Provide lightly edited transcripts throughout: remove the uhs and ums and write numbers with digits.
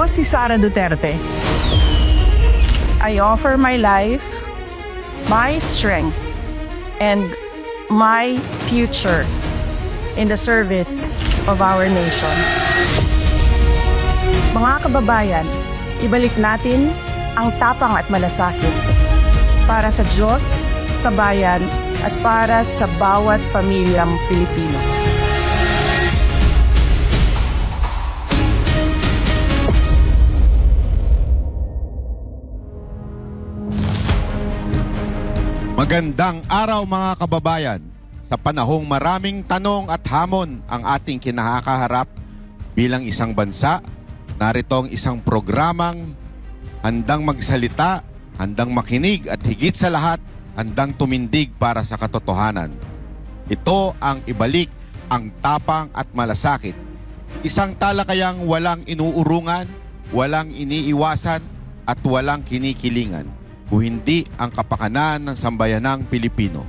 Ako si Sara Duterte. I offer my life, my strength, and my future in the service of our nation. Mga kababayan, ibalik natin ang tapang at malasakit para sa Diyos, sa bayan, at para sa bawat pamilyang Pilipino. Magandang araw mga kababayan. Sa panahong maraming tanong at hamon ang ating kinakaharap bilang isang bansa, narito ang isang programang handang magsalita, handang makinig at higit sa lahat, handang tumindig para sa katotohanan. Ito ang ibalik ang tapang at malasakit. Isang talakayang walang inuurungan, walang iniiwasan at walang kinikilingan, kung hindi ang kapakanan ng sambayanang Pilipino.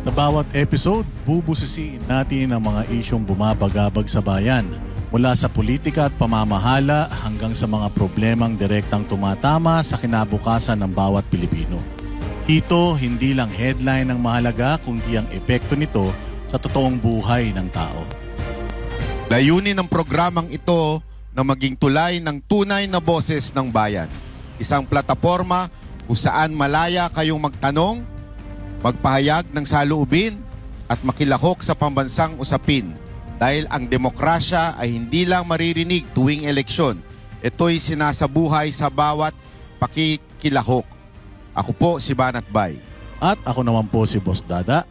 Sa bawat episode, bubusisiin natin ang mga isyong bumabagabag sa bayan, mula sa politika at pamamahala hanggang sa mga problemang direktang tumatama sa kinabukasan ng bawat Pilipino. Ito hindi lang headline ang mahalaga, kundi ang epekto nito sa totoong buhay ng tao. Layunin ng programang ito na maging tulay ng tunay na boses ng bayan. Isang plataporma kung saan malaya kayong magtanong, magpahayag ng saloobin at makilahok sa pambansang usapin. Dahil ang demokrasya ay hindi lang maririnig tuwing eleksyon. Ito'y sinasabuhay sa bawat pakikilahok. Ako po si Banat Bay. At ako naman po si Boss Dada.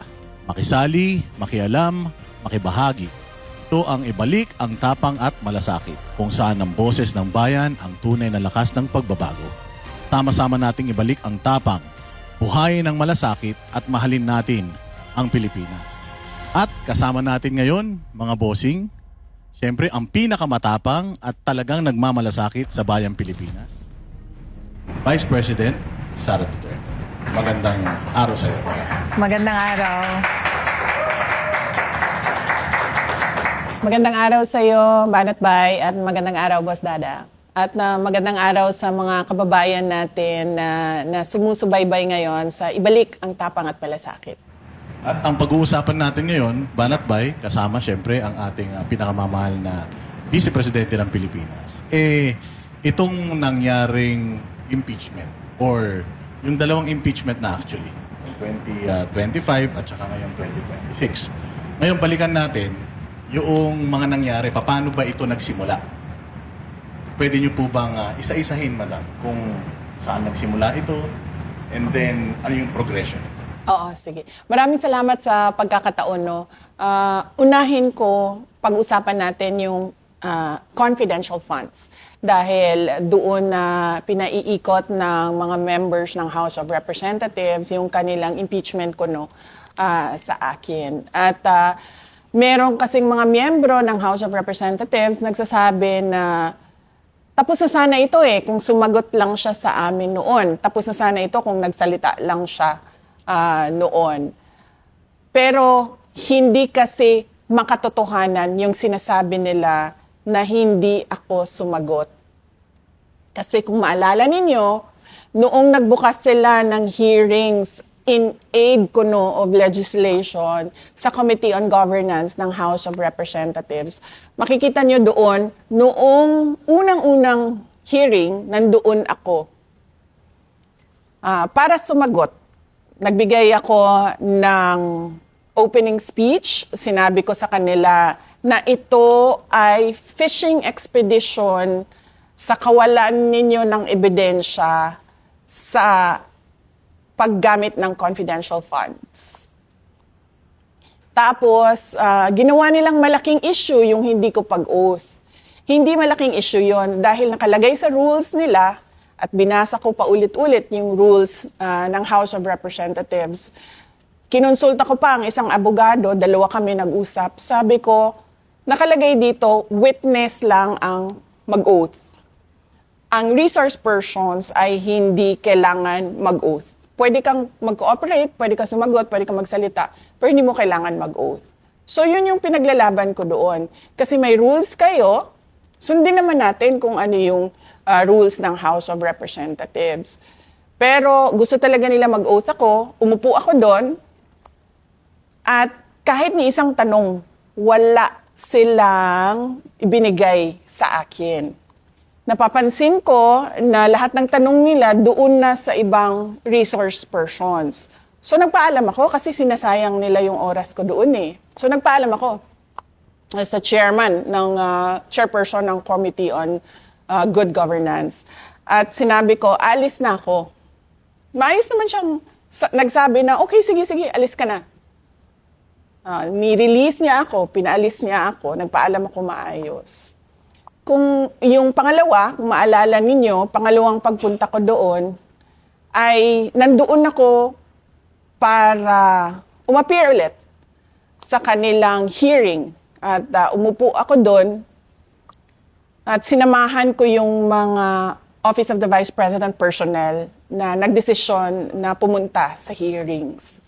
Makisali, makialam, makibahagi. Ito ang ibalik ang tapang at malasakit, kung saan ang boses ng bayan ang tunay na lakas ng pagbabago. Sama-sama nating ibalik ang tapang, buhayin ang malasakit at mahalin natin ang Pilipinas. At kasama natin ngayon, mga bossing, siyempre ang pinakamatapang at talagang nagmamalasakit sa bayang Pilipinas, Vice President Sara Duterte. Magandang araw sa iyo. Magandang araw. Magandang araw sa iyo, Banat Bay, at magandang araw, Boss Dada. At magandang araw sa mga kababayan natin na sumusubaybay ngayon sa ibalik ang tapang at malasakit. At ang pag-uusapan natin ngayon, Banat Bay, kasama siyempre ang ating pinakamamahal na Vice Presidente ng Pilipinas. Itong nangyaring impeachment, or yung dalawang impeachment na actually, 2025 at saka ngayon 2026. Ngayon, balikan natin yung mga nangyari, paano ba ito nagsimula? Pwede nyo po bang isa-isahin, madam, kung saan nagsimula ito, and then ano yung progression? Oo, sige. Maraming salamat sa pagkakataon, no. Unahin ko, pag-usapan natin yung confidential funds. Dahil doon na pinaiikot ng mga members ng House of Representatives yung kanilang impeachment ko, no, sa akin. At meron kasing mga miyembro ng House of Representatives nagsasabi na tapos na sana ito kung sumagot lang siya sa amin noon. Tapos na sana ito kung nagsalita lang siya noon. Pero hindi kasi makatotohanan yung sinasabi nila na hindi ako sumagot. Kasi kung maalala ninyo, noong nagbukas sila ng hearings in aid of legislation sa Committee on Governance ng House of Representatives, makikita nyo doon, noong unang-unang hearing, nandoon ako. Para sumagot, nagbigay ako ng opening speech. Sinabi ko sa kanila na ito ay fishing expedition sa kawalan ninyo ng ebidensya sa paggamit ng confidential funds. Tapos, ginawa nilang malaking issue yung hindi ko pag-oath. Hindi malaking issue yon dahil nakalagay sa rules nila at binasa ko pa ulit-ulit yung rules ng House of Representatives. Kinonsulta ko pa ang isang abogado, dalawa kami nag-usap. Sabi ko, nakalagay dito, witness lang ang mag-oath. Ang resource persons ay hindi kailangan mag-oath. Pwede kang mag-cooperate, pwede kang sumagot, pwede kang magsalita, pero hindi mo kailangan mag-oath. So yun yung pinaglalaban ko doon. Kasi may rules kayo Sundin naman natin kung ano yung rules ng House of Representatives. Pero gusto talaga nila mag-oath ako, umupo ako doon, at kahit ni isang tanong, wala silang ibinigay sa akin. Napapansin ko na lahat ng tanong nila doon na sa ibang resource persons. So nagpaalam ako kasi sinasayang nila yung oras ko doon eh. So nagpaalam ako sa chairperson ng Committee on Good Governance. At sinabi ko, alis na ako. Maayos naman siyang nagsabi na, okay, sige, alis ka na. Ni-release niya ako, pinaalis niya ako, nagpaalam ako maayos. Kung yung pangalawa, kung maalala ninyo, pangalawang pagpunta ko doon, ay nandoon ako para umappear ulit sa kanilang hearing. At umupo ako doon at sinamahan ko yung mga Office of the Vice President personnel na nagdesisyon na pumunta sa hearings.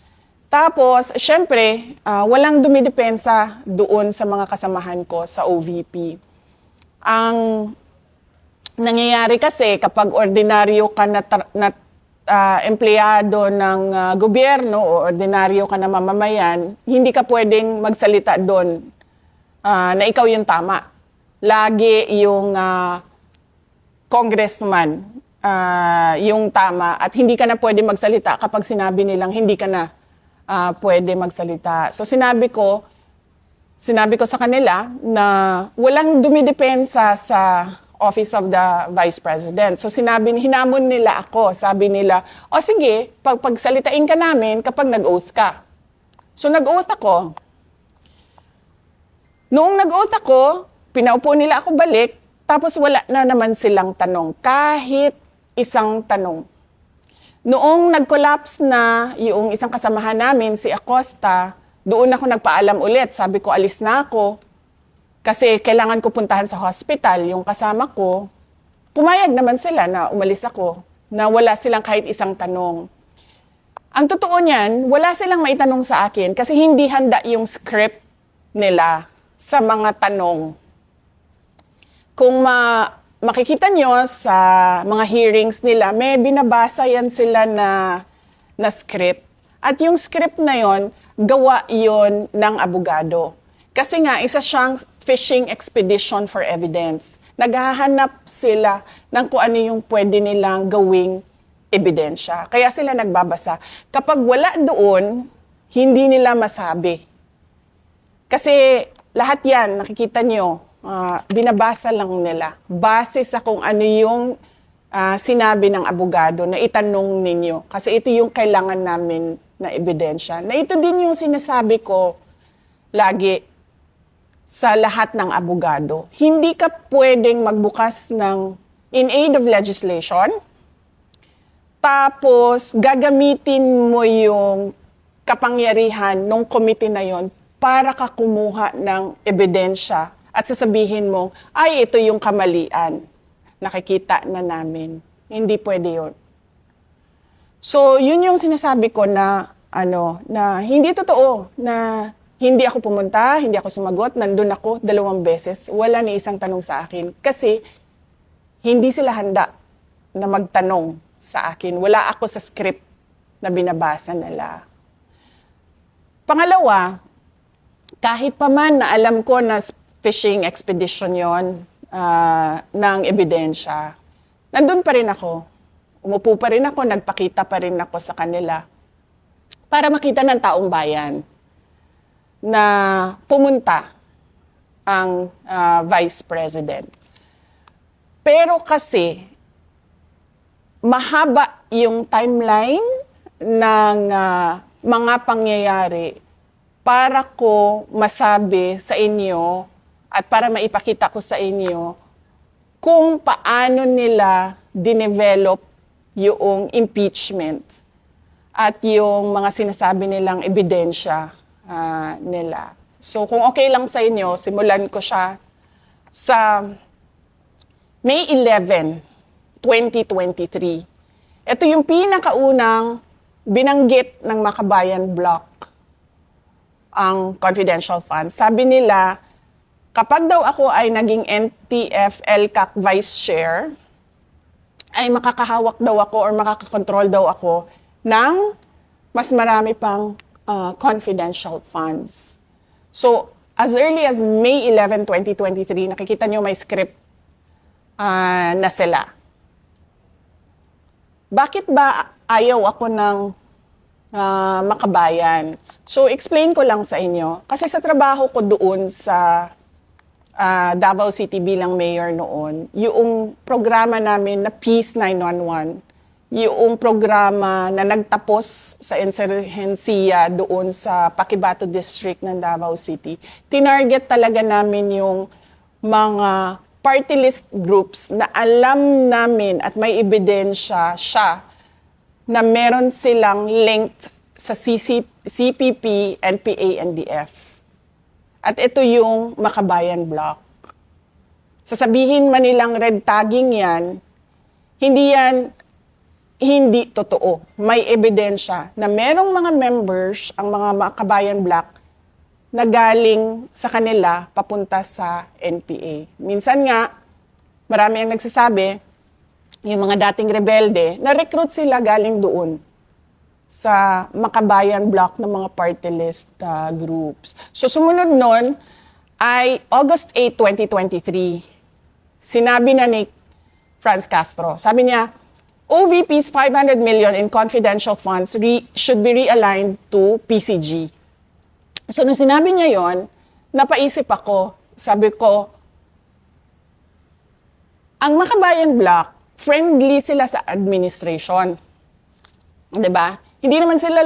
Tapos, syempre, walang dumidepensa doon sa mga kasamahan ko sa OVP. Ang nangyayari kasi kapag ordinaryo ka na empleyado ng gobyerno o ordinaryo ka na mamamayan, hindi ka pwedeng magsalita doon na ikaw yung tama. Lagi yung congressman yung tama at hindi ka na pwede magsalita kapag sinabi nilang hindi ka na pwede magsalita. So sinabi ko sa kanila na walang dumidepensa sa Office of the Vice President. So hinamon nila ako. Sabi nila, o sige, pagsalitain ka namin kapag nag-oath ka. So nag-oath ako. Noong nag-oath ako, pinaupo nila ako balik, tapos wala na naman silang tanong. Kahit isang tanong. Noong nag-collapse na yung isang kasamahan namin, si Acosta, doon ako nagpaalam ulit. Sabi ko, alis na ako. Kasi kailangan ko puntahan sa hospital yung kasama ko. Pumayag naman sila na umalis ako, na wala silang kahit isang tanong. Ang totoo niyan, wala silang maitanong sa akin kasi hindi handa yung script nila sa mga tanong. Kung makikita nyo sa mga hearings nila, may binabasa yan sila na script. At yung script na yon, gawa yon ng abogado. Kasi nga, isa siyang fishing expedition for evidence. Naghahanap sila ng kung ano yung pwede nilang gawing ebidensya. Kaya sila nagbabasa. Kapag wala doon, hindi nila masabi. Kasi lahat yan, nakikita nyo, binabasa lang nila. Base sa kung ano yung sinabi ng abogado na itanong ninyo. Kasi ito yung kailangan namin na ebidensya. Na ito din yung sinasabi ko lagi sa lahat ng abogado. Hindi ka pwedeng magbukas ng in aid of legislation, tapos gagamitin mo yung kapangyarihan ng committee na yon para ka kumuha ng ebidensya at sasabihin mo, ay, ito yung kamalian. Nakikita na namin. Hindi pwede yun. So, yun yung sinasabi ko na, na hindi totoo, na hindi ako pumunta, hindi ako sumagot, nandun ako 2 beses, wala ni isang tanong sa akin. Kasi, hindi sila handa na magtanong sa akin. Wala ako sa script na binabasa nila. Pangalawa, kahit pa man na alam ko na fishing expedition yon ng ebidensya, nandun pa rin ako. Umupo pa rin ako, nagpakita pa rin ako sa kanila para makita ng taong bayan na pumunta ang Vice President. Pero kasi, mahaba yung timeline ng mga pangyayari para ko masabi sa inyo at para maipakita ko sa inyo kung paano nila dinevelop yung impeachment at yung mga sinasabi nilang ebidensya nila. So kung okay lang sa inyo, simulan ko siya sa May 11, 2023. Ito yung pinakaunang binanggit ng Makabayan Block ang confidential funds. Sabi nila, kapag daw ako ay naging NTF-LCAC Vice Chair, ay makakahawak daw ako or makakakontrol daw ako ng mas marami pang confidential funds. So, as early as May 11, 2023, nakikita nyo may script na sila. Bakit ba ayaw ako ng makabayan? So, explain ko lang sa inyo. Kasi sa trabaho ko doon sa Davao City bilang mayor noon, yung programa namin na Peace 911, yung programa na nagtapos sa insurhensiya doon sa Paquibato District ng Davao City, tinarget talaga namin yung mga party list groups na alam namin at may ebidensya siya na meron silang linked sa CPP, NPA, NDF. At ito yung Makabayan Block. Sasabihin man nilang red tagging yan, hindi totoo. May ebidensya na merong mga members, ang mga Makabayan Block, na galing sa kanila papunta sa NPA. Minsan nga, marami ang nagsasabi, yung mga dating rebelde, na-recruit sila galing doon sa Makabayan Block ng mga party list groups. So sumunod nun ay August 8, 2023. Sinabi na ni Franz Castro, sabi niya, OVP's 500 million in confidential funds should be realigned to PCG. So nung sinabi niya yon, napaisip ako, sabi ko, ang Makabayan Block, friendly sila sa administration. 'Di ba? Hindi naman sila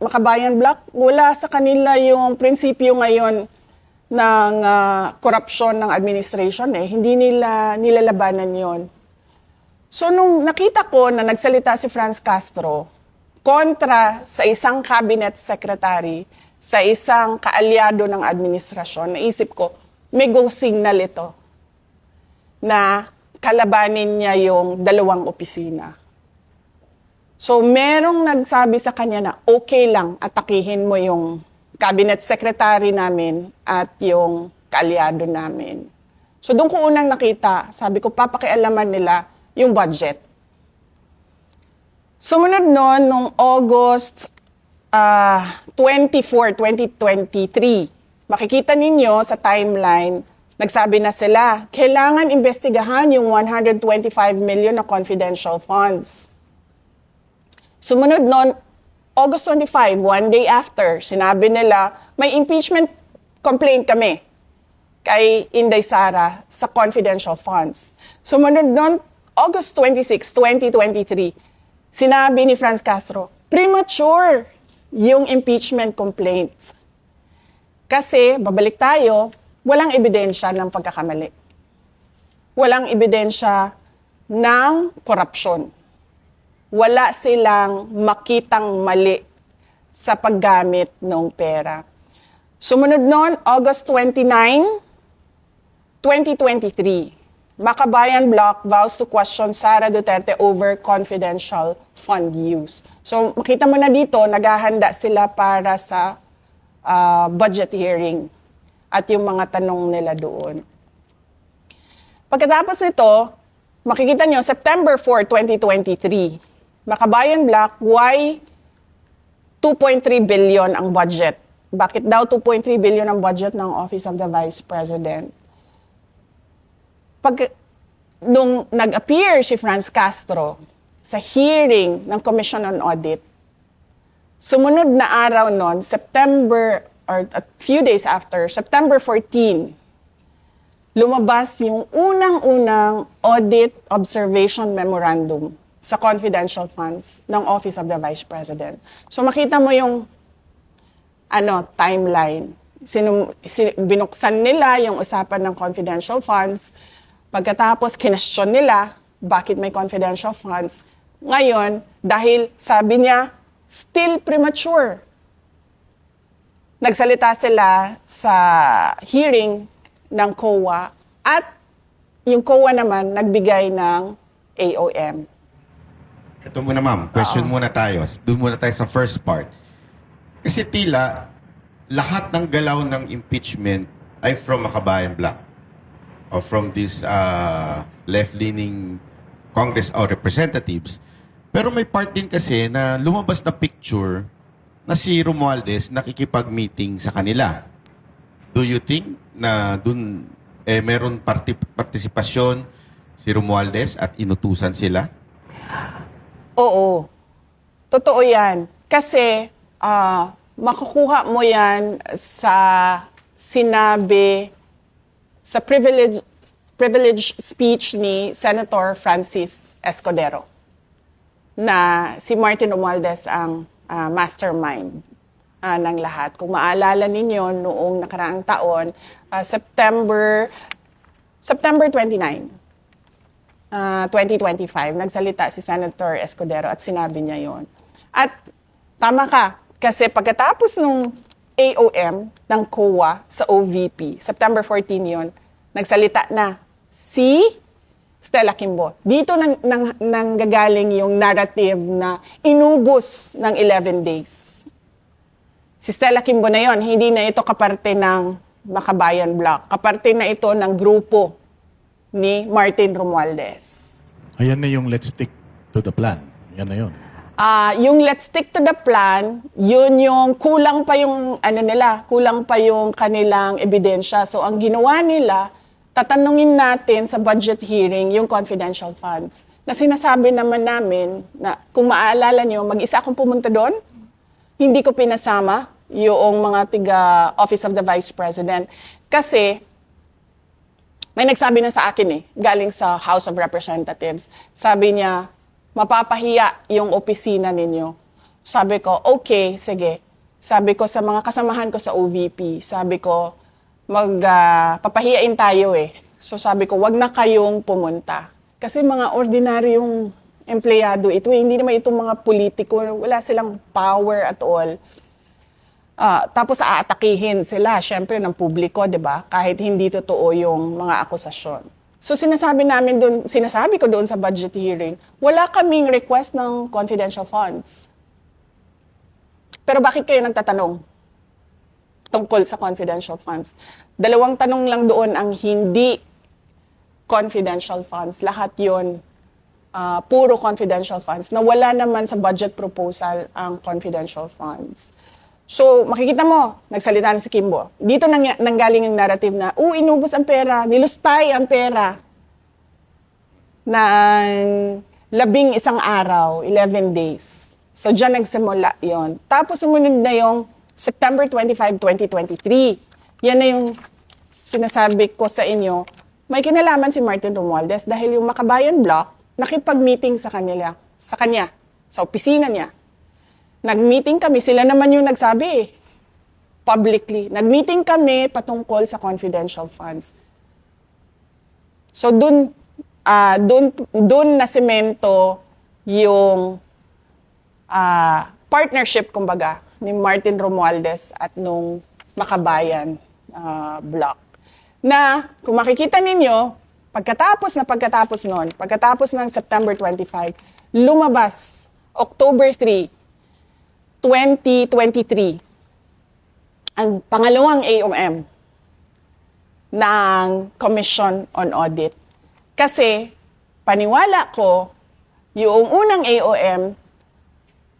Makabayan Block, wala sa kanila yung prinsipyo ngayon ng korupsyon ng administration eh. Hindi nila nilalabanan yon. So nung nakita ko na nagsalita si Franz Castro kontra sa isang cabinet secretary, sa isang kaalyado ng administrasyon, naisip ko, may go signal ito na kalabanin niya yung dalawang opisina. So, merong nagsabi sa kanya na okay lang atakihin mo yung cabinet secretary namin at yung kaalyado namin. So, doon ko unang nakita, sabi ko, papakialaman nila yung budget. Sumunod noon, nung August 24, 2023, makikita ninyo sa timeline, nagsabi na sila, kailangan investigahan yung 125 million na confidential funds. Sumunod noon, August 25, one day after, sinabi nila, may impeachment complaint kami kay Inday Sara sa confidential funds. Sumunod noon, August 26, 2023, sinabi ni Franz Castro, premature yung impeachment complaints. Kasi, babalik tayo, walang ebidensya ng pagkakamali. Walang ebidensya ng korupsyon. Wala silang makitang mali sa paggamit ng pera. Sumunod noon, August 29, 2023, Makabayan Block vows to question Sara Duterte over confidential fund use. So makita mo na dito, naghahanda sila para sa budget hearing at yung mga tanong nila doon. Pagkatapos nito, makikita nyo, September 4, 2023, Makabayan Block, why 2.3 billion ang budget? Bakit daw 2.3 billion ang budget ng Office of the Vice President? Nung nag-appear si Franz Castro sa hearing ng Commission on Audit, sumunod na araw nun, September, or a few days after, September 14, lumabas yung unang-unang Audit Observation Memorandum sa confidential funds ng Office of the Vice President. So makita mo yung timeline. Binuksan nila yung usapan ng confidential funds. Pagkatapos, kinestyon nila bakit may confidential funds. Ngayon, dahil sabi niya, still premature. Nagsalita sila sa hearing ng COA at yung COA naman nagbigay ng AOM. Ito muna ma'am, question muna tayo. Doon muna tayo sa first part. Kasi tila, lahat ng galaw ng impeachment ay from Makabayan Bloc or from this left-leaning Congress or representatives. Pero may part din kasi na lumabas na picture na si Romualdez nakikipag-meeting sa kanila. Do you think na dun meron partisipasyon si Romualdez at inutusan sila? Oo. Totoo yan. Kasi makukuha mo yan sa sinabi sa privilege speech ni Senator Francis Escudero na si Martin Romualdez ang mastermind ng lahat. Kung maalala ninyo, noong nakaraang taon, September 29, 2025, nagsalita si Senator Escudero at sinabi niya yon. At tama ka, kasi pagkatapos nung AOM ng COA sa OVP, September 14 yon, nagsalita na si Stella Kimbo. Dito nanggagaling yung narrative na inubos ng 11 days. Si Stella Kimbo na yon, hindi na ito kaparte ng Makabayan Bloc. Kaparte na ito ng grupo ni Martin Romualdez. Ayan na yung let's stick to the plan. Yan na yun. Yung let's stick to the plan, yun yung kulang pa yung kulang pa yung kanilang ebidensya. So ang ginawa nila, tatanungin natin sa budget hearing yung confidential funds. Na sinasabi naman namin na kung maaalala nyo, mag-isa akong pumunta doon, hindi ko pinasama yung mga Office of the Vice President. Kasi may nagsabi na sa akin galing sa House of Representatives. Sabi niya, mapapahiya yung opisina ninyo. Sabi ko, okay, sige. Sabi ko sa mga kasamahan ko sa OVP, sabi ko, papahiyain tayo So sabi ko, wag na kayong pumunta. Kasi mga ordinaryong empleyado ito, hindi naman itong mga politiko, wala silang power at all. Tapos aatakihin sila, syempre, ng publiko, di ba? Kahit hindi totoo yung mga akusasyon. So sinasabi ko doon sa budget hearing, wala kaming request ng confidential funds. Pero bakit kayo nagtatanong tungkol sa confidential funds? 2 tanong lang doon ang hindi confidential funds. Lahat yun, puro confidential funds, na wala naman sa budget proposal ang confidential funds. So, makikita mo, nagsalita na si Kimbo. Dito nanggaling ang narrative na, inubos ang pera, nilustay ang pera ng 11 araw, 11 days. So, dyan nagsimula yon. Tapos, sumunod na yung September 25, 2023. Yan na yung sinasabi ko sa inyo. May kinalaman si Martin Romualdez dahil yung Makabayan Bloc nakipag-meeting sa kanya, sa opisina niya. Nag-meeting kami, sila naman yung nagsabi publicly. Nag-meeting kami patungkol sa confidential funds. So dun na semento yung partnership, kumbaga, ni Martin Romualdez at nung Makabayan Bloc. Na kung makikita ninyo, pagkatapos ng September 25, lumabas October 3, 2023, ang pangalawang AOM ng Commission on Audit. Kasi, paniwala ko, yung unang AOM,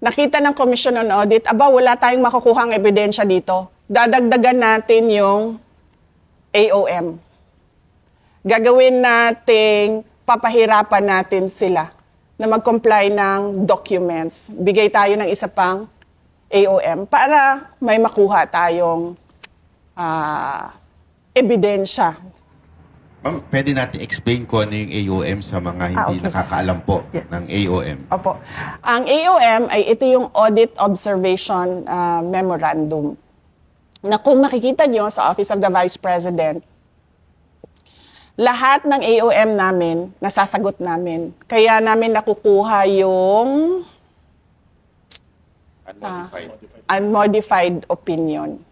nakita ng Commission on Audit, wala tayong makukuhang ebidensya dito. Dadagdagan natin yung AOM. Gagawin nating, papahirapan natin sila na mag-comply ng documents. Bigay tayo ng isa pang AOM para may makuha tayong ebidensya. Ma'am, pwede natin explain ko ano yung AOM sa mga hindi nakakaalam po ng AOM. Opo. Ang AOM ay ito yung Audit Observation Memorandum. Na kung makikita nyo sa Office of the Vice President, lahat ng AOM namin, nasasagot namin. Kaya namin nakukuha yung unmodified opinion.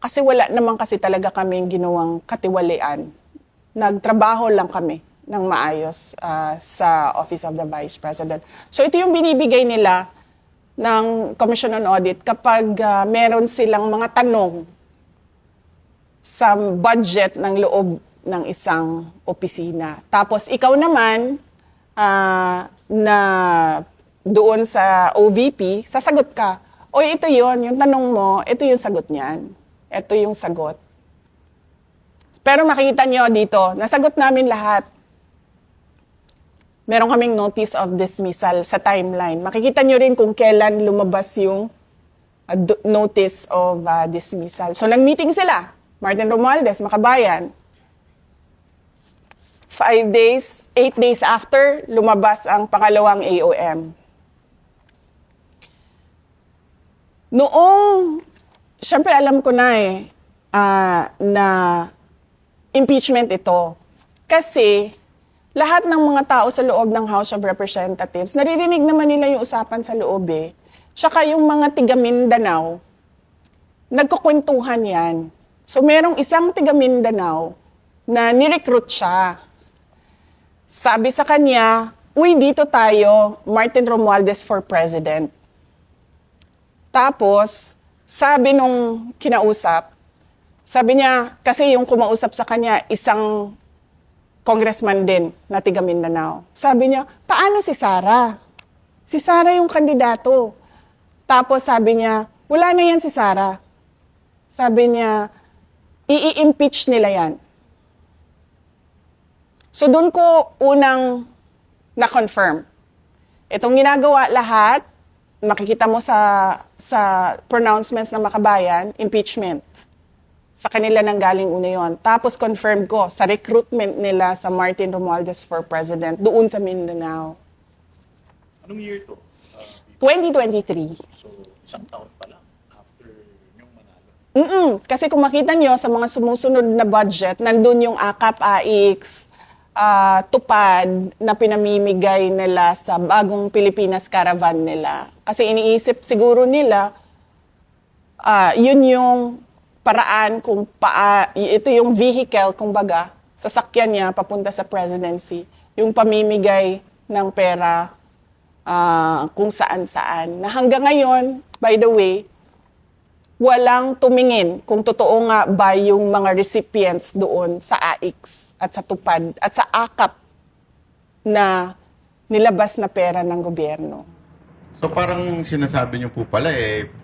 Kasi wala naman kasi talaga kaming ginawang katiwalian. Nagtrabaho lang kami ng maayos sa Office of the Vice President. So ito yung binibigay nila ng Commission on Audit kapag meron silang mga tanong sa budget ng loob ng isang opisina. Tapos ikaw naman, na doon sa OVP, sasagot ka, o ito yon yung tanong mo, ito yung sagot niyan. Ito yung sagot. Pero makikita nyo dito, nasagot namin lahat. Meron kaming notice of dismissal sa timeline. Makikita nyo rin kung kailan lumabas yung notice of dismissal. So nag-meeting sila, Martin Romualdez, Makabayan. 8 days after, lumabas ang pangalawang AOM. Noong, syempre alam ko na na impeachment ito. Kasi lahat ng mga tao sa loob ng House of Representatives, naririnig naman nila yung usapan sa loob eh. Tsaka yung mga tiga Mindanao, nagkukwentuhan yan. So merong isang tiga Mindanao na nirecruit siya. Sabi sa kanya, uy, dito tayo, Martin Romualdez for President. Tapos, sabi nung kinausap, sabi niya, kasi yung kumausap sa kanya, isang congressman din na tiga Mindanao. Sabi niya, paano si Sara? Si Sara yung kandidato. Tapos sabi niya, wala na yan si Sara. Sabi niya, i-impeach nila yan. So doon ko unang na-confirm. Itong ginagawa lahat, makikita mo sa pronouncements ng Makabayan, impeachment. Sa kanila nang galing una yun. Tapos confirm ko sa recruitment nila sa Martin Romualdez for President doon sa Mindanao. Anong year to? 2023. So, isang taon pa lang after yung manalo. Kasi kung makita nyo sa mga sumusunod na budget, nandun yung AKAP, AIX, tupad na pinamimigay nila sa bagong Pilipinas caravan nila. Kasi iniisip siguro nila, yun yung paraan kung ito yung vehicle, kumbaga, sasakyan niya papunta sa presidency. Yung pamimigay ng pera kung saan-saan. Na hanggang ngayon, by the way, walang tumingin kung totoo nga ba yung mga recipients doon sa AIX at sa tupad at sa AKAP na nilabas na pera ng gobyerno. So parang sinasabi niyo po pala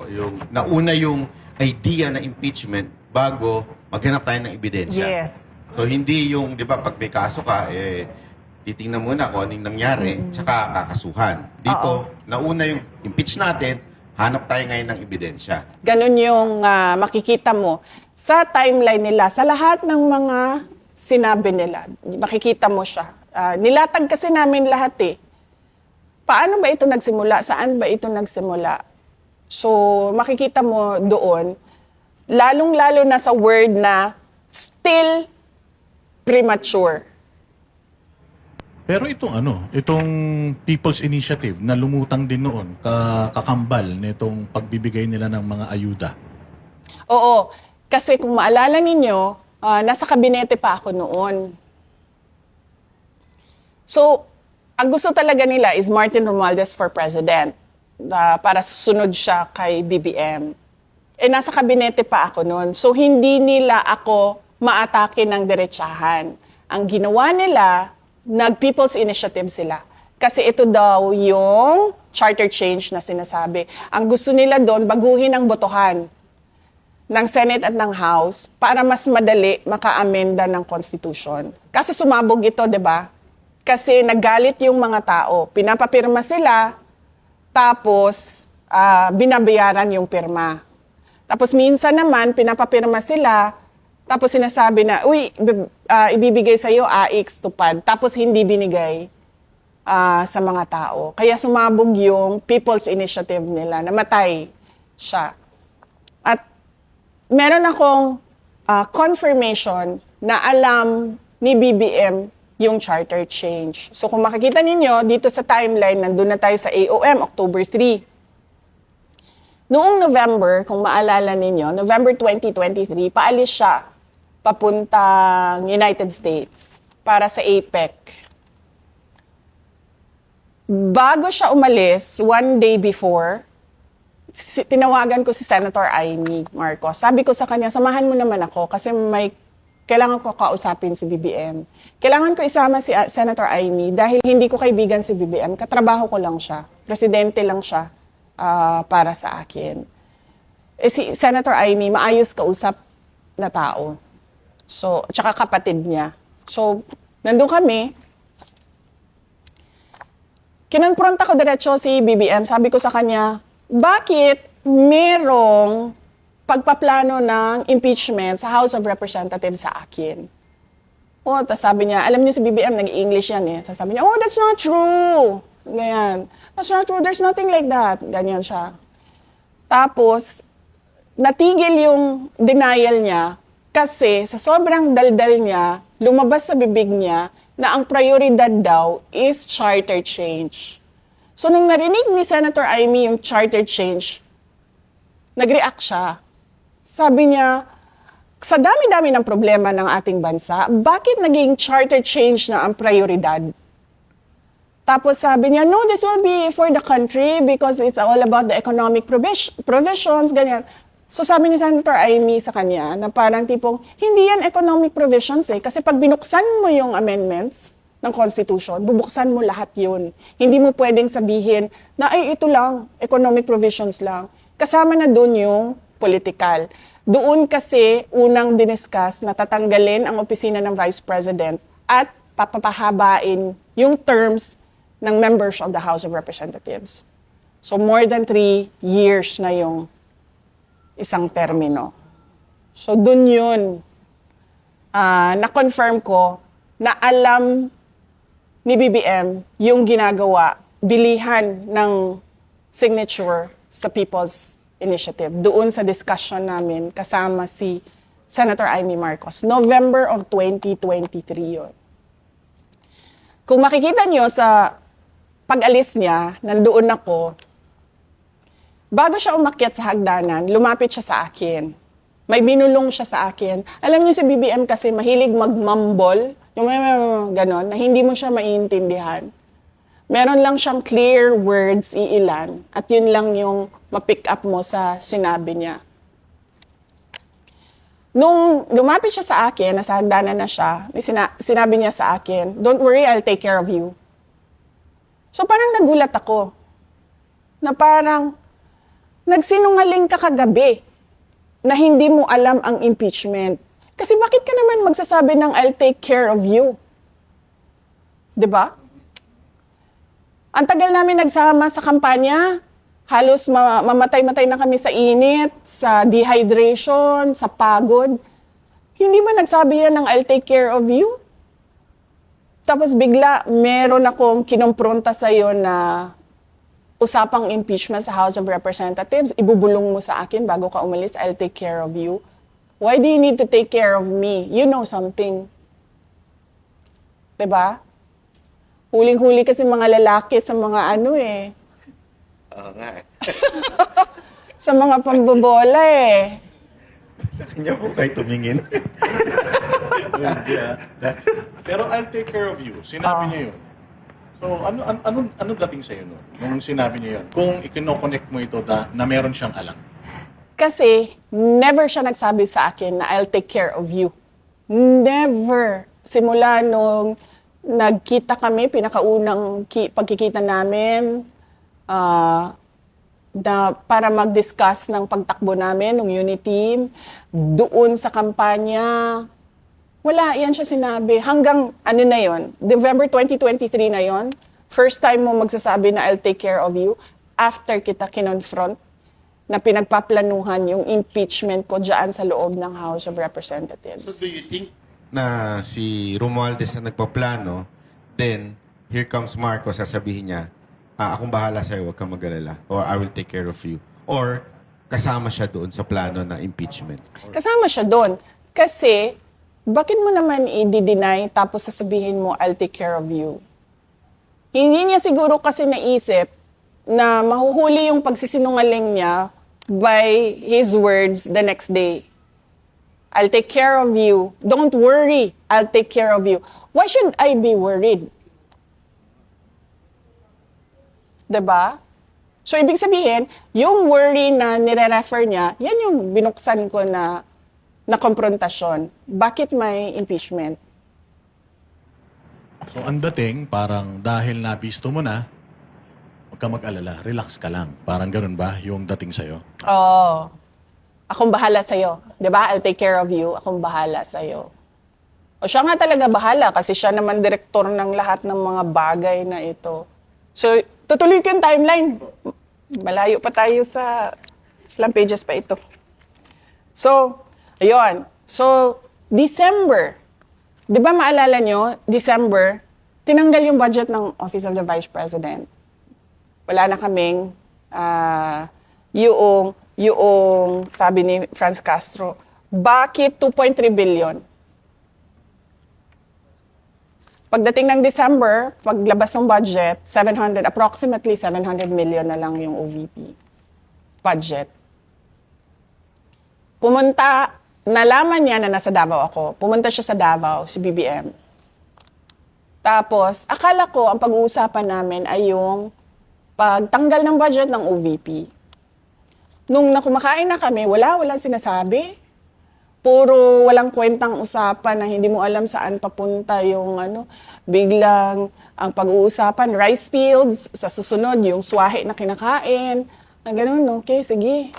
yung nauna yung idea na impeachment bago maghanap tayo ng ebidensya. Yes. So hindi yung, di ba, pag may kaso ka, titingnan muna kung anong nangyari, tsaka kakasuhan. Dito, nauna yung impeach natin, hanap tayo ngayon ng ebidensya. Ganun yung makikita mo sa timeline nila, sa lahat ng mga sinabi nila. Makikita mo siya. Nilatag kasi namin lahat eh. Paano ba ito nagsimula? Saan ba ito nagsimula? So, makikita mo doon, lalong-lalo na sa word na still premature. Pero itong People's Initiative na lumutang din noon, kakambal nitong pagbibigay nila ng mga ayuda. Oo, kasi kung maalala ninyo, nasa kabinete pa ako noon. So, ang gusto talaga nila is Martin Romualdez for President para susunod siya kay BBM. Nasa kabinete pa ako noon. So, hindi nila ako maatake ng diretsahan. Ang ginawa nila, nag-People's Initiative sila. Kasi ito daw yung charter change na sinasabi. Ang gusto nila doon, baguhin ang botohan ng Senate at ng House para mas madali maka-amenda ng Constitution. Kasi sumabog ito, di ba? Kasi nagalit yung mga tao. Pinapapirma sila, tapos binabayaran yung pirma. Tapos minsan naman, pinapapirma sila, tapos sinasabi na, uy, ibibigay sa'yo AIX tupad. Tapos hindi binigay sa mga tao. Kaya sumabog yung People's Initiative nila. Namatay siya. At meron akong confirmation na alam ni BBM yung charter change. So kung makikita ninyo, dito sa timeline, nandun na tayo sa AOM, October 3. Noong November, kung maalala ninyo, November 2023, paalis siya papuntang United States para sa APEC. Bago siya umalis, one day before, tinawagan ko si Senator Amy Marcos. Sabi ko sa kanya, samahan mo naman ako kasi kailangan ko kausapin si BBM. Kailangan ko isama si Senator Amy dahil hindi ko kaibigan si BBM. Katrabaho ko lang siya. Presidente lang siya para sa akin. Si Senator Amy, maayos kausap na tao. So, tsaka kapatid niya. So, nandun kami. Kinonfront ako diretso si BBM. Sabi ko sa kanya, bakit merong pagpaplano ng impeachment sa House of Representatives sa akin? Tapos sabi niya, alam niyo si BBM, nag-English yan eh. Sabi niya, that's not true. Ganyan. That's not true, there's nothing like that. Ganyan siya. Tapos, natigil yung denial niya kasi sa sobrang daldal niya, lumabas sa bibig niya na ang prioridad daw is charter change. So, nung narinig ni Senator Amy yung charter change, nag-react siya. Sabi niya, sa dami-dami ng problema ng ating bansa, bakit naging charter change na ang prioridad? Tapos sabi niya, no, this will be for the country because it's all about the economic provisions, ganyan. So sabi ni Senator Amy sa kanya na parang tipong, hindi yan economic provisions eh. Kasi pag binuksan mo yung amendments ng Constitution, bubuksan mo lahat yun. Hindi mo pwedeng sabihin na ay ito lang, economic provisions lang. Kasama na dun yung political. Doon kasi unang diniscuss na tatanggalin ang opisina ng Vice President at papahabain yung terms ng members of the House of Representatives. So more than 3 years na yung isang termino. So dun yun, na-confirm ko na alam ni BBM yung ginagawa, bilihan ng signature sa People's Initiative. Doon sa discussion namin kasama si Senator Amy Marcos. November of 2023 yun. Kung makikita nyo sa pag-alis niya, nandoon ako, bago siya umakyat sa hagdanan, lumapit siya sa akin. May binulong siya sa akin. Alam niyo si BBM kasi mahilig magmumble, yung ganon, na hindi mo siya maiintindihan. Meron lang siyang clear words, iilan, at yun lang yung ma-pick up mo sa sinabi niya. Nung lumapit siya sa akin, nasa hagdanan na siya, sinabi niya sa akin, don't worry, I'll take care of you. So parang nagulat ako, na parang nagsinungaling ka kagabi na hindi mo alam ang impeachment. Kasi bakit ka naman magsasabi ng I'll take care of you? 'Di ba? Ang tagal namin nagsama sa kampanya, halos mamatay-matay na kami sa init, sa dehydration, sa pagod. Hindi man nagsabi yan ng I'll take care of you? Tapos bigla, meron akong kinompronta sa'yo na usapang impeachment sa House of Representatives, ibubulong mo sa akin bago ka umalis, I'll take care of you. Why do you need to take care of me? You know something. 'Di ba? Huling-huli kasi mga lalaki sa mga ano eh. Oo nga eh. Sa mga pambobola eh. Sa kanya po kayo tumingin. Pero I'll take care of you. Sinabi niya yun. So, ano dating sa'yo nun? Nung sinabi niya yun? Kung ikino-connect mo ito na meron siyang alam. Kasi never siya nagsabi sa akin na I'll take care of you. Never. Simula nung nagkita kami, pinakaunang pagkikita namin, na para mag-discuss ng pagtakbo namin, ng unity team, doon sa kampanya, wala, yan siya sinabi. Hanggang, ano na yon, November 2023 na yon, first time mo magsasabi na I'll take care of you, after kita kinonfront, na pinagpaplanuhan yung impeachment ko dyan sa loob ng House of Representatives. So do you think na si Romualdez na nagpaplano, then here comes Marcos, sasabihin niya, akong bahala sa'yo, huwag kang mag-alala, or I will take care of you. Or kasama siya doon sa plano ng impeachment. Kasama siya doon. Kasi, bakit mo naman i-deny tapos sasabihin mo, I'll take care of you? Hindi niya siguro kasi naisip na mahuhuli yung pagsisinungaling niya by his words the next day. I'll take care of you. Don't worry, I'll take care of you. Why should I be worried? 'Di ba? So, ibig sabihin, yung worry na nire-refer niya, yan yung binuksan ko na konfrontasyon. Bakit may impeachment? So ang dating, parang dahil nabisto mo na, huwag ka mag-alala, relax ka lang. Parang ganun ba yung dating sa'yo? Oo. Akong bahala sa'yo. 'Di ba? I'll take care of you. Akong bahala sa'yo. O siya nga talaga bahala kasi siya naman direktor ng lahat ng mga bagay na ito. So, tutuloy ko yung timeline. Malayo pa tayo sa ilang pages pa ito. So, ayun. So, December. Di ba maalala nyo, December, tinanggal yung budget ng Office of the Vice President. Wala na kaming, yung sabi ni Franz Castro, bakit 2.3 billion? Pagdating ng December, paglabas ng budget, approximately 700 million na lang yung OVP budget. Nalaman niya na nasa Davao ako. Pumunta siya sa Davao, si BBM. Tapos, akala ko ang pag-uusapan namin ay yung pagtanggal ng budget ng OVP. Nung nakumakain na kami, walang sinasabi. Puro walang kwentang usapan na hindi mo alam saan papunta yung biglang ang pag-uusapan, rice fields, sa susunod yung swahe na kinakain. Ganun, okay, sige.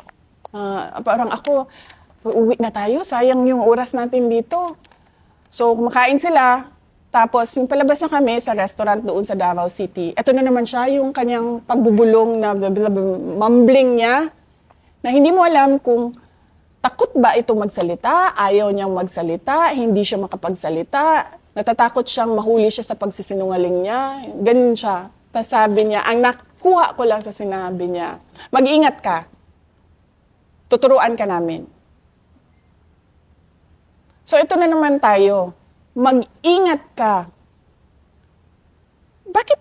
Parang ako, uwi na tayo, sayang yung oras natin dito. So, kumakain sila, tapos yung palabas na kami sa restaurant doon sa Davao City, eto na naman siya, yung kanyang pagbubulong na mumbling niya, na hindi mo alam kung takot ba ito magsalita, ayaw niyang magsalita, hindi siya makapagsalita, natatakot siyang mahuli siya sa pagsisinungaling niya, ganun siya. Tapos sabi niya, ang nakuha ko lang sa sinabi niya, mag-ingat ka, tuturuan ka namin. So ito na naman tayo, mag-ingat ka. Bakit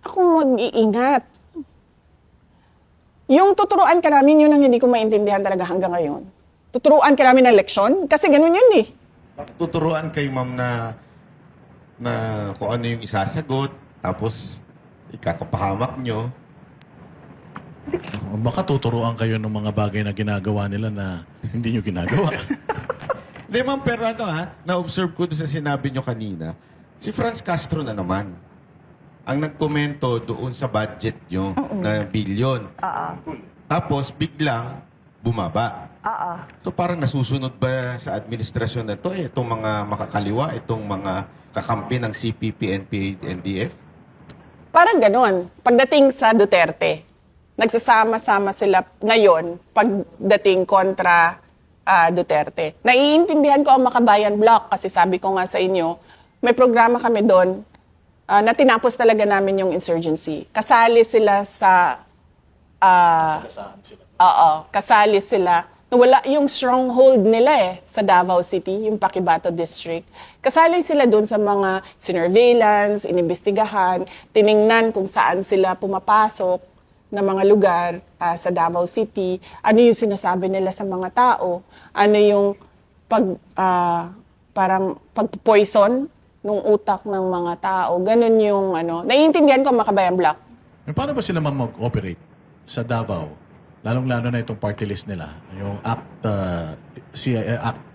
ako mag-iingat? Yung tuturuan ka namin, yun ang hindi ko maintindihan talaga hanggang ngayon. Tuturuan ka namin ng leksyon? Kasi ganun yun eh. Tuturuan kay ma'am na kung ano yung isasagot, tapos ikakapahamak nyo. Baka tuturuan kayo ng mga bagay na ginagawa nila na hindi nyo ginagawa. Hindi ma'am, pero na-observe ko doon sa sinabi nyo kanina, si Franz Castro na naman ang nagkomento doon sa budget nyo na bilyon. Tapos biglang bumaba. So parang nasusunod ba sa administrasyon na to itong mga makakaliwa, itong mga kakampi ng CPP, NPA, NDF? Parang ganun. Pagdating sa Duterte, nagsasama-sama sila ngayon pagdating kontra Duterte. Naiintindihan ko ang Makabayan Block kasi sabi ko nga sa inyo, may programa kami doon na tinapos talaga namin yung insurgency. Kasali sila sa... kasali sila. Wala yung stronghold nila sa Davao City, yung Paquibato District. Kasali sila doon sa mga sinurveillance, inimbestigahan, tiningnan kung saan sila pumapasok na mga lugar sa Davao City, ano yung sinasabi nila sa mga tao, ano yung parang pag-poison ng utak ng mga tao. Ganun yung naiintindihan ko ang Makabayan Block. Paano ba sila mag-operate sa Davao? Lalong-lalo na itong party list nila, yung ACT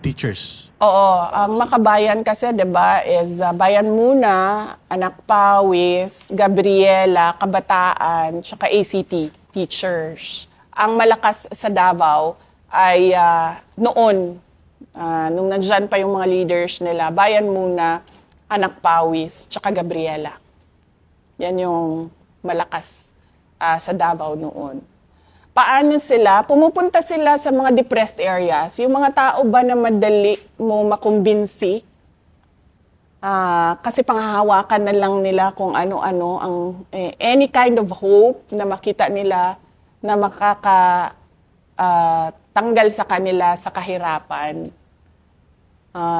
teachers. Oo, ang Makabayan kasi, 'di ba, is Bayan Muna, Anak Pawis, Gabriela, Kabataan, tsaka ACT teachers. Ang malakas sa Davao ay noon, nung nandiyan pa yung mga leaders nila, Bayan Muna, Anak Pawis, tsaka Gabriela. Yan yung malakas sa Davao noon. Paano sila? Pumupunta sila sa mga depressed areas. Yung mga tao ba na madali mo makumbinsi? Kasi panghahawakan na lang nila kung ano-ano ang any kind of hope na makita nila na makakatanggal sa kanila sa kahirapan.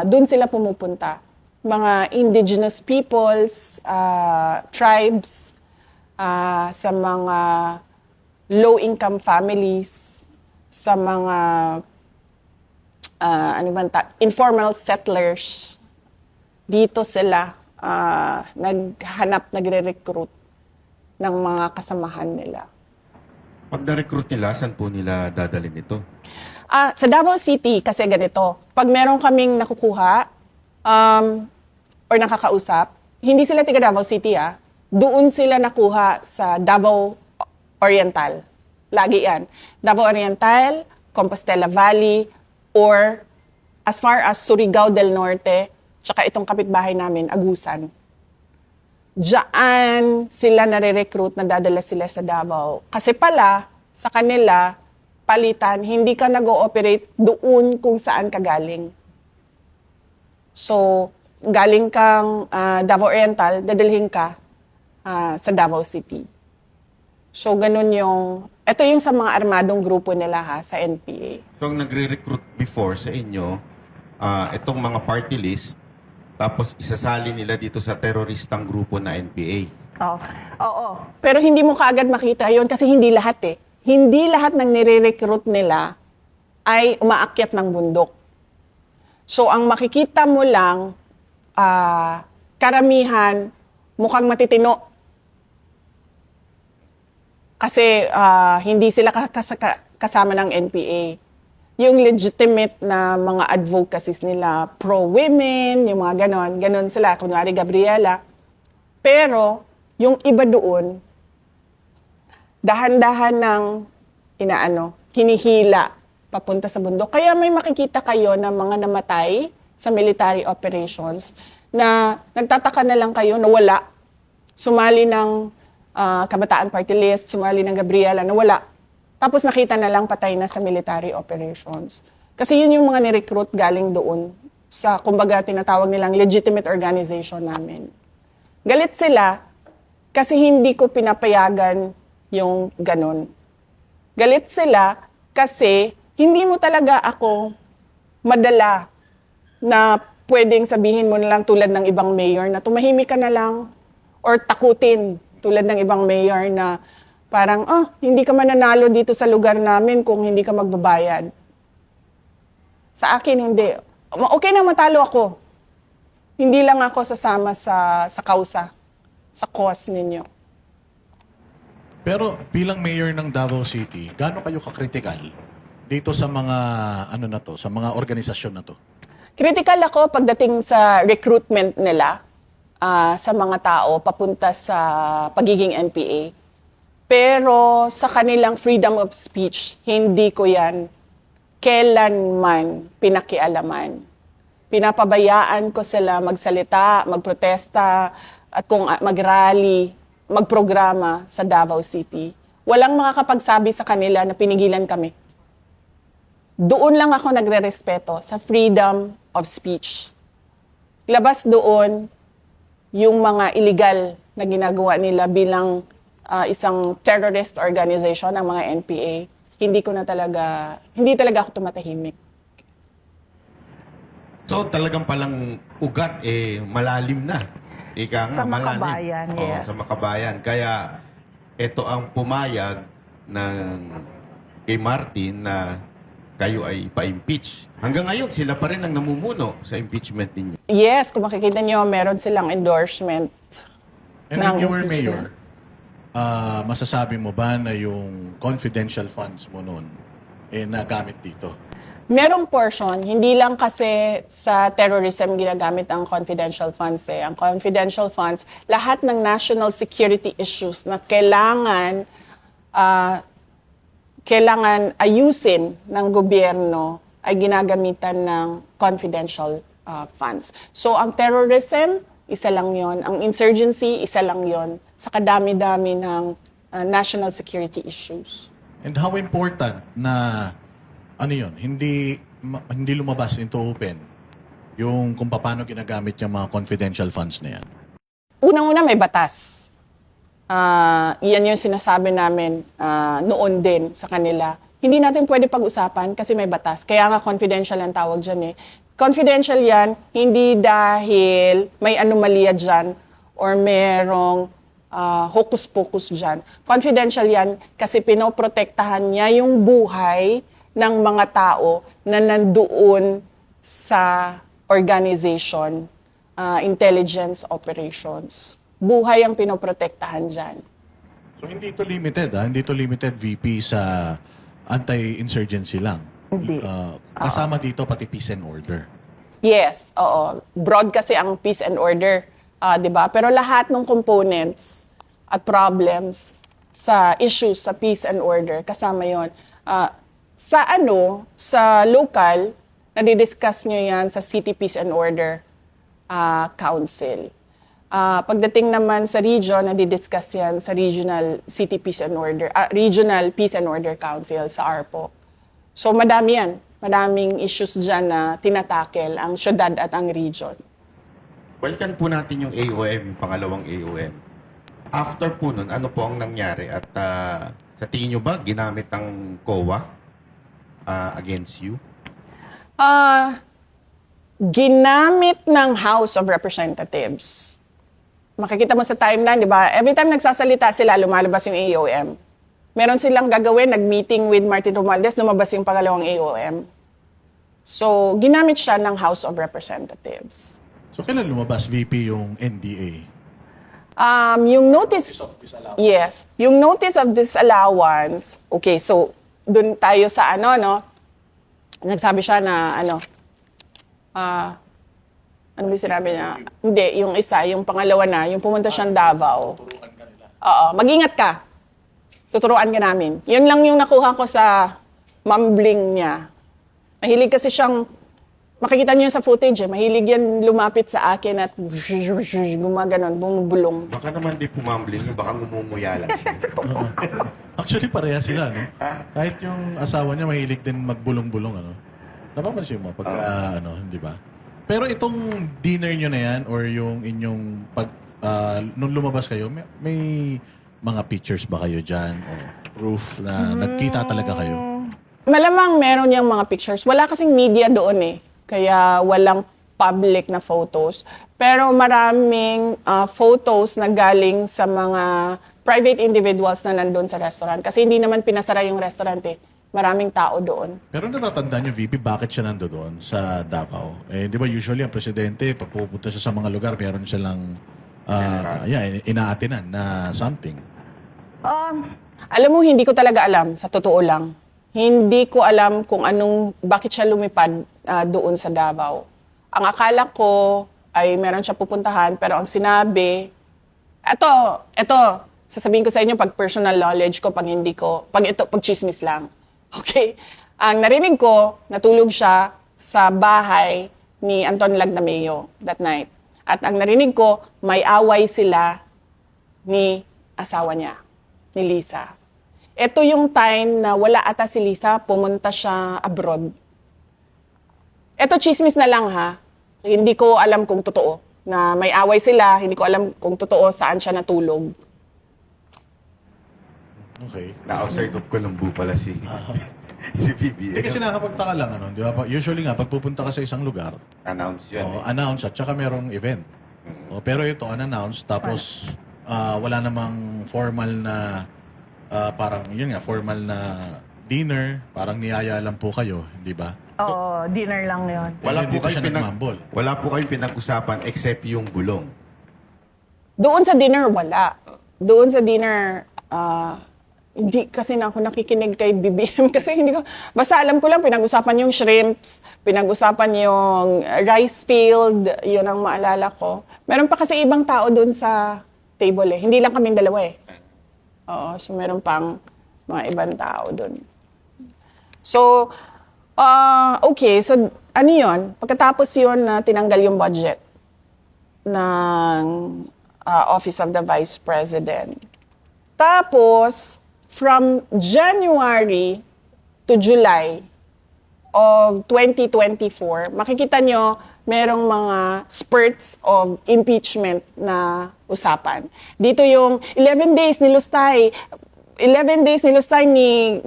Doon sila pumupunta. Mga indigenous peoples, tribes, sa mga low-income families, sa mga informal settlers. Dito sila nagre-recruit ng mga kasamahan nila. Pag na-recruit nila, saan po nila dadalhin ito? Sa Davao City, kasi ganito, pag meron kaming nakukuha or nakakausap, hindi sila tiga Davao City, doon sila nakuha sa Davao Oriental. Lagi yan. Davao Oriental, Compostela Valley, or as far as Surigao del Norte, tsaka itong kapitbahay namin, Agusan. Diyan sila nare-recruit, nadadala sila sa Davao. Kasi pala, sa kanila, palitan, hindi ka nag-ooperate doon kung saan ka galing. So, galing kang Davao Oriental, dadalhin ka sa Davao City. So, ganun ito yung sa mga armadong grupo nila sa NPA. So, ang nagre-recruit before sa inyo, itong mga party list, tapos isasali nila dito sa teroristang grupo na NPA. Oo. Pero hindi mo kaagad makita yon kasi hindi lahat Hindi lahat ng nire-recruit nila ay umaakyat ng bundok. So, ang makikita mo lang, karamihan, mukhang matitino. Kasi hindi sila kasama ng NPA. Yung legitimate na mga advocacies nila, pro-women, yung mga ganon sila, kunwari Gabriela. Pero, yung iba doon, dahan-dahan ng hinihila papunta sa bundok. Kaya may makikita kayo ng mga namatay sa military operations na nagtataka na lang kayo na wala. Sumali ng Kabataan Party List, sumali ng Gabriela na wala. Tapos nakita na lang patay na sa military operations. Kasi yun yung mga ni-recruit galing doon sa, kumbaga, tinatawag nilang legitimate organization namin. Galit sila kasi hindi ko pinapayagan yung ganun. Galit sila kasi hindi mo talaga ako madala na pwedeng sabihin mo na lang tulad ng ibang mayor na tumahimik ka na lang or takutin tulad ng ibang mayor na parang, hindi ka mananalo dito sa lugar namin kung hindi ka magbabayad. Sa akin, hindi. Okay na matalo ako. Hindi lang ako sasama sa kausa, sa cause ninyo. Pero bilang mayor ng Davao City, gaano kayo kakritikal dito sa mga sa mga organisasyon na to? Critical ako pagdating sa recruitment nila sa mga tao papunta sa pagiging NPA. Pero sa kanilang freedom of speech, hindi ko yan kailanman pinakialaman. Pinapabayaan ko sila magsalita, magprotesta, at kung mag-rally, magprograma sa Davao City. Walang makakapagsabi sa kanila na pinigilan kami. Doon lang ako nagre-respeto sa freedom of speech. Labas doon yung mga illegal na ginagawa nila bilang isang terrorist organization ng mga NPA, hindi talaga ako tumatahimik. So, talagang palang ugat, malalim na. Ika nga, Sa Makabayan, yes. Sa Makabayan. Kaya, ito ang pumayag kay Martin na kayo ay pa-impeach. Hanggang ngayon, sila pa rin ang namumuno sa impeachment ninyo. Yes, kung makikita nyo, meron silang endorsement. And when you were mayor, masasabi mo ba na yung confidential funds mo noon nagamit dito? Merong portion, hindi lang kasi sa terrorism ginagamit ang confidential funds. Ang confidential funds, lahat ng national security issues na kailangan ayusin ng gobyerno ay ginagamitan ng confidential funds. So ang terrorism, isa lang yon. Ang insurgency, isa lang yon. Sa kadami-dami ng national security issues. And how important na hindi lumabas into open yung kung paano ginagamit yung mga confidential funds na yan? Unang-una may batas. Yan yung sinasabi namin noon din sa kanila. Hindi natin pwede pag-usapan kasi may batas. Kaya nga confidential ang tawag dyan . Confidential yan, hindi dahil may anomalya dyan or merong hocus-pocus dyan. Confidential yan kasi pinoprotektahan niya yung buhay ng mga tao na nandoon sa organization, intelligence operations. Buhay ang pinoprotektahan dyan. So hindi to limited, hindi to limited VP sa anti-insurgency lang. Hindi. Kasama dito pati peace and order. Yes, oo. Broad kasi ang peace and order, 'di ba? Pero lahat ng components at problems sa issues sa peace and order kasama 'yon. Sa local, nadidiscuss nyo yan sa City Peace and Order Council. Pagdating naman sa region, nadidiscuss yan sa Regional City Peace and Order, Regional Peace and Order Council sa ARPOC. So madami yan. Madaming issues dyan na tinatakel ang syudad at ang region. Balikan po natin yung AOM, yung pangalawang AOM. After po nun, ano po ang nangyari? At sa tingin nyo ba, ginamit ang COA against you? Ginamit ng House of Representatives. Makikita mo sa timeline, di ba? Every time nagsasalita sila, lumalabas yung AOM. Meron silang gagawin, nag-meeting with Martin Romualdez, lumabas yung pangalawang AOM. So, ginamit siya ng House of Representatives. So kailan lumabas VP yung NDA? Yung notice, yes, yung notice of disallowance, okay, so, dun tayo sa nagsabi siya na ano ba sinabi niya? Hindi, yung isa, yung pangalawa na, yung pumunta siyang Davao. Oo, mag-ingat ka. Tuturuan ka namin. Yun lang yung nakuha ko sa mumbling niya. Mahilig kasi siyang, makikita niyo sa footage mahilig yan lumapit sa akin at gumaganon, bumubulong. Baka naman di pumambling nyo, baka ngumumuya lang siya. Actually, pareha sila, no? Kahit yung asawa niya mahilig din magbulong-bulong, ano? Napapansin mo pag, hindi ba? Pero itong dinner nyo na yan or yung inyong nung lumabas kayo, may mga pictures ba kayo dyan o proof na nagkita talaga kayo? Malamang meron yung mga pictures. Wala kasing media doon kaya walang public na photos. Pero maraming photos na galing sa mga private individuals na nandun sa restaurant. Kasi hindi naman pinasara yung restaurant Maraming tao doon. Pero natatandaan niyo, VP, bakit siya nando doon sa Davao? Di ba usually ang presidente, pag pupunta siya sa mga lugar, meron silang inaatinan na something. Alam mo, hindi ko talaga alam, sa totoo lang. Hindi ko alam kung bakit siya lumipad doon sa Davao. Ang akala ko ay meron siya pupuntahan, pero ang sinabi, eto, sasabihin ko sa inyo pag personal knowledge ko, pag chismis lang. Okay? Ang narinig ko, natulog siya sa bahay ni Anton Lagdameo that night. At ang narinig ko, may away sila ni asawa niya, ni Lisa. Ito yung time na wala ata si Lisa, pumunta siya abroad. Ito chismis na lang Hindi ko alam kung totoo na may away sila, hindi ko alam kung totoo saan siya natulog. Okay. Na-outside of Colombo pala si PBM. Kasi nakapagtaka lang, di ba? Usually nga, pag pupunta ka sa isang lugar, Announce yan. announce at saka merong event. Pero ito, unannounced, tapos wala namang formal na, formal na dinner, parang niyaya lang po kayo, di ba? Oo, dinner lang yun. Wala po kayong pinag-usapan except yung bulong. Doon sa dinner, wala. Doon sa dinner, hindi kasi na ako nakikinig kay BBM kasi hindi ko, basta alam ko lang pinag-usapan yung shrimps, pinag-usapan yung rice field, yun ang maalala ko. Meron pa kasi ibang tao doon sa table hindi lang kaming dalawa Oo, so meron pang mga ibang tao doon. So, okay, so ano yun? Pagkatapos yun na tinanggal yung budget ng Office of the Vice President. Tapos, from January to July of 2024, makikita nyo merong mga spurts of impeachment na usapan. Dito yung 11 days ni Lustay, 11 days ni Lustay ni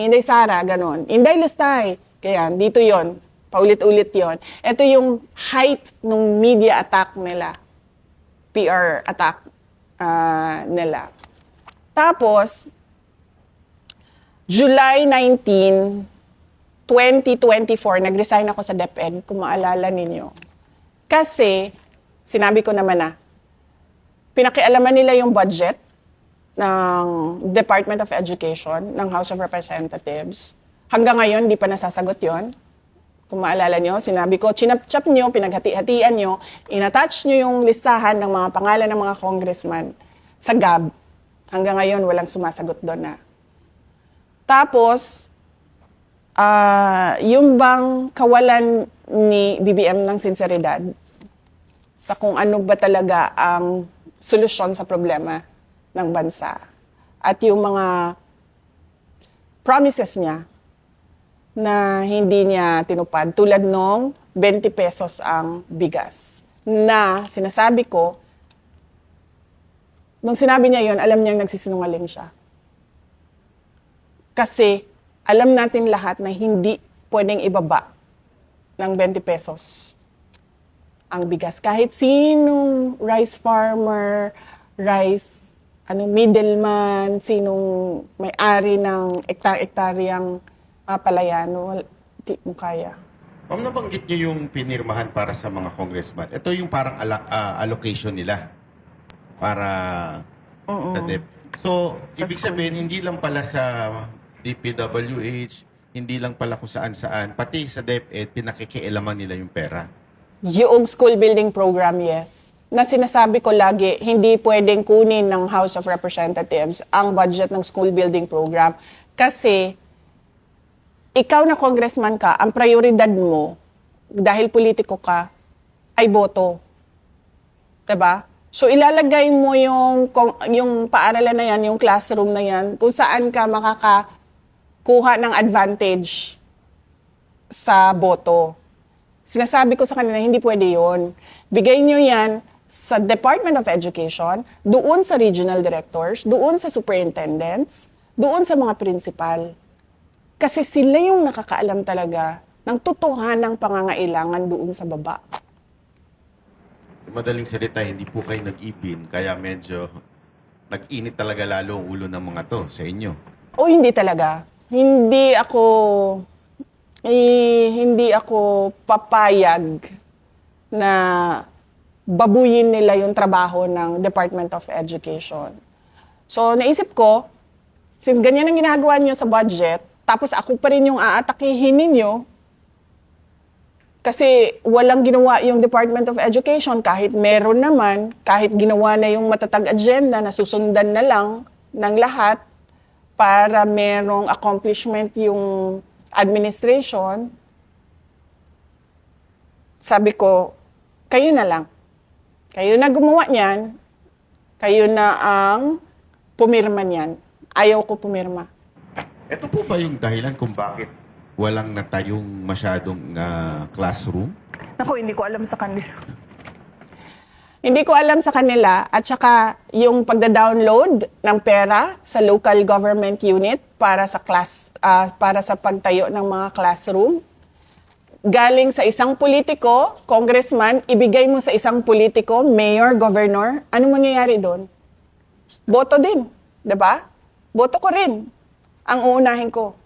Inday Sara, ganon. Inday Lustay, kaya dito yon, paulit-ulit yon. Ito yung height ng media attack nila, PR attack nila. Tapos, July 19, 2024, nag-resign ako sa DepEd, kung maalala ninyo. Kasi, sinabi ko naman pinakialaman nila yung budget, ng Department of Education ng House of Representatives. Hanggang ngayon, di pa nasasagot yon. Kung maalala nyo, sinabi ko, chinap-chap nyo, pinaghati-hatian nyo, inattach nyo yung listahan ng mga pangalan ng mga congressman sa GAB. Hanggang ngayon, walang sumasagot doon na. Tapos, yung bang kawalan ni BBM ng sinseridad sa kung ano ba talaga ang solusyon sa problema ng bansa. At yung mga promises niya na hindi niya tinupad, tulad nung 20 pesos ang bigas. Na sinasabi ko, nung sinabi niya yon, alam niyang nagsisinungaling siya. Kasi alam natin lahat na hindi pwedeng ibaba ng 20 pesos ang bigas. Kahit sinong rice farmer, middleman, sinong may-ari ng ektar-ektaryang palayano, di mo kaya. Ma'am, nabanggit niyo yung pinirmahan para sa mga congressman. Ito yung parang allocation nila para sa DEP. So, ibig sabihin, hindi lang pala sa DPWH, hindi lang pala kung saan-saan, pati sa DepEd, pinakikialaman nila yung pera. Yung school building program, yes. Na sinasabi ko lagi, hindi pwedeng kunin ng House of Representatives ang budget ng school building program kasi ikaw na congressman ka, ang prioridad mo, dahil politiko ka, ay boto. Diba? So ilalagay mo yung paaralan na yan, yung classroom na yan, kung saan ka makakakuha ng advantage sa boto. Sinasabi ko sa kanila, hindi pwede yun. Bigay nyo yan sa Department of Education, doon sa regional directors, doon sa superintendents, doon sa mga principal. Kasi sila yung nakakaalam talaga ng totohanang pangangailangan doon sa baba. Madaling salita, hindi po kayo nag-ipin, kaya medyo nag-init talaga lalo ang ulo ng mga to sa inyo. O hindi talaga. Hindi ako papayag na babuyin nila yung trabaho ng Department of Education. So naisip ko, since ganyan ang ginagawa niyo sa budget, tapos ako pa rin yung aatakihin ninyo, kasi walang ginawa yung Department of Education, kahit meron naman, kahit ginawa na yung matatag agenda na susundan na lang ng lahat para merong accomplishment yung administration, sabi ko, kayo na lang. Kayo na gumawa niyan, kayo na ang pumirma niyan. Ayaw ko pumirma. Ito po ba yung dahilan kung bakit walang natayong masyadong classroom? Ako, hindi ko alam sa kanila. Hindi ko alam sa kanila at saka yung pagda-download ng pera sa local government unit para sa pagtayo ng mga classroom. Galing sa isang politiko, congressman, ibigay mo sa isang politiko, mayor, governor, anong mangyayari doon? Boto din, 'di ba? Boto ko rin ang uunahin ko.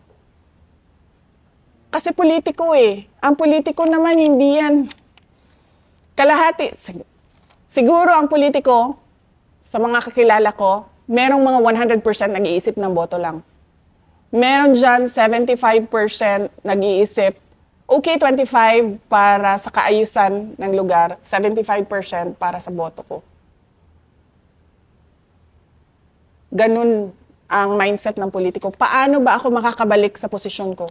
Kasi politiko eh. Ang politiko naman hindi yan kalahati. Siguro ang politiko, sa mga kakilala ko, merong mga 100% nag-iisip ng boto lang. Meron dyan 75% nag-iisip, okay 25% para sa kaayusan ng lugar, 75% para sa boto ko. Ganun ang mindset ng politiko. Paano ba ako makakabalik sa posisyon ko?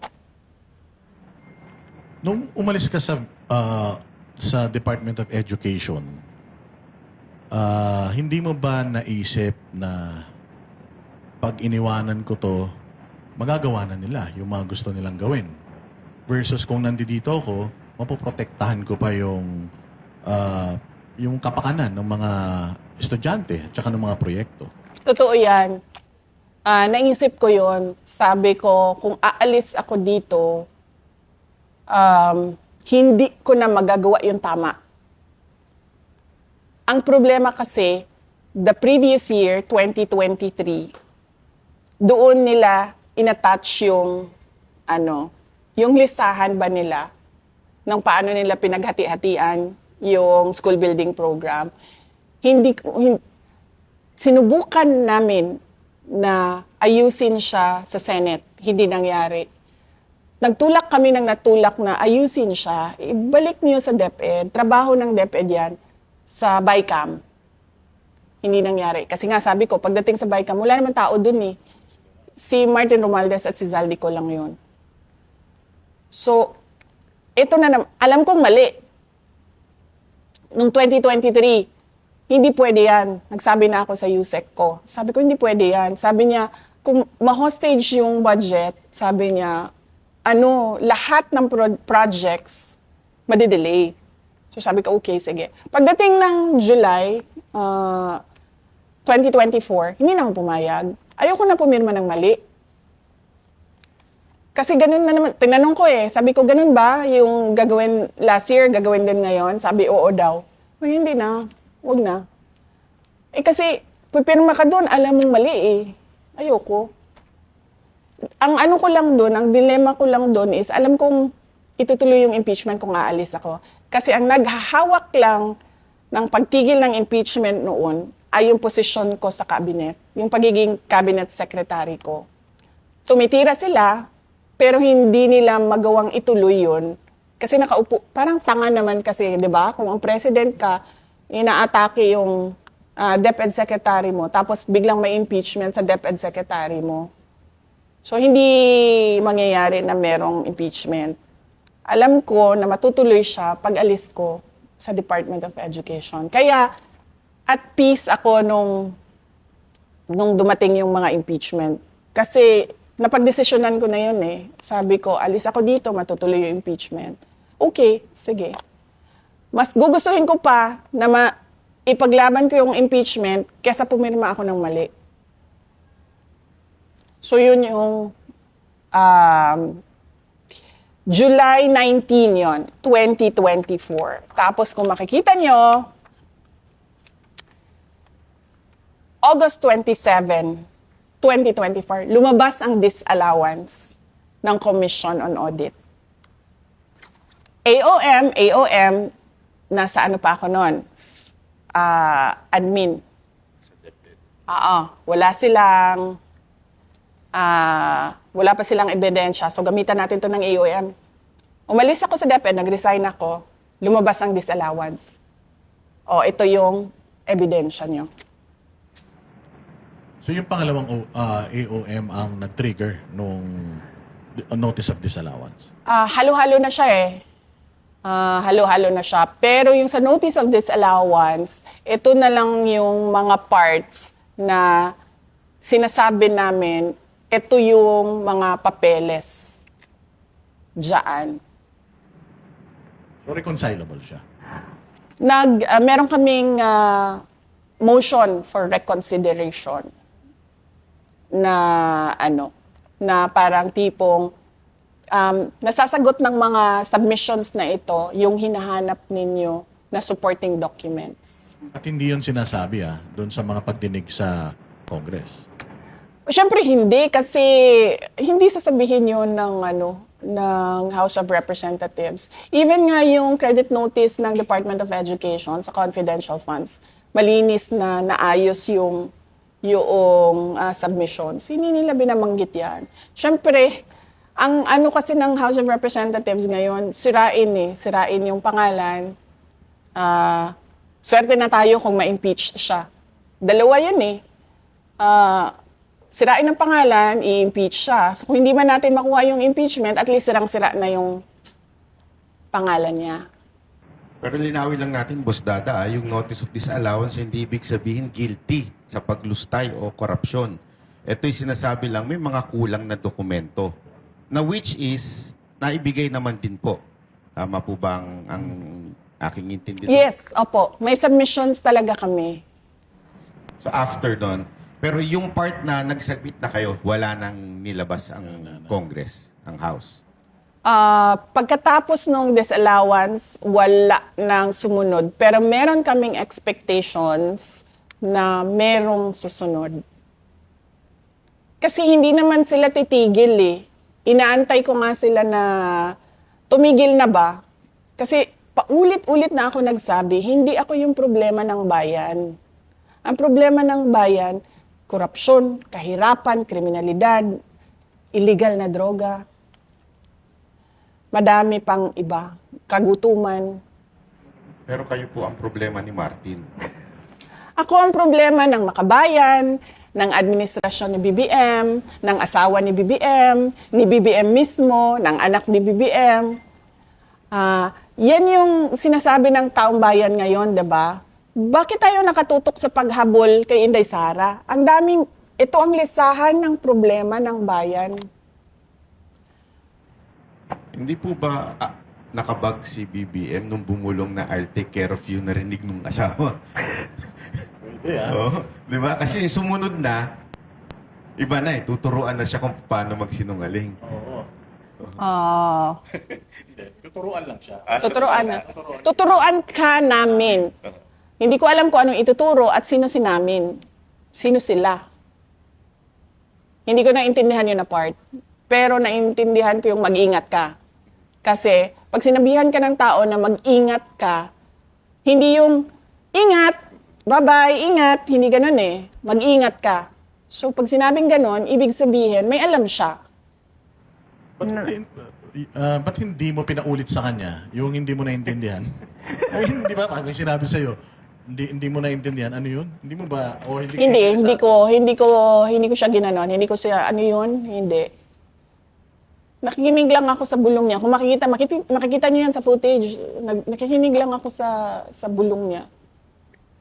Nung umalis ka sa Department of Education, hindi mo ba naisip na pag iniwanan ko to, magagawa na nila yung mga gusto nilang gawin? Versus kung nandito ako, mapoprotektahan ko pa yung kapakanan ng mga estudyante at saka ng mga proyekto. Totoo yan. Naisip ko yon. Sabi ko, kung aalis ako dito, hindi ko na magagawa yung tama. Ang problema kasi, the previous year, 2023, doon nila inattach yung listahan ba nila ng paano nila pinaghati-hatian yung school building program. Sinubukan namin na ayusin siya sa Senate. Hindi nangyari. Nagtulak kami ng natulak na ayusin siya, ibalik niyo sa DepEd, trabaho ng DepEd yan sa BICAM. Hindi nangyari. Kasi nga sabi ko, pagdating sa BICAM, wala naman tao dun eh. Si Martin Romualdez at si Zaldico lang yun. So, ito na naman, alam kong mali. Noong 2023, hindi pwede yan. Nagsabi na ako sa USEC ko. Sabi ko, hindi pwede yan. Sabi niya, kung ma-hostage yung budget, sabi niya, lahat ng projects, madidelay. So sabi ko, okay, sige. Pagdating ng July 2024, hindi na ako pumayag. Ayoko na pumirma ng mali. Kasi ganun na naman, tinanong ko sabi ko, ganun ba yung gagawin last year, gagawin din ngayon? Sabi, oo daw. Hindi na, wag na. Kasi, pipirma ka doon, alam mong mali Ayoko. Ang ano ko lang doon, ang dilemma ko lang doon is, alam kong itutuloy yung impeachment kung aalis ako. Kasi ang naghahawak lang ng pagtigil ng impeachment noon ay yung posisyon ko sa cabinet, yung pagiging cabinet secretary ko. Tumitira sila, pero hindi nila magawang ituloy yun. Kasi nakaupo, parang tanga naman kasi, di ba? Kung ang president ka, inaatake yung DepEd secretary mo, tapos biglang may impeachment sa DepEd secretary mo. So, hindi mangyayari na merong impeachment. Alam ko na matutuloy siya pag alis ko sa Department of Education. Kaya, at peace ako nung dumating yung mga impeachment. Kasi, napagdesisyonan ko na yun Sabi ko, alis ako dito, matutuloy yung impeachment. Okay, sige. Mas gugustuhin ko pa na ipaglaban ko yung impeachment kesa pumirma ako ng mali. So, yun yung July 19 yon 2024. Tapos, kung makikita nyo, August 27, 2024, lumabas ang disallowance ng Commission on Audit. AOM, nasa ano pa ako noon? Admin. Wala pa silang ebidensya, so gamitan natin to ng AOM. Umalis ako sa DepEd, nag-resign ako, lumabas ang disallowance. Ito yung ebidensya nyo. So yung pangalawang AOM ang nag-trigger nung notice of disallowance? Halo-halo na siya halo-halo na siya. Pero yung sa notice of disallowance, ito na lang yung mga parts na sinasabi namin, ito yung mga papeles dyan. So reconcilable siya? Meron kaming motion for reconsideration na na parang tipong nasasagot ng mga submissions na ito yung hinahanap ninyo na supporting documents. At hindi yun sinasabi doon sa mga pagdinig sa Congress? Siyempre hindi, kasi hindi sasabihin yun ng House of Representatives. Even nga yung credit notice ng Department of Education sa confidential funds, malinis na naayos yung submissions. Hindi nila binabanggit yan. Siyempre, ang kasi ng House of Representatives ngayon, sirain yung pangalan. Swerte na tayo kung ma-impeach siya. Dalawa yun sirain ang pangalan, i-impeach siya. So kung hindi man natin makuha yung impeachment, at least sirang-sira na yung pangalan niya. Pero linawin lang natin, Boss Dada, yung notice of disallowance hindi ibig sabihin guilty sa paglustay o korupsyon. Ito'y sinasabi lang may mga kulang na dokumento na which is naibigay naman din po. Tama po ba ang aking intindi? Yes, opo. May submissions talaga kami. So after doon, pero yung part na nagsubmit na kayo, wala nang nilabas ang Congress, ang House? Pagkatapos ng disallowance, wala nang sumunod. Pero meron kaming expectations na merong susunod. Kasi hindi naman sila titigil Inaantay ko nga sila na tumigil na ba. Kasi paulit-ulit na ako nagsabi, hindi ako yung problema ng bayan. Ang problema ng bayan, korupsyon, kahirapan, kriminalidad, illegal na droga. Madami pang iba, kagutuman. Pero kayo po ang problema ni Martin. Ako ang problema ng makabayan, ng administrasyon ni BBM, ng asawa ni BBM mismo, ng anak ni BBM. Yan yung sinasabi ng taong bayan ngayon, 'di ba? Bakit tayo nakatutok sa paghabol kay Inday Sara? Ito ang listahan ng problema ng bayan. Hindi po ba nakabag si BBM nung bumulong na I'll take care of you narinig nung asawa? Oo. Di ba? Kasi yung sumunod na, iba na eh. Tuturuan na siya kung paano magsinungaling. Oo. Hindi, tuturuan lang siya. Tuturuan ka namin. Hindi ko alam kung anong ituturo at sino si namin. Sino sila. Hindi ko naintindihan yun na part. Pero naintindihan ko yung mag-ingat ka. Kasi pag sinabihan ka ng tao na mag-ingat ka, hindi yung ingat, bye-bye, ingat, hindi ganun eh. Mag-ingat ka. So pag sinabing ganun, ibig sabihin, may alam siya. Ba't hindi mo pinaulit sa kanya yung hindi mo naintindihan? Ay, hindi ba? Pag may sinabi sa'yo, hindi mo naintindihan, ano yun? Hindi mo ba? O Hindi ko siya ginanon. Hindi ko siya, ano yun? Hindi. Nakikinig lang ako sa bulong niya. Kung makikita niyo yan sa footage, nakikinig lang ako sa bulong niya.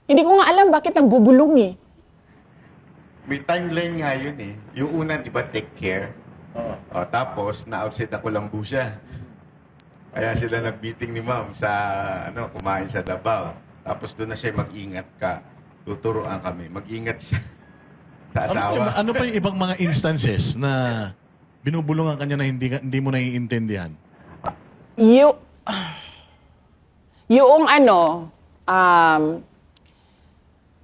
Hindi ko nga alam bakit nagbubulong eh. May timeline nga yun eh. Yung una, di ba, take care? O, tapos, na-outside ako lang po siya. Kaya sila nag-meeting ni ma'am sa, kumain sa Davao. Tapos doon na siya, mag-ingat ka. Tuturuan kami. Mag-ingat siya sa asawa. Ano pa yung ibang mga instances na binubulungan kanya na hindi mo naiintindihan?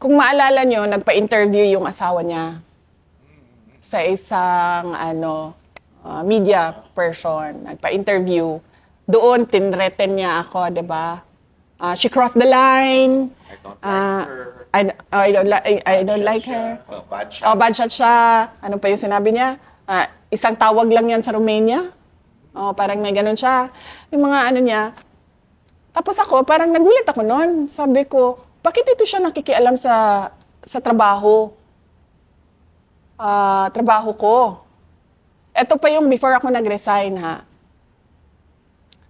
Kung maalala nyo, nagpa-interview yung asawa niya sa isang media person. Nagpa-interview. Doon, tinreten niya ako, di ba? She crossed the line. I don't like her. Bad shot. Bad shot siya. Ano pa yung sinabi niya? Isang tawag lang yan sa Romania. Parang may ganun siya. Yung mga ano niya. Tapos ako, parang nagulat ako noon. Sabi ko, bakit ito siya nakikialam sa trabaho? Trabaho ko. Ito pa yung before ako nag-resign, ha.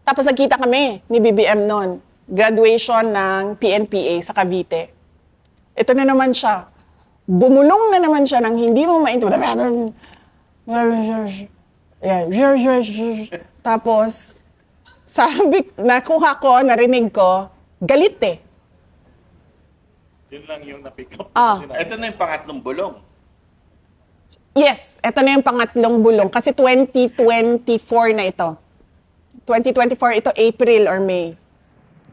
Tapos nagkita kami ni BBM noon. Graduation ng PNPA sa Cavite. Ito na naman siya. Bumulong na naman siya ng hindi mo maintindihan. Tapos, nakuha ko, narinig ko, galit eh. Yun lang yung na-pick up. Ito na yung pangatlong bulong. Yes, ito na yung pangatlong bulong. Kasi 2024 na ito. 2024 ito, April or May.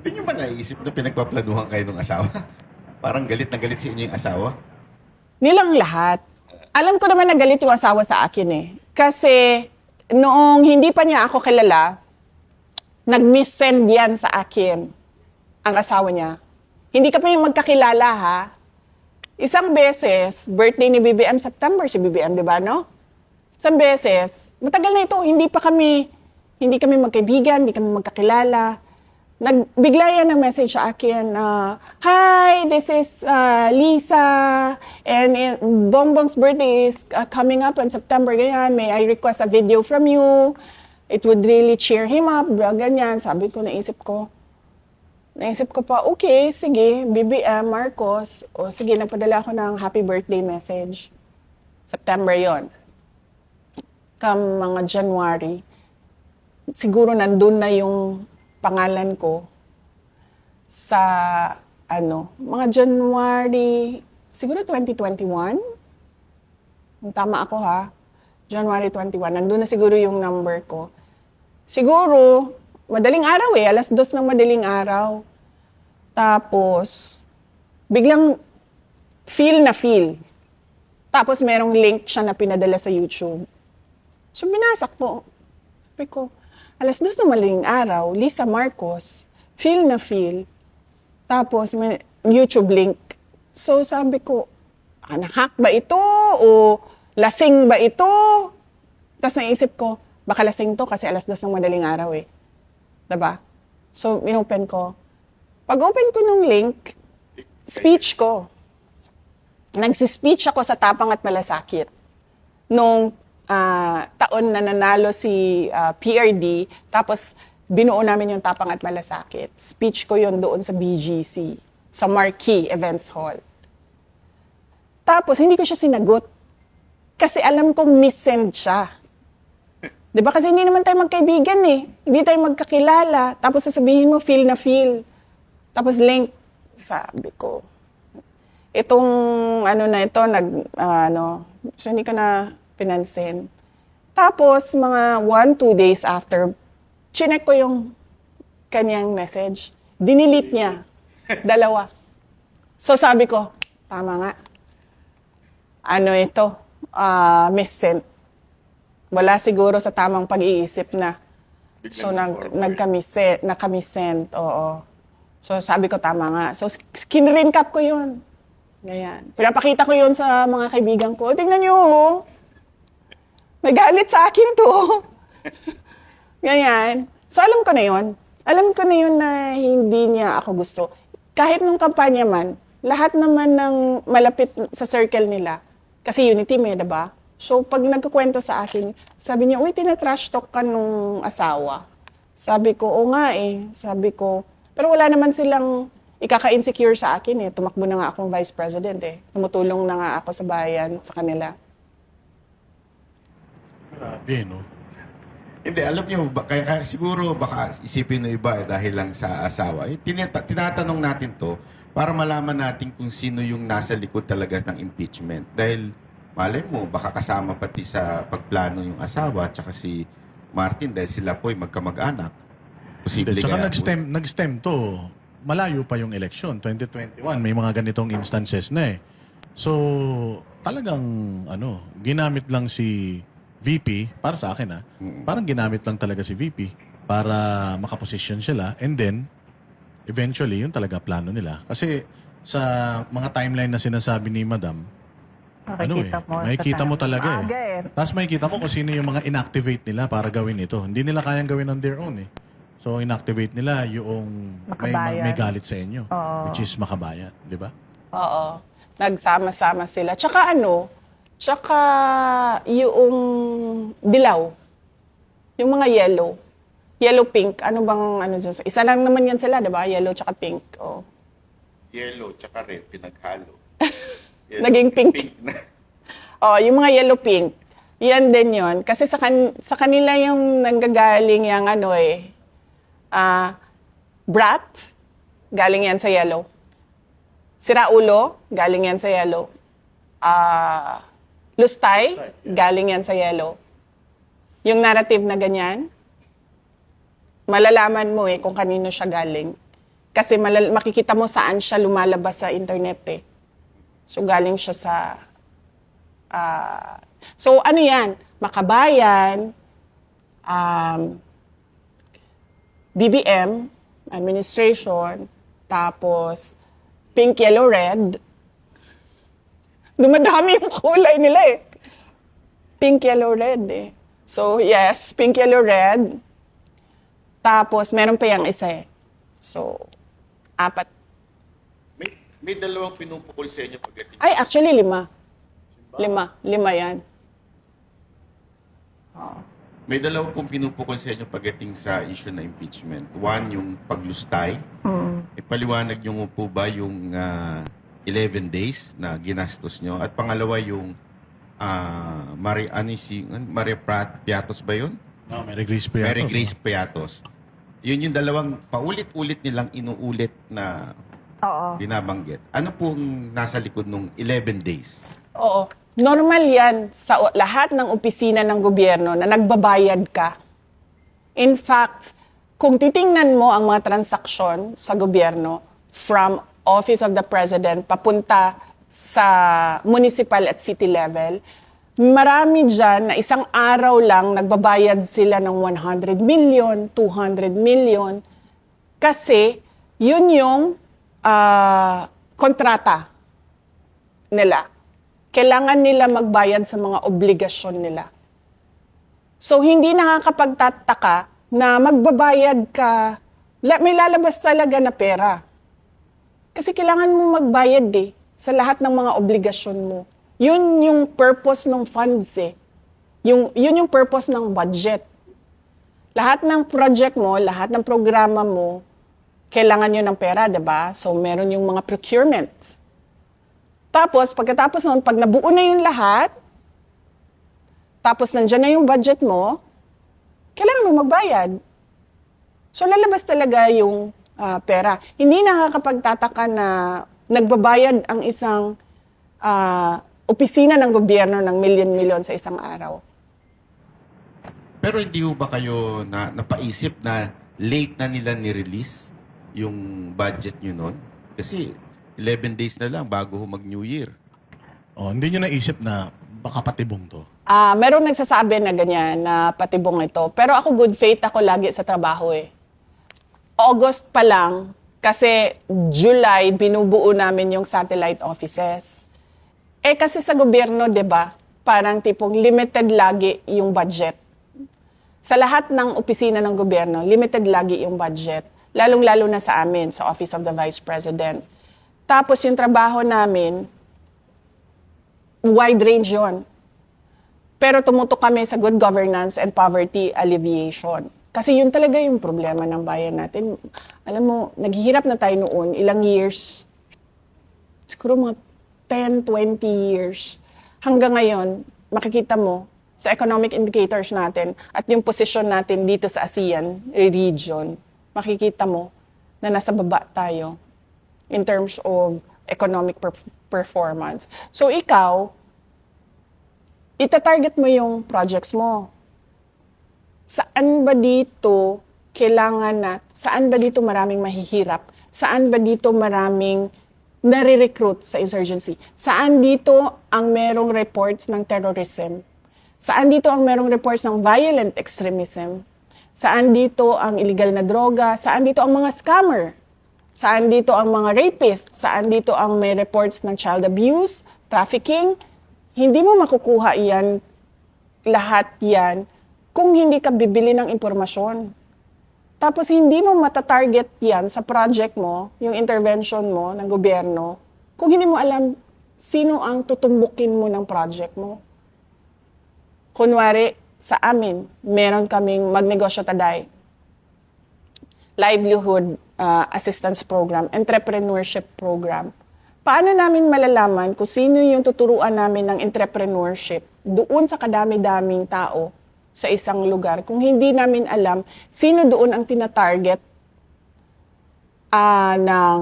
Hindi nyo ba naisip na pinagpaplanuhan kayo ng asawa? Parang galit na galit sa inyo yung asawa? Nilang lahat. Alam ko naman na galit yung asawa sa akin eh. Kasi noong hindi pa niya ako kilala, nag-miss-send yan sa akin, ang asawa niya. Hindi kami magkakilala ha. Isang beses, birthday ni BBM, September si BBM, di ba no? Isang beses, matagal na ito, hindi kami magkaibigan, hindi kami magkakilala. Nagbigla yan ng message sa akin, hi, this is Lisa, and Bongbong's birthday is coming up in September, ganyan, may I request a video from you? It would really cheer him up, ganyan. Sabi ko, naisip ko pa, okay, sige, BBM, Marcos, o sige, nagpadala ako ng happy birthday message. September yon. Mga January, siguro nandun na yung pangalan ko sa mga January, siguro 2021. Tama ako ha. January 21. Nandun na siguro yung number ko. Siguro, madaling araw eh. 2:00 ng madaling araw. Tapos, biglang feel. Tapos merong link siya na pinadala sa YouTube. So, binasa ko. Sabi ko, 2:00 ng madaling araw, Lisa Marcos, feel. Tapos may YouTube link. So sabi ko, nahack ba ito? O lasing ba ito? Tapos naisip ko, baka lasing to kasi 2:00 ng madaling araw eh. Diba? So, inopen ko. Pag open ko nung link, speech ko. Nagsispeech ako sa Tapang at Malasakit. Nung taon na nanalo si PRD, tapos binuo namin yung Tapang at Malasakit. Speech ko yon doon sa BGC, sa Marquee Events Hall. Tapos, hindi ko siya sinagot. Kasi alam kong missend siya. Diba? Kasi hindi naman tayo magkaibigan eh. Hindi tayo magkakilala. Tapos sasabihin mo, feel na feel. Tapos link. Sabi ko, itong na ito, so hindi ko na pinansin. Tapos, mga 1-2 days after, chinek ko yung kanyang message. Dinilit niya. 2. So sabi ko, tama nga. Ito? Missent. Wala siguro sa tamang pag-iisip na. So, nakamisent. Oo. So, sabi ko, tama nga. So, skin-rin cap ko yun. Ganyan. Pinapakita ko yun sa mga kaibigan ko. Tingnan nyo, oh. May galit sa akin to. Ganyan. So, alam ko na yun. Alam ko na yun na hindi niya ako gusto. Kahit nung kampanya man, lahat naman ng malapit sa circle nila, kasi unity may, diba? So, pag nagkukwento sa akin, sabi niya, uy, tina-trash talk ka nung asawa. Sabi ko, oo nga eh. Sabi ko, pero wala naman silang ikaka-insecure sa akin eh. Tumakbo na nga akong vice president eh. Tumutulong na nga ako sa bayan, sa kanila. Grabe, no? Hindi, alam niyo, kaya siguro baka isipin ng iba dahil lang sa asawa. Tinatanong natin to para malaman natin kung sino yung nasa likod talaga ng impeachment. Dahil malay mo, baka kasama pati sa pagplano yung asawa at saka si Martin dahil sila po ay magkamag-anak. Posible Tsaka kaya nag-stem to. Malayo pa yung election, 2021. May mga ganitong instances na eh. So, talagang, ginamit lang si VP, para sa akin parang ginamit lang talaga si VP para makaposisyon sila. And then, eventually, yun talaga plano nila. Kasi sa mga timeline na sinasabi ni Madam, makikita mo talaga eh. Tapos makikita mo kung sino yung mga inactivate nila para gawin ito. Hindi nila kayang gawin on their own eh. So, inactivate nila yung may galit sa inyo. Which is makabayan. Di ba? Oo. Nagsama-sama sila. Tsaka yung dilaw. Yung mga yellow. Yellow-pink. Ano bang dyan? Isa lang naman yan sila, diba? Yellow tsaka pink. Oh. Yellow tsaka red, pinaghalo. Naging pink. na. Oh, yung mga yellow-pink. Yan din yon. Kasi sa kanila yung nanggagaling yung brat, galing yan sa yellow. Siraulo, galing yan sa yellow. Lustay, galing yan sa yellow. Yung narrative na ganyan, malalaman mo kung kanino siya galing. Kasi makikita mo saan siya lumalabas sa internet eh. So, galing siya sa... so, yan? Makabayan, BBM, administration, tapos pink, yellow, red. Dumadami yung kulay nila eh. Pink, yellow, red eh. So, yes, pink, yellow, red. Tapos, meron pa yung isa eh. So, 4. May dalawang pinupukol sa inyo pagdating. Ay, actually, 5. 5 yan. May dalawang pong pinupukol sa inyo pagdating sa issue na impeachment. One, yung paglustay. Ipaliwanag nyo po ba yung 11 days na ginastos nyo? At pangalawa, yung Maria Piatos ba yun? No, Mary Grace Piatos. Mary Grace Piatos. Yun yung dalawang paulit-ulit nilang inuulit na binabanggit. Ano pong nasa likod nung 11 days? Oo. Normal yan sa lahat ng opisina ng gobyerno na nagbabayad ka. In fact, kung titingnan mo ang mga transaksyon sa gobyerno from Office of the President papunta sa municipal at city level, marami dyan na isang araw lang nagbabayad sila ng 100 million, 200 million kasi yun yung kontrata nila. kailangan nila magbayad sa mga obligasyon nila. So, hindi nakakapagtataka na magbabayad ka, may lalabas talaga na pera. Kasi kailangan mo magbayad sa lahat ng mga obligasyon mo. Yun yung purpose ng funds yun yung purpose ng budget. Lahat ng project mo, lahat ng programa mo, kailangan yun ng pera, diba? So, meron yung mga procurement. Tapos, pagkatapos nun, pag nabuo na yung lahat, tapos nandyan na yung budget mo, kailangan mo magbayad. So, lalabas talaga yung pera. Hindi nakakapagtataka na nagbabayad ang isang opisina ng gobyerno ng milyon-milyon sa isang araw. Pero hindi ho ba kayo napaisip na late na nila ni-release yung budget nyo nun? Kasi 11 days na lang bago ho mag-New Year. Hindi nyo naisip na baka patibong to? Merong nagsasabi na ganyan, na patibong ito. Pero ako good faith ako lagi sa trabaho August pa lang, kasi July, binubuo namin yung satellite offices. Kasi sa gobyerno, di ba, parang tipong limited lagi yung budget. Sa lahat ng opisina ng gobyerno, limited lagi yung budget. Lalong-lalo na sa amin, sa Office of the Vice President. Tapos yung trabaho namin, wide range yun. Pero tumutok kami sa good governance and poverty alleviation. Kasi yun talaga yung problema ng bayan natin. Alam mo, naghihirap na tayo noon, ilang years, siguro mga 10, 20 years. Hanggang ngayon, makikita mo sa economic indicators natin at yung position natin dito sa ASEAN region, makikita mo na nasa baba tayo in terms of economic performance. So ikaw, itatarget mo yung projects mo. Saan ba dito saan ba dito maraming mahihirap? Saan ba dito maraming nare-recruit sa insurgency? Saan dito ang merong reports ng terrorism? Saan dito ang merong reports ng violent extremism? Saan dito ang illegal na droga? Saan dito ang mga scammer? Saan dito ang mga rapist? Saan dito ang may reports ng child abuse, trafficking? Hindi mo makukuha yan, lahat yan, kung hindi ka bibili ng impormasyon. Tapos hindi mo matatarget yan sa project mo, yung intervention mo ng gobyerno, kung hindi mo alam sino ang tutumbukin mo ng project mo. Kunwari, sa amin, meron kaming Magnegosyo Taday, livelihood assistance program, entrepreneurship program. Paano namin malalaman kung sino yung tuturuan namin ng entrepreneurship doon sa kadami-daming tao sa isang lugar kung hindi namin alam sino doon ang tinatarget ng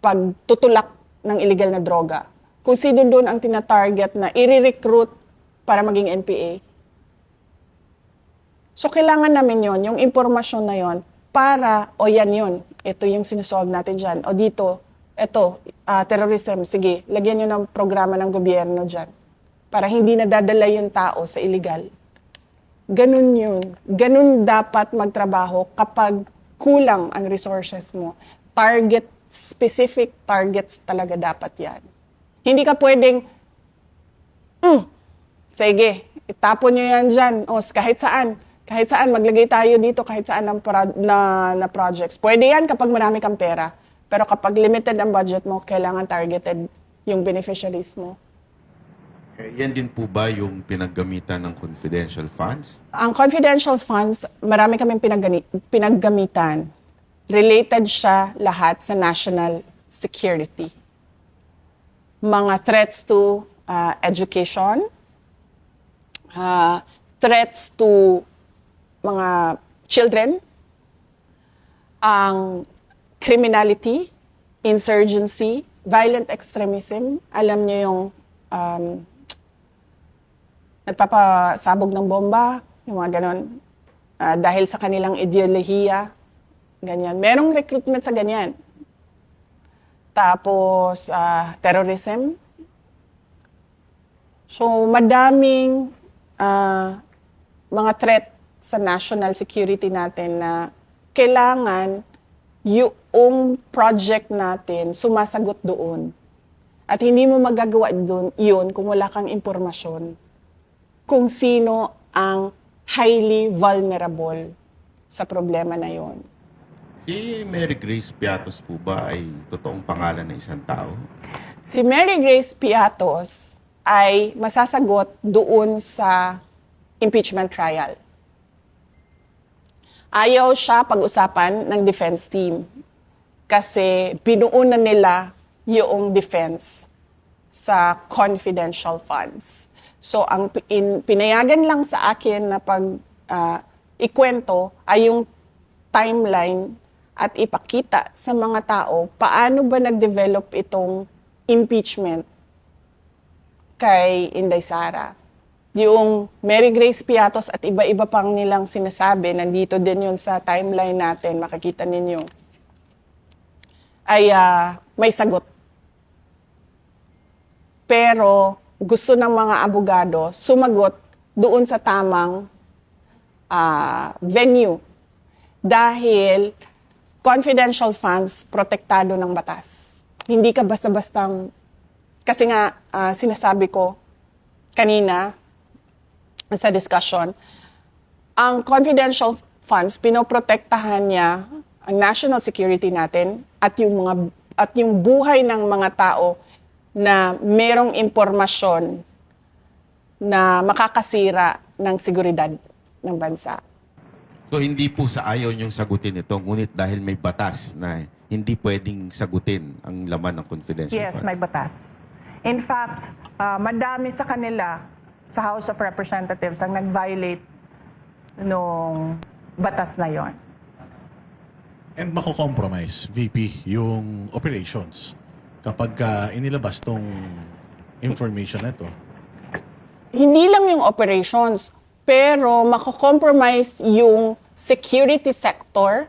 pagtutulak ng illegal na droga? Kung sino doon ang tinatarget na i-recruit para maging NPA? So, kailangan namin yon, yung impormasyon na yon para, yan yun, ito yung sinusolve natin dyan. O dito, ito, terrorism, sige, lagyan nyo ng programa ng gobyerno dyan para hindi nadadala yung tao sa illegal. Ganun yun. Ganun dapat magtrabaho kapag kulang ang resources mo. Specific targets talaga dapat yan. Hindi ka pwedeng, sige, itapon nyo yan dyan. O, kahit saan, maglagay tayo dito, kahit saan na projects. Pwede yan kapag marami kang pera. Pero kapag limited ang budget mo, kailangan targeted yung beneficiaries mo. Yan din po ba yung pinaggamitan ng confidential funds? Ang confidential funds, marami kaming pinaggamitan. Related siya lahat sa national security. Mga threats to education, threats to mga children, ang criminality, insurgency, violent extremism. Alam niyo yung nagpapasabog ng bomba, yung mga ganon. Dahil sa kanilang ideolohiya, ganyan. Merong recruitment sa ganyan. Tapos, terrorism. So, madaming mga threat sa national security natin na kailangan yung project natin sumasagot doon. At hindi mo magagawa yun kung wala kang impormasyon kung sino ang highly vulnerable sa problema na yon. Si Mary Grace Piatos po ba ay totoong pangalan ng isang tao? Si Mary Grace Piatos ay masasagot doon sa impeachment trial. Ayaw siya pag-usapan ng defense team kasi binuo na nila yung defense sa confidential funds. So, ang pinayagan lang sa akin na ikwento ay yung timeline at ipakita sa mga tao paano ba nag-develop itong impeachment kay Inday Sara. Yung Mary Grace Piatos at iba-iba pang nilang sinasabi, nandito din yun sa timeline natin, makikita ninyo, ay may sagot. Pero gusto ng mga abogado sumagot doon sa tamang venue dahil confidential funds protektado ng batas. Hindi ka basta-bastang, kasi nga sinasabi ko kanina sa discussion, ang confidential funds pinoprotektahan niya ang national security natin at yung buhay ng mga tao na merong impormasyon na makakasira ng seguridad ng bansa. So hindi po sa ayaw niyong sagutin ito, ngunit dahil may batas na hindi pwedeng sagutin ang laman ng confidential Yes, funds. may batas. In fact, madami sa kanila sa House of Representatives ang nag-violate nung batas na yon. And mako-compromise, VP, yung operations kapag inilabas tong information na ito. Hindi lang yung operations, pero mako-compromise yung security sector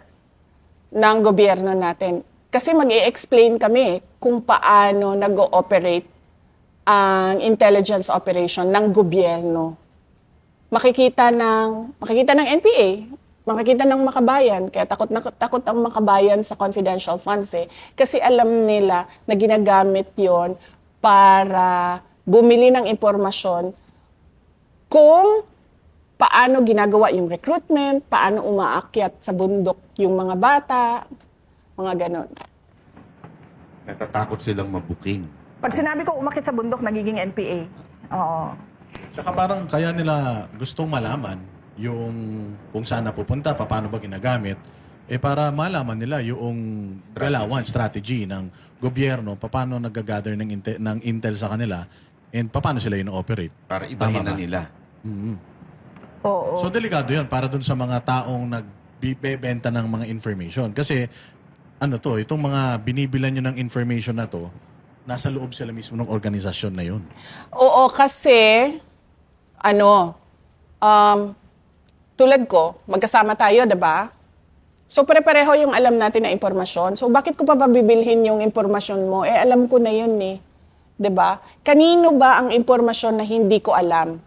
ng gobyerno natin. Kasi mag-i-explain kami kung paano nag-ooperate ang intelligence operation ng gobyerno. Makikita ng NPA, makikita ng makabayan, kaya takot ang makabayan sa confidential funds kasi alam nila na ginagamit yon para bumili ng impormasyon kung paano ginagawa yung recruitment, paano umaakyat sa bundok yung mga bata, mga ganon. Natatakot silang mabuking. Pag sinabi ko umakit sa bundok, nagiging NPA. Oo. Tsaka parang kaya nila gustong malaman yung kung saan napupunta, paano ba ginagamit, para malaman nila yung galawan, strategy ng gobyerno, paano nag-gather ng intel sa kanila, and paano sila ino-operate. Para ibahin Tama na ba? nila. Oo. So delikado yun para dun sa mga taong nagbibenta ng mga information. Kasi itong mga binibilan nyo ng information na to, nasa loob sila mismo ng organisasyon na yun. Oo, kasi, tulad ko, magkasama tayo, diba? So, pare-pareho yung alam natin na impormasyon. So, bakit ko pa bibilhin yung impormasyon mo? Alam ko na yun Diba? Kanino ba ang impormasyon na hindi ko alam?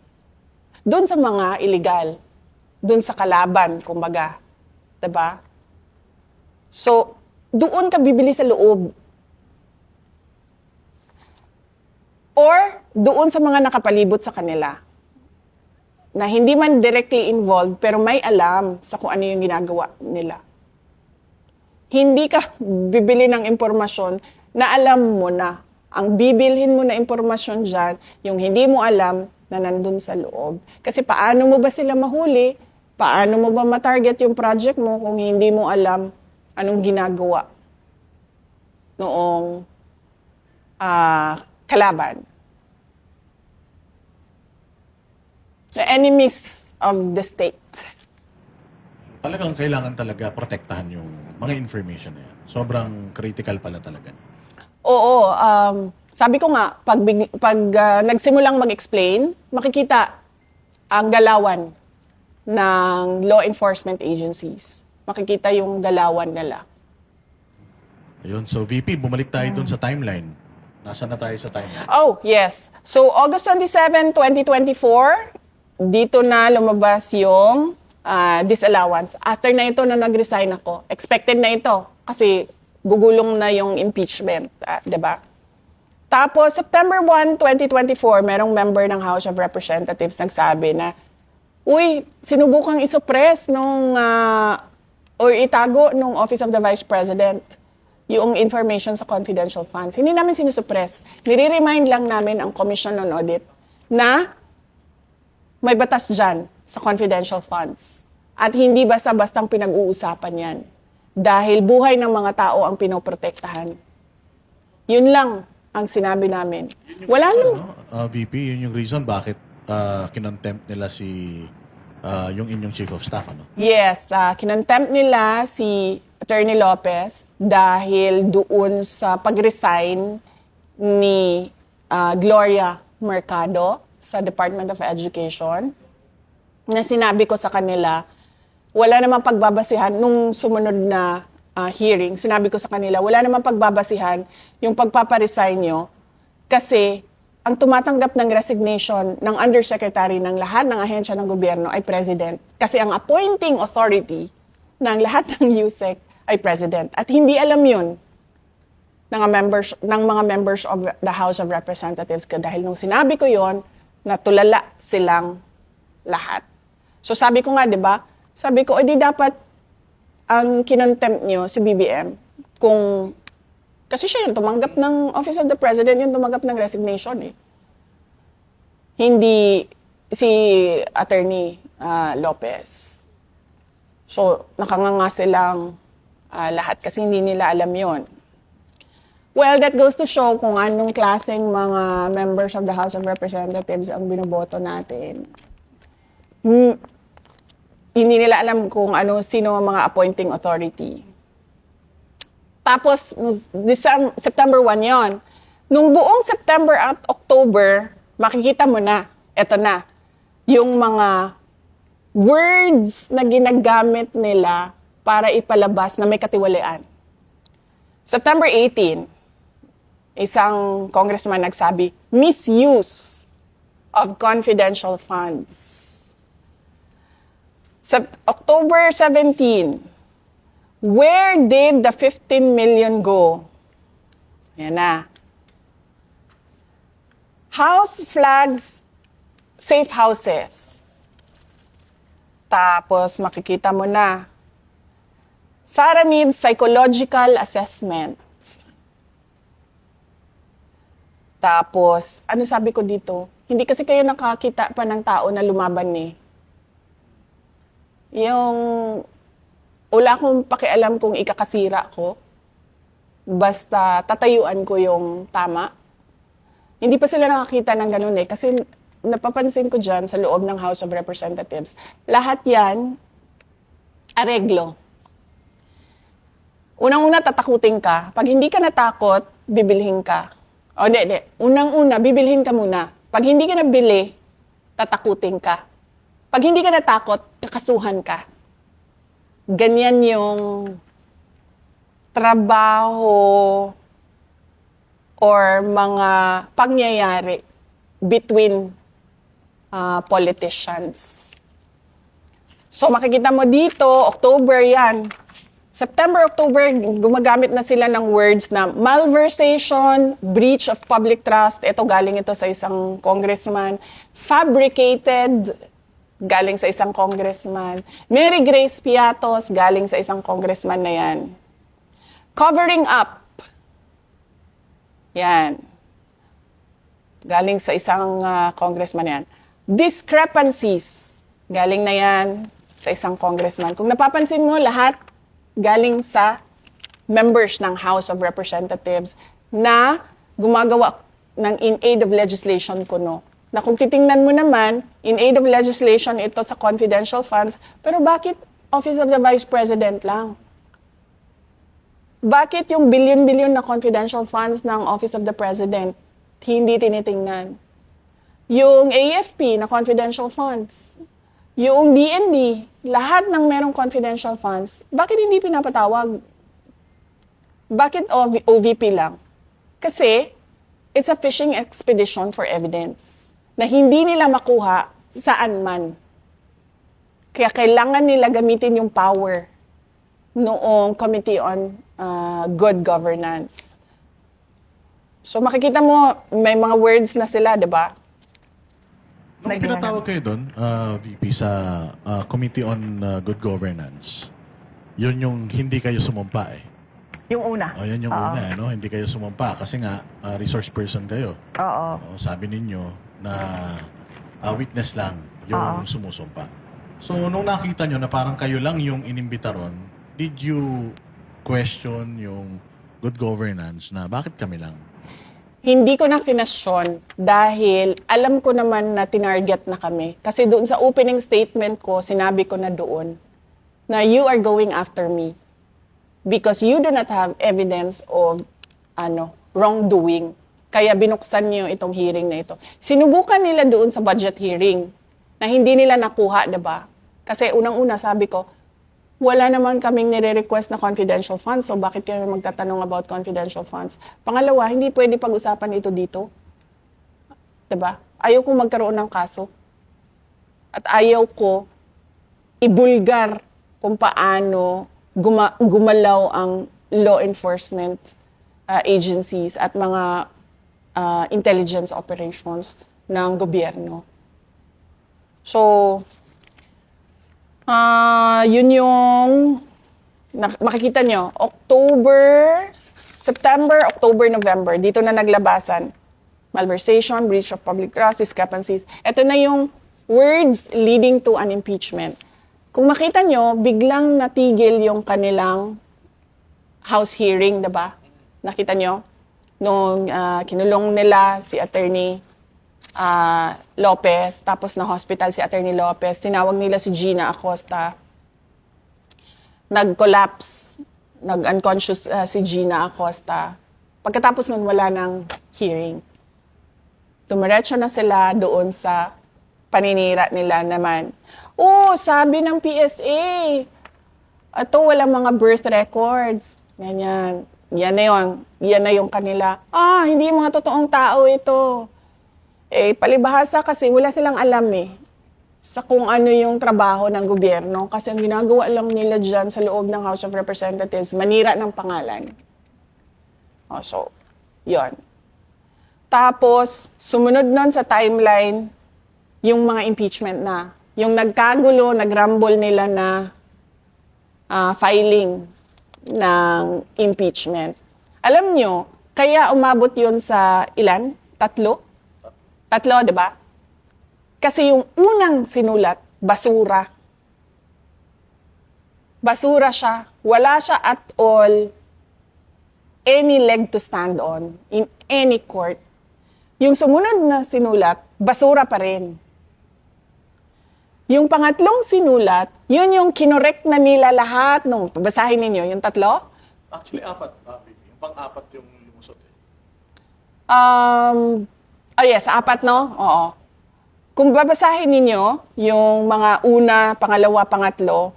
Doon sa mga illegal. Doon sa kalaban, kumbaga. Diba? So, doon ka bibili sa loob. Or, doon sa mga nakapalibot sa kanila. Na hindi man directly involved, pero may alam sa kung ano yung ginagawa nila. Hindi ka bibili ng impormasyon na alam mo na. Ang bibilhin mo na impormasyon dyan, yung hindi mo alam na nandun sa loob. Kasi paano mo ba sila mahuli? Paano mo ba matarget yung project mo kung hindi mo alam anong ginagawa noong kalaban? The enemies of the state. Talagang kailangan talaga protektahan yung mga information na yan. Sobrang critical pala talaga. Oo, sabi ko nga, pag nagsimulang mag-explain, makikita ang galawan ng law enforcement agencies. Makikita yung galawan nila. Ayun, so VP, bumalik tayo dun sa timeline. Nasaan na tayo sa timeline? Oh, yes. So, August 27, 2024, dito na lumabas yung disallowance. After na ito na nag-resign ako, expected na ito kasi gugulong na yung impeachment, 'di ba? Tapos, September 1, 2024, merong member ng House of Representatives nagsabi na, uy, sinubukang isuppress or itago nung Office of the Vice President yung information sa confidential funds. Hindi namin sinusuppress. Nire-remind lang namin ang Commission on Audit na may batas dyan sa confidential funds. At hindi basta-bastang pinag-uusapan yan. Dahil buhay ng mga tao ang pinoprotektahan. Yun lang ang sinabi namin. Wala lang. VP, yun yung reason bakit kinontempt nila yung inyong Chief of Staff, ano? Yes, kinontempt nila si Attorney Lopez dahil doon sa pag-resign ni Gloria Mercado sa Department of Education na sinabi ko sa kanila, wala namang pagbabasihan nung sumunod na hearing, sinabi ko sa kanila, wala namang pagbabasihan yung pagpaparesign nyo kasi ang tumatanggap ng resignation ng undersecretary ng lahat ng ahensya ng gobyerno ay president. Kasi ang appointing authority ng lahat ng USEC ay president. At hindi alam yun ng mga members of the House of Representatives dahil nung sinabi ko yon, natulala silang lahat. So sabi ko nga, di ba? Sabi ko, di dapat ang kinontempt nyo si BBM kung kasi siya yung tumanggap ng Office of the President, yung tumanggap ng resignation eh. Hindi si Attorney Lopez. So, nakanganga silang lahat kasi hindi nila alam yon. Well, that goes to show kung anong klaseng mga members of the House of Representatives ang binoboto natin. Hindi nila alam kung sino ang mga appointing authority. Tapos, September 1 yon. Nung buong September at October, makikita mo na, eto na, yung mga words na ginagamit nila para ipalabas na may katiwalian. September 18, isang congressman nagsabi, misuse of confidential funds. October 17, where did the 15 million go? Yan na. House flags, safe houses. Tapos makikita mo na. Sara needs psychological assessment. Tapos, ano sabi ko dito? Hindi kasi kayo nakakita pa ng tao na lumaban eh. Yung wala akong pakialam kung ikakasira ko. Basta tatayuan ko yung tama. Hindi pa sila nakakita ng ganun eh. Kasi napapansin ko dyan sa loob ng House of Representatives, lahat yan, areglo. Unang-una, tatakutin ka. Pag hindi ka natakot, bibilhin ka. O, hindi. Unang-una, bibilhin ka muna. Pag hindi ka nabili, tatakutin ka. Pag hindi ka natakot, kakasuhan ka. Ganyan yung trabaho or mga pangyayari between politicians. So makikita mo dito, October yan. September, October, gumagamit na sila ng words na malversation, breach of public trust. Ito galing ito sa isang congressman. Fabricated, galing sa isang congressman. Mary Grace Piatos, galing sa isang congressman na yan. Covering up. Yan. Galing sa isang congressman yan. Discrepancies. Galing na yan sa isang congressman. Kung napapansin mo, lahat galing sa members ng House of Representatives na gumagawa ng in aid of legislation kuno. Na kung titingnan mo naman, in aid of legislation ito sa confidential funds, pero bakit Office of the Vice President lang? Bakit yung billion-billion na confidential funds ng Office of the President hindi tinitingnan? Yung AFP na confidential funds, yung DND, lahat ng merong confidential funds, bakit hindi pinapatawag? Bakit OVP lang? Kasi it's a fishing expedition for evidence na hindi nila makuha saan man. Kaya kailangan nila gamitin yung power noong Committee on Good Governance. So makikita mo, may mga words na sila, di ba? Nung pinatawag kayo doon, VP, sa Committee on Good Governance, yun yung hindi kayo sumumpa eh. Yung una. O, yan yung una, no? Hindi kayo sumumpa kasi nga resource person kayo. Oo. O, sabi ninyo na witness lang yung sumusumpa. So, nung nakita nyo na parang kayo lang yung inimbita ron, did you question yung good governance na bakit kami lang? Hindi ko na kinasyon dahil alam ko naman na tinarget na kami. Kasi doon sa opening statement ko, sinabi ko na doon na you are going after me because you do not have evidence of wrongdoing. Kaya binuksan niyo itong hearing na ito. Sinubukan nila doon sa budget hearing na hindi nila nakuha, diba? Kasi unang-una sabi ko, wala naman kaming nire-request na confidential funds, so bakit kayo magtatanong about confidential funds? Pangalawa, hindi pwede pag-usapan ito dito. Diba? Ayaw ko magkaroon ng kaso. At ayaw ko ibulgar kung paano gumalaw ang law enforcement agencies at mga intelligence operations ng gobyerno. So, yun yung makikita nyo, September, October, November, dito na naglabasan. Malversation, breach of public trust, discrepancies. Ito na yung words leading to an impeachment. Kung makita nyo, biglang natigil yung kanilang House hearing, diba? Nakita nyo? Nung kinulong nila si Attorney Lopez, tapos na hospital si Attorney Lopez, tinawag nila si Gina Acosta. Nag-collapse, nag-unconscious si Gina Acosta. Pagkatapos nun, wala ng hearing. Dumiretso na sila doon sa paninira nila naman. Sabi ng PSA, ito walang mga birth records. Ganyan. Yan na yung kanila. Hindi mga totoong tao ito. Palibhasa kasi wala silang alam sa kung ano yung trabaho ng gobyerno. Kasi ang ginagawa lang nila dyan sa loob ng House of Representatives, manira ng pangalan. So, yon. Tapos, sumunod nun sa timeline, yung mga impeachment na. Yung nagkagulo, nagrumble nila na filing ng impeachment. Alam nyo, kaya umabot yun sa ilan? 3? 3, di ba? Kasi yung unang sinulat, basura. Basura siya. Wala siya at all any leg to stand on in any court. Yung sumunod na sinulat, basura pa rin. Yung pangatlong sinulat, yun yung kinorek na nila lahat nung basahin ninyo, yung 3? Actually, 4. Yung pang-4 yung lumusot eh. Yes, 4, no? Oo. Kung babasahin ninyo, yung mga una, pangalawa, pangatlo,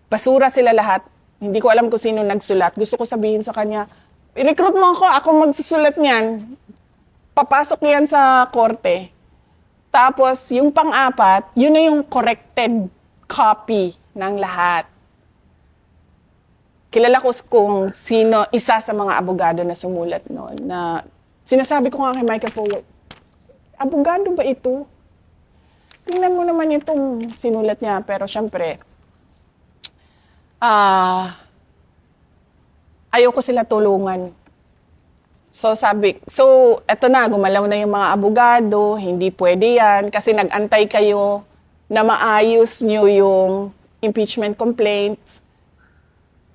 basura sila lahat. Hindi ko alam kung sino nagsulat. Gusto ko sabihin sa kanya, i-recruit mo ako magsusulat niyan. Papasok yan sa korte. Tapos, yung pang-4, yun na yung corrected copy ng lahat. Kilala ko kung sino, isa sa mga abogado na sumulat noon, na sinasabi ko nga kay Michael Powell, abogado ba ito? Tingnan mo naman itong sinulat niya, pero syempre, ayoko sila tulungan. So eto na, gumalaw na yung mga abogado, hindi pwede yan, kasi nag-antay kayo na maayos nyo yung impeachment complaint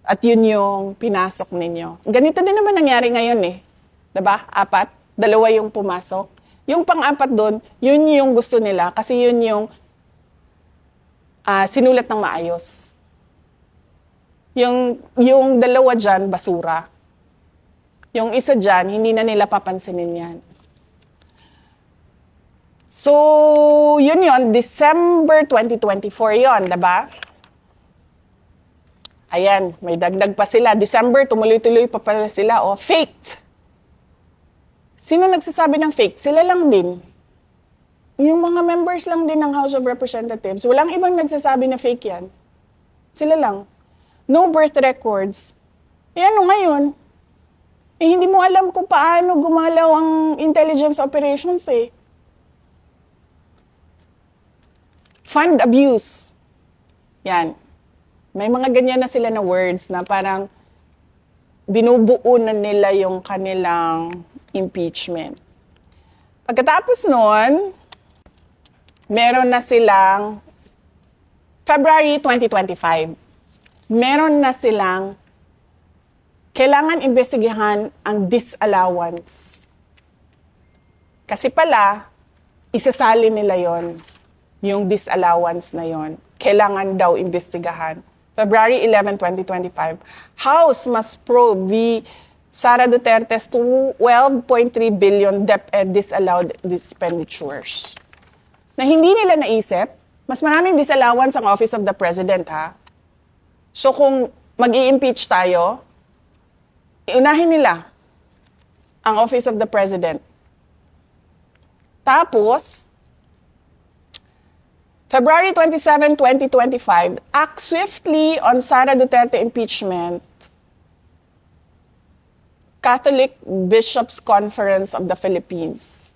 at yun yung pinasok ninyo. Ganito din naman nangyari ngayon Diba? 4, 2 yung pumasok. Yung pang-4 doon, yun yung gusto nila kasi yun yung sinulat ng maayos. Yung 2 dyan, basura. Yung isa dyan, hindi na nila papansinin yan. So, yun, December 2024 yun, diba? Ayan, may dagdag pa sila. December, tumuloy-tuloy pa pala sila. Faked. Sino nagsasabi ng fake? Sila lang din. Yung mga members lang din ng House of Representatives. Walang ibang nagsasabi na fake yan. Sila lang. No birth records. Ngayon, Eh, hindi mo alam kung paano gumalaw ang intelligence operations eh. Fund abuse. Yan. May mga ganyan na sila na words na parang binubuo na nila yung kanilang impeachment. Pagkatapos nun, meron na silang February 2025. Meron na silang kailangan imbestigahan ang disallowance. Kasi pala, isasali nila yon, yung disallowance na yon. Kailangan daw imbestigahan. February 11, 2025, House must probe the Sara Duterte's 12.3 billion DepEd disallowed expenditures. Na hindi nila naisip, mas maraming disallowance ang Office of the President, ha? So kung mag-i-impeach tayo, iunahin nila ang Office of the President. Tapos, February 27, 2025, act swiftly on Sara Duterte impeachment. Catholic Bishops' Conference of the Philippines.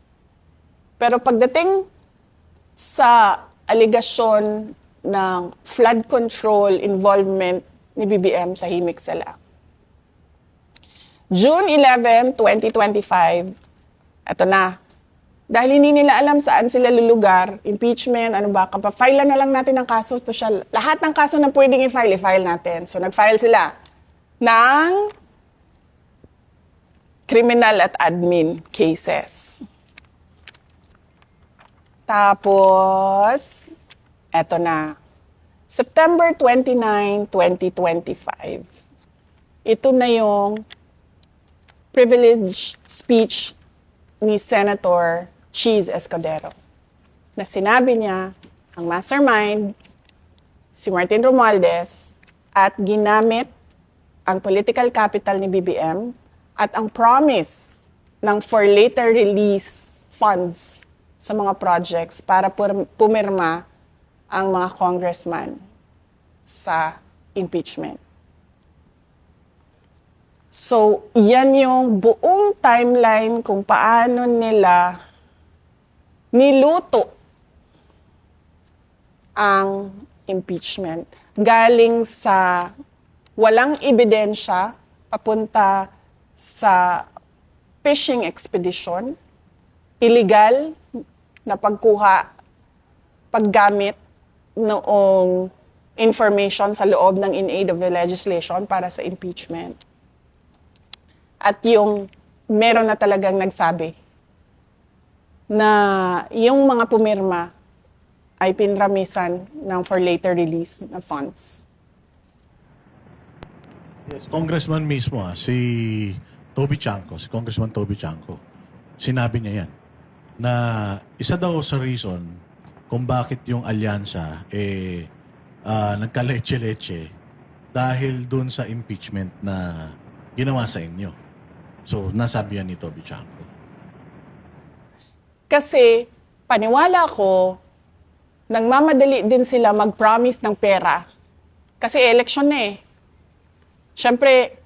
Pero pagdating sa aligasyon ng flood control involvement ni BBM, tahimik sila. June 11, 2025, eto na. Dahil hindi nila alam saan sila lulugar, impeachment, ano ba, kapafile na lang natin ang kaso. To siya, lahat ng kaso na pwedeng i-file natin. So nag-file sila ng criminal at admin cases. Tapos, eto na. September 29, 2025. Ito na yung privileged speech ni Senator Cheese Escudero na sinabi niya ang mastermind, si Martin Romualdez, at ginamit ang political capital ni BBM at ang promise ng for later release funds sa mga projects para pumirma ang mga congressman sa impeachment. So, yan yung buong timeline kung paano nila niluto ang impeachment. Galing sa walang ebidensya papunta sa fishing expedition, illegal na paggamit noong information sa loob ng in aid of the legislation para sa impeachment. At yung meron na talagang nagsabi na yung mga pumirma ay pinramisan ng for later release na funds. Yes, Congressman mismo, si Congressman Toby Chanco, sinabi niya yan, na isa daw sa reason kung bakit yung alyansa nagka-leche-leche dahil dun sa impeachment na ginawa sa inyo. So, nasabi yan ni Toby Chanco. Kasi, paniwala ko, nagmamadali din sila mag-promise ng pera. Kasi election na eh. Siyempre,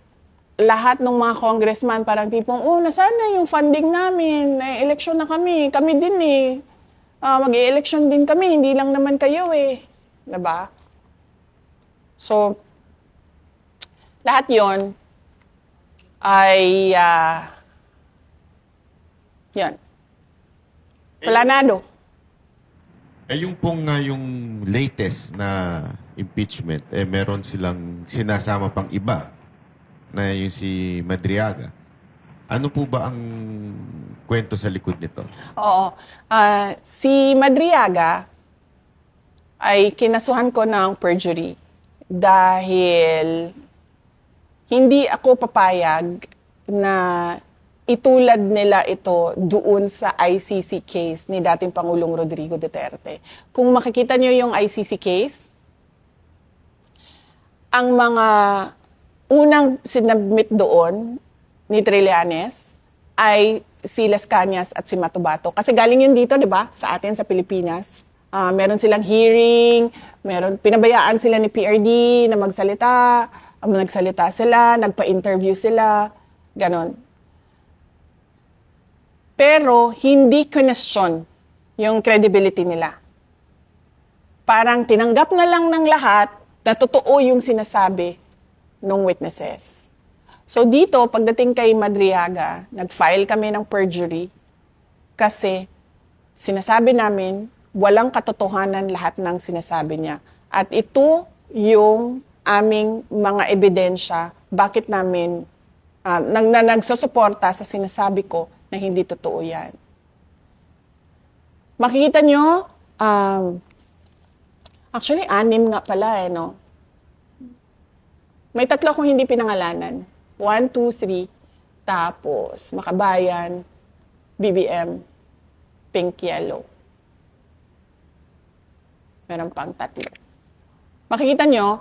lahat ng mga congressman parang tipong, nasaan na yung funding namin? Election na kami. Kami din eh. Mag-i-election din kami. Hindi lang naman kayo eh. Diba? So, lahat yon ay yan. Planado. Yung pong yung latest na impeachment, meron silang sinasama pang iba na yung si Madriaga. Ano po ba ang kwento sa likod nito? Oo. Si Madriaga ay kinasuhan ko ng perjury dahil hindi ako papayag na itulad nila ito doon sa ICC case ni dating Pangulong Rodrigo Duterte. Kung makikita niyo yung ICC case, ang mga unang sinabmit doon ni Trillanes ay si Las Cañas at si Matubato. Kasi galing yun dito, di ba? Sa atin, sa Pilipinas. Meron silang hearing, pinabayaan sila ni PRD na magsalita, nagsalita sila, nagpa-interview sila, ganon. Pero hindi question yung credibility nila. Parang tinanggap na lang ng lahat na totoo yung sinasabi ng witnesses. So dito, pagdating kay Madriaga, nag-file kami ng perjury kasi sinasabi namin walang katotohanan lahat ng sinasabi niya. At ito yung aming mga ebidensya bakit namin nagsusuporta sa sinasabi ko na hindi totoo yan. Makikita nyo, actually, 6 nga pala no? May 3 akong hindi pinangalanan. 1, 2, 3, tapos Makabayan, BBM, Pink Yellow. Meron pang 3. Makikita nyo,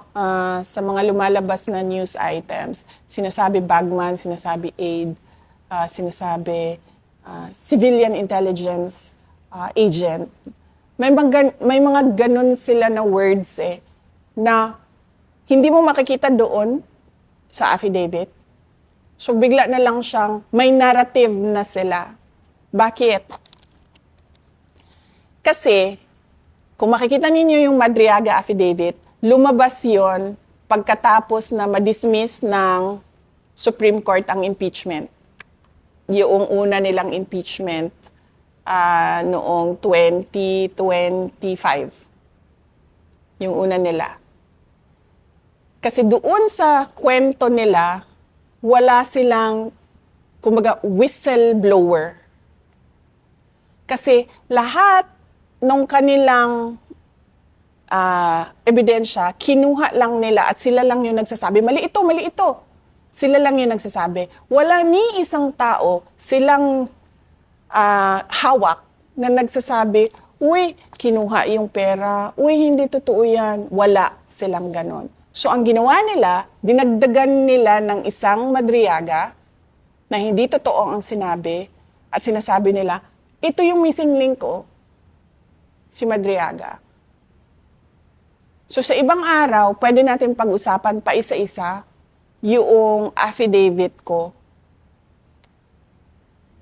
sa mga lumalabas na news items, sinasabi bagman, sinasabi aid, sinasabi civilian intelligence agent. May mga ganun sila na words na hindi mo makikita doon sa affidavit. So bigla na lang siyang may narrative na sila. Bakit? Kasi kung makikita ninyo yung Madriaga affidavit, lumabas yon pagkatapos na ma-dismiss ng Supreme Court ang impeachment. Yung una nilang impeachment noong 2025. Yung una nila. Kasi doon sa kwento nila, wala silang, kumbaga, whistleblower. Kasi lahat ng kanilang ebidensya, kinuha lang nila at sila lang yung nagsasabi, mali ito, mali ito. Sila lang yung nagsasabi. Wala ni isang tao silang hawak na nagsasabi, uy, kinuha yung pera, uy, hindi totoo yan. Wala silang ganon. So ang ginawa nila, dinagdagan nila ng isang Madriaga na hindi totoo ang sinabi at sinasabi nila, ito yung missing link ko, si Madriaga. So sa ibang araw, pwede natin pag-usapan pa isa-isa yung affidavit ko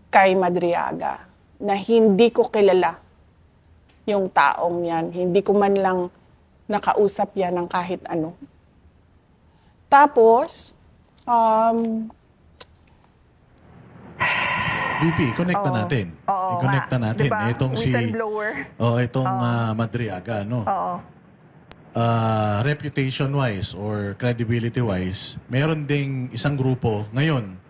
kay Madriaga na hindi ko kilala yung taong yan. Hindi ko man lang nakausap yan ng kahit ano. Tapos, VP, connect na natin. I-connect na natin. Diba? Itong Whistleblower. itong Madriaga, no? Oo. Reputation-wise or credibility-wise, meron ding isang grupo ngayon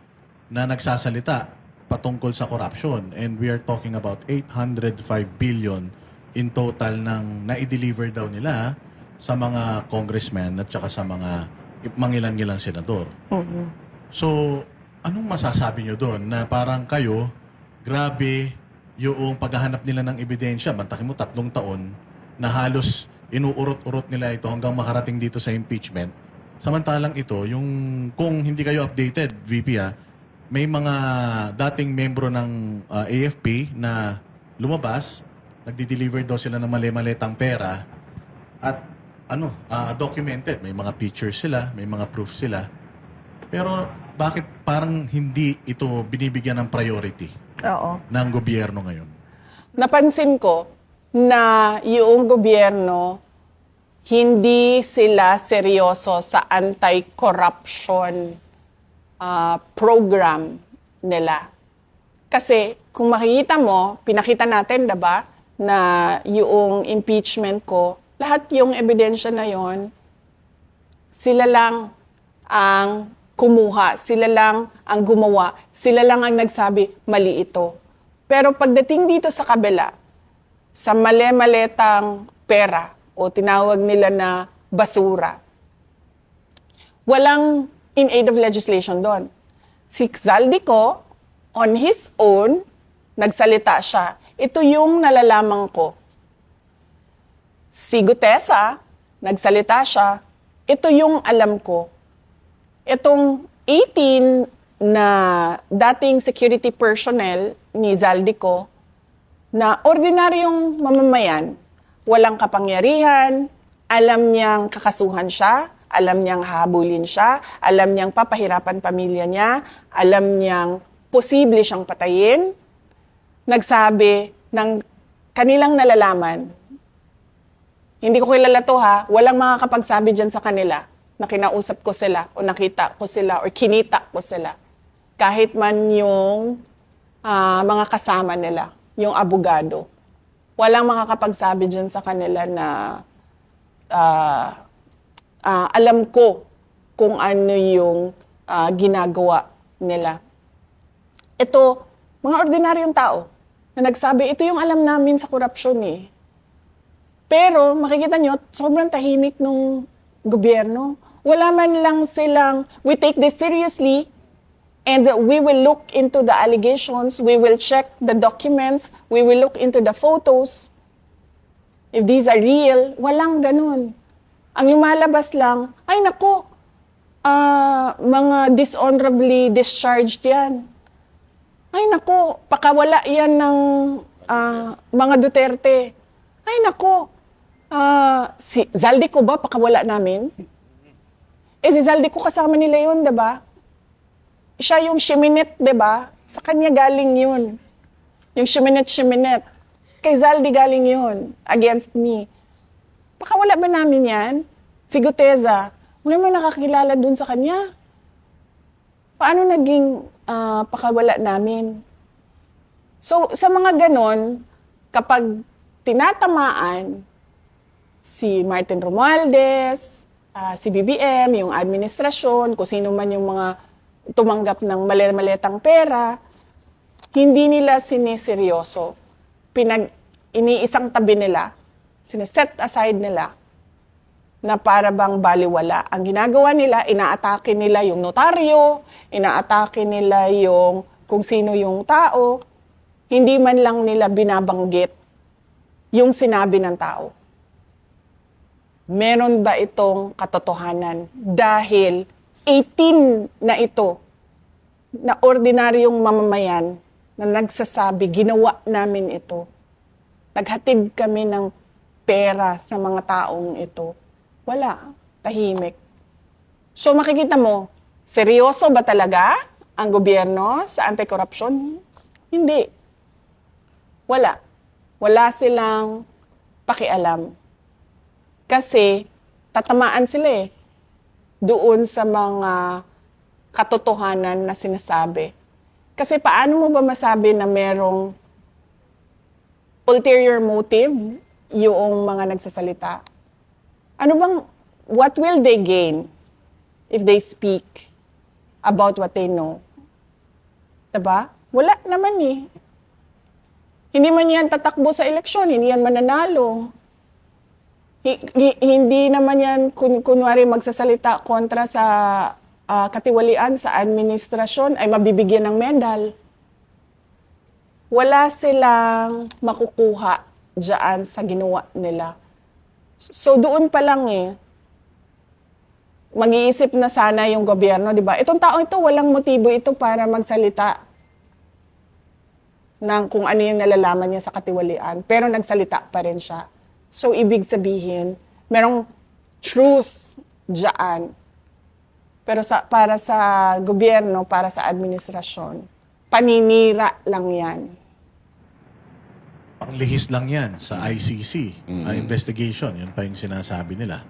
na nagsasalita patungkol sa corruption. And we are talking about 805 billion in total ng na-deliver daw nila sa mga congressmen at saka sa mga mangilan-ngilang senador. So, anong masasabi nyo doon na parang kayo, grabe yung paghahanap nila ng ebidensya, mantakin mo 3 taon, na halos inuurot-urot nila ito hanggang makarating dito sa impeachment. Samantalang ito, yung kung hindi kayo updated, VP may mga dating membro ng AFP na lumabas, nagdi-deliver daw sila ng mali-malitang pera at documented. May mga pictures sila, may mga proof sila. Pero bakit parang hindi ito binibigyan ng priority ng gobyerno ngayon? Napansin ko na yung gobyerno, hindi sila seryoso sa anti-corruption program nila. Kasi kung makikita mo, pinakita natin, diba, na yung impeachment ko, lahat yung ebidensya na yon, sila lang ang kumuha, sila lang ang gumawa, sila lang ang nagsabi, mali ito. Pero pagdating dito sa kabila, sa mali-maletang pera o tinawag nila na basura, walang in aid of legislation doon. Si Zaldico, on his own, nagsalita siya. Ito yung nalalaman ko. Si Gutesa, nagsalita siya. Ito yung alam ko. Itong 18 na dating security personnel ni Zaldico, na ordinaryong mamamayan, walang kapangyarihan, alam niyang kakasuhan siya, alam niyang hahabulin siya, alam niyang papahirapan pamilya niya, alam niyang posible siyang patayin, nagsabi ng kanilang nalalaman. Hindi ko kilala to ha, walang makakapagsabi dyan sa kanila na kinausap ko sila o nakita ko sila o kinita ko sila. Kahit man yung mga kasama nila, yung abogado. Walang makakapagsabi dyan sa kanila na alam ko kung ano yung ginagawa nila. Ito, mga ordinaryong tao na nagsabi, ito yung alam namin sa korupsyon eh. Pero makikita nyo, sobrang tahimik nung gobyerno. Wala man lang silang, we take this seriously and we will look into the allegations, we will check the documents, we will look into the photos. If these are real, walang ganun. Ang lumalabas lang, ay nako, mga dishonorably discharged yan. Ay nako, pakawala yan ng mga Duterte. Ay nako, si Zaldico ba pakawala namin? Si Zaldico kasama nila yun, diba? Siya yung Shiminet, diba? Sa kanya galing yun. Yung Shiminet. Kay Zaldi galing yun, against me. Pakawala ba namin yan? Si Guteza, wala man nakakilala dun sa kanya. Paano naging pakawala namin? So, sa mga ganon, kapag tinatamaan si Martin Romualdez, si BBM, yung administrasyon, kung sino man yung mga tumanggap ng maletang pera, hindi nila siniseryoso. Iniisang tabi nila, sineset aside nila na para bang baliwala. Ang ginagawa nila, inaatake nila yung notaryo, inaatake nila yung kung sino yung tao, hindi man lang nila binabanggit yung sinabi ng tao. Meron ba itong katotohanan? Dahil 18 na ito, na ordinaryong mamamayan na nagsasabi, ginawa namin ito. Naghatid kami ng pera sa mga taong ito. Wala. Tahimik. So makikita mo, seryoso ba talaga ang gobyerno sa anti-corruption? Hindi. Wala. Wala silang pakialam. Kasi tatamaan sila doon sa mga katotohanan na sinasabi. Kasi paano mo ba masabi na merong ulterior motive yung mga nagsasalita? Ano bang, what will they gain if they speak about what they know? Diba? Wala naman eh. Hindi man yan tatakbo sa eleksyon, hindi yan mananalo. Hindi naman yan kunwari magsasalita kontra sa katiwalian sa administrasyon ay mabibigyan ng medal. Wala silang makukuha dyan sa ginawa nila. So doon pa lang mag-iisip na sana yung gobyerno, di ba? Itong tao ito, walang motibo ito para magsalita ng kung ano yung nalalaman niya sa katiwalian. Pero nagsalita pa rin siya. So ibig sabihin, merong truth dyan. Pero para sa gobyerno, para sa administrasyon, paninira lang yan. Panglihis lang yan sa ICC, investigation. Yun pa yung sinasabi nila.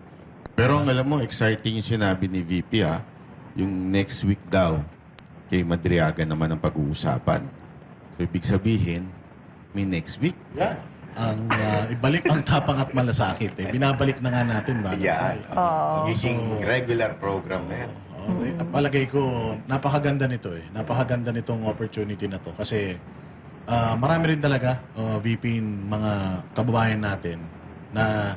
Pero ang alam mo, exciting yung sinabi ni VP yung next week daw, kay Madriaga naman ang pag-uusapan. So ibig sabihin, may next week. Yeah. Ang ibalik ang tapang at malasakit. Binabalik na nga natin ba? Yeah. Magiging regular program na yan. Palagay ko, napakaganda nito Napakaganda nitong opportunity na to. Kasi marami rin talaga, VP, mga kababayan natin na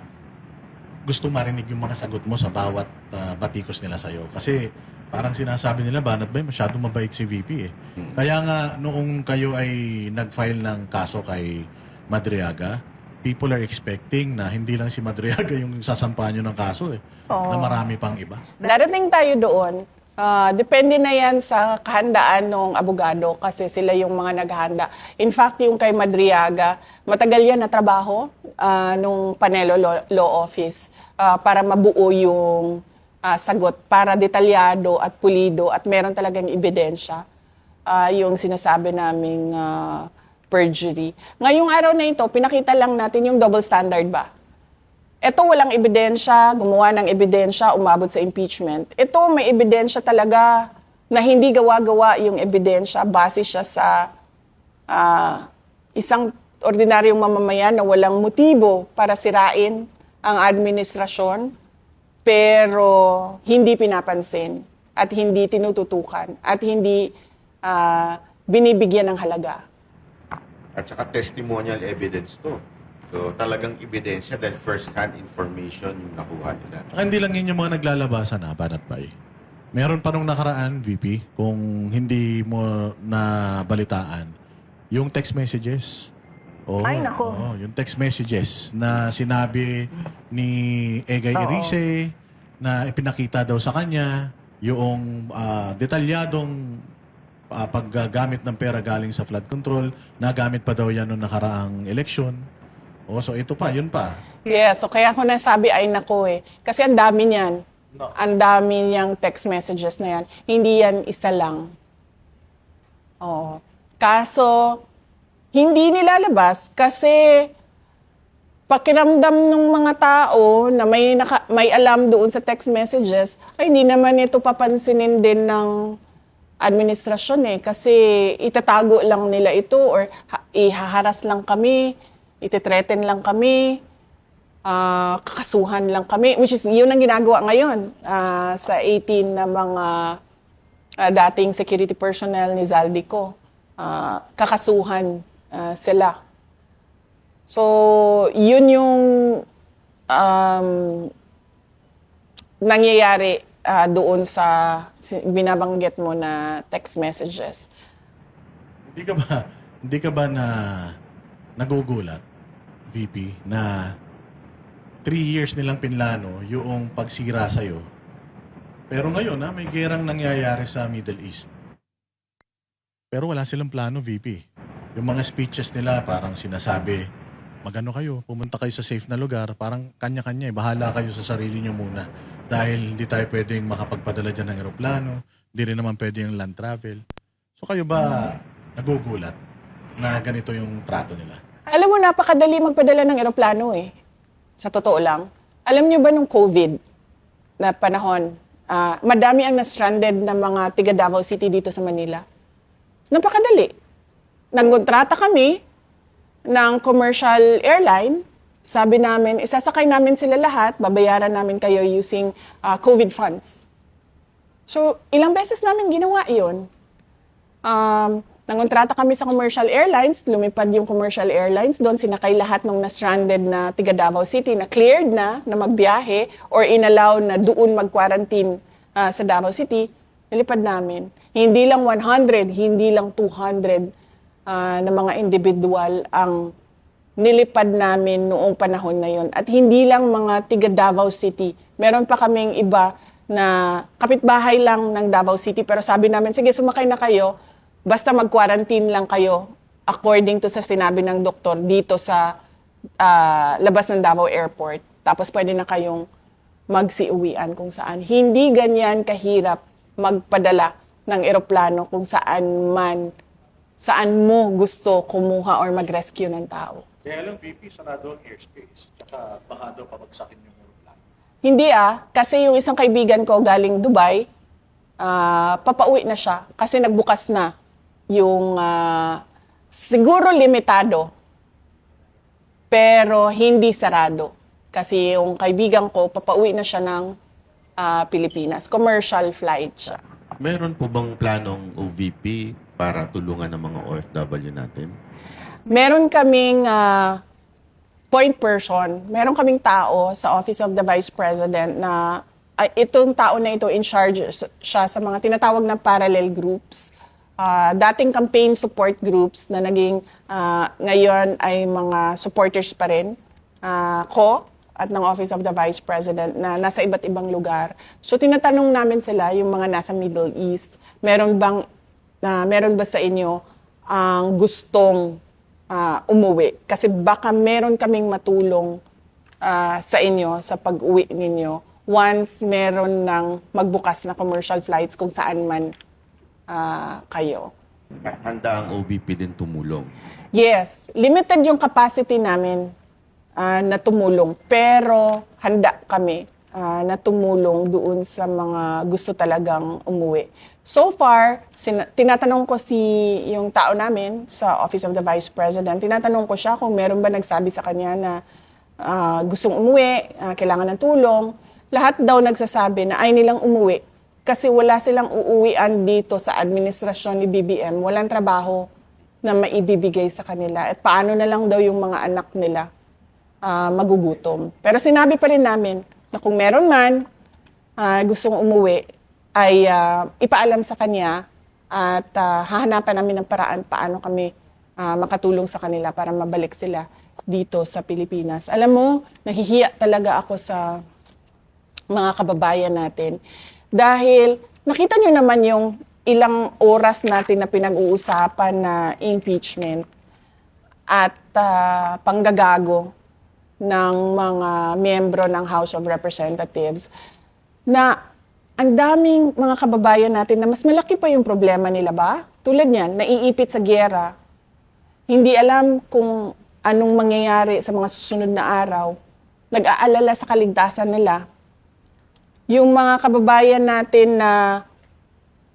gusto marinig yung mga sagot mo sa bawat batikos nila sa'yo. Kasi parang sinasabi nila, Banat Bay, masyadong mabait si VP Kaya nga, noong kayo ay nag-file ng kaso kay Madriaga, people are expecting na hindi lang si Madriaga yung sasampahan nyo ng kaso na marami pang iba. Darating tayo doon. Depende na yan sa kahandaan ng abogado kasi sila yung mga naghahanda. In fact, yung kay Madriaga, matagal yan na trabaho nung Panelo Law Office para mabuo yung sagot, para detalyado at pulido at meron talagang ebidensya yung sinasabi naming perjury. Ngayong araw na ito, pinakita lang natin yung double standard ba? Ito walang ebidensya, gumawa ng ebidensya, umabot sa impeachment. Ito may ebidensya talaga na hindi gawa-gawa yung ebidensya, base siya sa isang ordinaryong mamamayan na walang motibo para sirain ang administrasyon, pero hindi pinapansin at hindi tinututukan at hindi binibigyan ng halaga. At saka testimonial evidence to. So talagang ebidensya dahil first-hand information yung nakuha nila. Saka hindi lang yun yung mga naglalabasan na Banat Bay. Meron pa nung nakaraan, VP, kung hindi mo nabalitaan, yung text messages. Ay, nako. Yung text messages na sinabi ni Egay Erice na ipinakita daw sa kanya yung detalyadong paggamit ng pera galing sa flood control, nagamit pa daw yan noong nakaraang eleksyon. So ito pa, yun pa. Yes, so kaya ako nasabi ay nako eh. Kasi ang dami niyan. Ang dami niyang text messages na yan. Hindi yan isa lang. Oo. Kaso, hindi nilalabas kasi pakiramdam ng mga tao na may alam doon sa text messages, ay hindi naman ito papansinin din ng administrasyon eh. Kasi itatago lang nila ito or ihaharas lang kami, ititreten lang kami, kakasuhan lang kami, which is yun ang ginagawa ngayon sa 18 na mga dating security personnel ni Zaldico. Kakasuhan sila. So, yun yung nangyayari doon sa binabanggit mo na text messages. Hindi ka ba na nagugulat, VP, na 3 years nilang pinlano yung pagsira sa'yo. Pero ngayon, may gerang nangyayari sa Middle East. Pero wala silang plano, VP. Yung mga speeches nila, parang sinasabi, magano kayo, pumunta kayo sa safe na lugar, parang kanya-kanya, bahala kayo sa sarili nyo muna. Dahil hindi tayo pwedeng makapagpadala dyan ng eroplano, hindi rin naman pwede yung land travel. So kayo ba nagugulat na ganito yung trato nila? Alam mo, napakadali magpadala ng eroplano eh. Sa totoo lang. Alam niyo ba nung COVID na panahon, madami ang na-stranded na mga tiga Davao City dito sa Manila? Napakadali. Nagkontrata kami ng commercial airline. Sabi namin, isasakay namin sila lahat, babayaran namin kayo using COVID funds. So, ilang beses namin ginawa yun. Nangontrata kami sa commercial airlines, lumipad yung commercial airlines, doon sinakay lahat ng na-stranded na tiga Davao City na cleared na magbiyahe or inallow na doon mag-quarantine sa Davao City, nilipad namin. Hindi lang 100, hindi lang 200 na mga individual ang nilipad namin noong panahon na yon. At hindi lang mga tiga Davao City. Meron pa kaming iba na kapitbahay lang ng Davao City, pero sabi namin, sige, sumakay na kayo, basta mag-quarantine lang kayo according to sa sinabi ng doktor dito sa labas ng Davao Airport. Tapos pwede na kayong magsiuwian kung saan. Hindi ganyan kahirap magpadala ng eroplano kung saan mo gusto kumuha or mag-rescue ng tao. Kaya lang, VP, sarado ang airspace. Tsaka baka daw pabagsakin yung aeroplano. Hindi kasi yung isang kaibigan ko galing Dubai, papauwi na siya kasi nagbukas na yung siguro limitado pero hindi sarado kasi yung kaibigan ko papauwi na siya ng Pilipinas, commercial flight siya. Meron po bang planong OVP para tulungan ng mga OFW natin? Meron kaming point person, meron kaming tao sa Office of the Vice President na itong tao na ito in charge siya sa mga tinatawag na parallel groups. Dating campaign support groups na naging ngayon ay mga supporters pa rin ko at ng Office of the Vice President na nasa iba't ibang lugar. So tinatanong namin sila, yung mga nasa Middle East, meron ba sa inyo ang gustong umuwi? Kasi baka meron kaming matulong sa inyo sa pag-uwi ninyo once meron ng magbukas na commercial flights kung saan man kayo. Handa ang OVP din tumulong. Yes, limited yung capacity namin na tumulong. Pero handa kami na tumulong doon sa mga gusto talagang umuwi. So far, tinatanong ko yung tao namin sa Office of the Vice President, tinatanong ko siya kung meron ba nagsabi sa kanya na gustong umuwi, kailangan ng tulong. Lahat daw nagsasabi na ay nilang umuwi kasi wala silang uuwian dito sa administrasyon ni BBM. Walang trabaho na maibibigay sa kanila. At paano na lang daw yung mga anak nila magugutom. Pero sinabi pa rin namin na kung meron man gustong umuwi, ay ipaalam sa kanya at hahanapan namin ng paraan paano kami makatulong sa kanila para mabalik sila dito sa Pilipinas. Alam mo, nahihiya talaga ako sa mga kababayan natin dahil nakita nyo naman yung ilang oras natin na pinag-uusapan na impeachment at panggagago ng mga miyembro ng House of Representatives na ang daming mga kababayan natin na mas malaki pa yung problema nila ba? Tulad niyan, naiipit sa giyera, hindi alam kung anong mangyayari sa mga susunod na araw, nag-aalala sa kaligtasan nila. Yung mga kababayan natin na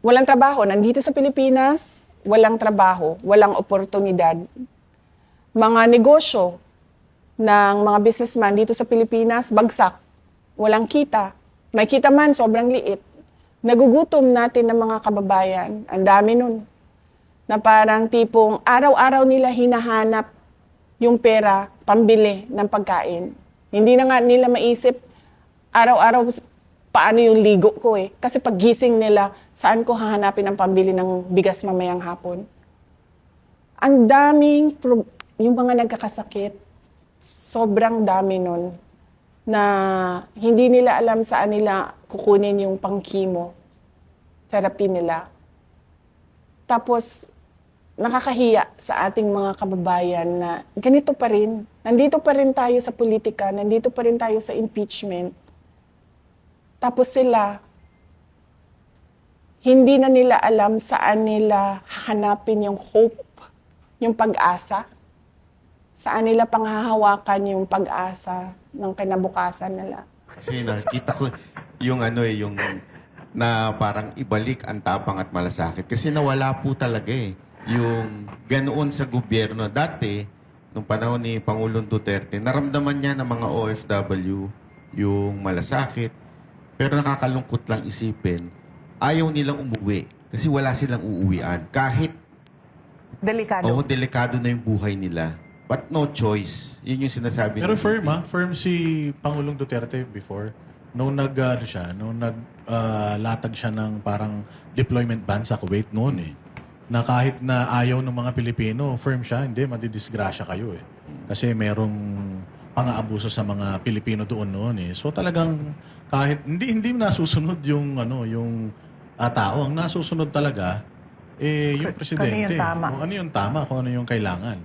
walang trabaho, nandito sa Pilipinas, walang trabaho, walang oportunidad. Mga negosyo ng mga businessman dito sa Pilipinas, bagsak, walang kita. May kita man, sobrang liit. Nagugutom natin ng mga kababayan, ang dami nun. Na parang tipong araw-araw nila hinahanap yung pera, pambili ng pagkain. Hindi na nga nila maisip, araw-araw paano yung ligo ko eh. Kasi paggising nila, saan ko hahanapin ang pambili ng bigas mamayang hapon? Ang daming, yung mga nagkakasakit, sobrang dami nun na hindi nila alam saan nila kukunin yung pang-chemo, therapy nila. Tapos, nakakahiya sa ating mga kababayan na ganito pa rin. Nandito pa rin tayo sa politika, nandito pa rin tayo sa impeachment. Tapos sila, hindi na nila alam saan nila hanapin yung hope, yung pag-asa. Saan nila panghahawakan yung pag-asa ng kinabukasan nila. Kasi nakita ko yung yung na parang ibalik ang tapang at malasakit. Kasi nawala po talaga yung ganoon sa gobyerno. Dati, nung panahon ni Pangulong Duterte, naramdaman niya ng mga OFW yung malasakit. Pero nakakalungkot lang isipin, ayaw nilang umuwi kasi wala silang uuwian. Kahit delikado na yung buhay nila. But no choice. Yun yung sinasabi Pero ng firm BP. firm si Pangulong Duterte before. Nung naglatag siya ng parang deployment ban sa Kuwait noon na kahit na ayaw ng mga Pilipino, firm siya, hindi, madidisgrasya kayo Kasi merong pang-aabuso sa mga Pilipino doon noon So talagang kahit hindi nasusunod yung tao, ang nasusunod talaga yung presidente. Kung ano yung tama, kung ano yung kailangan.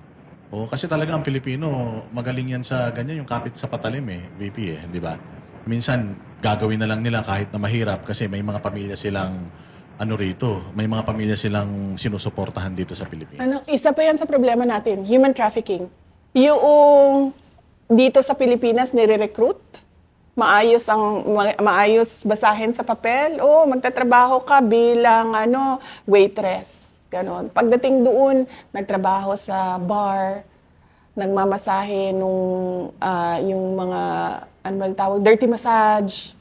Kasi talaga ang Pilipino, magaling yan sa ganyan, yung kapit sa patalim VP di ba? Minsan, gagawin na lang nila kahit na mahirap kasi may mga pamilya silang may mga pamilya silang sinusuportahan dito sa Pilipinas. Isa pa yan sa problema natin, human trafficking. Dito sa Pilipinas, nire-recruit, maayos basahin sa papel, magtatrabaho ka bilang waitress. Ganon. Pagdating doon, nagtrabaho sa bar, nagmamasahe yung mga, dirty massage,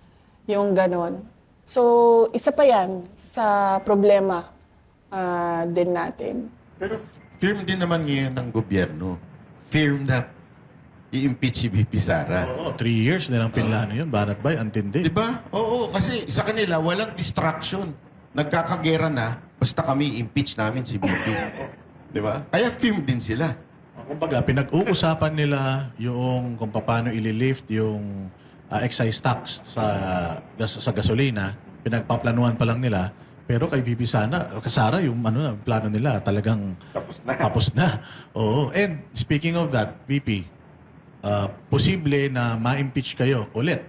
yung ganon. So, isa pa yan sa problema din natin. Pero firm din naman ngayon ng gobyerno. Firm na i-impeach si VP Sara. 3 years nilang pinlano yun. Banat bay, antindi. Diba? Oo, kasi sa kanila, walang distraction. Nagkakagera na, basta kami impeach namin si VP. Diba? Kaya firm din sila. Kumbaga, pinag-uusapan nila yung kung paano ililift yung excise tax sa gasolina. Pinagpaplanuhan pa lang nila. Pero kay VP Sara, yung plano nila talagang tapos na. Oo. And speaking of that, VP, posible na ma-impeach kayo ulit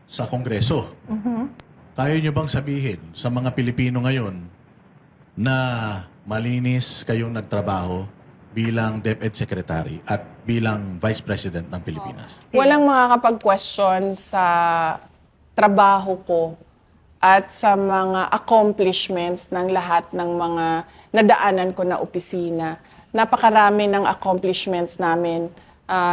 sa Kongreso. Kaya nyo bang sabihin sa mga Pilipino ngayon na malinis kayong nagtrabaho, bilang DepEd Secretary at bilang Vice President ng Pilipinas? Walang makakapag-question sa trabaho ko at sa mga accomplishments ng lahat ng mga nadaanan ko na opisina. Napakarami ng accomplishments namin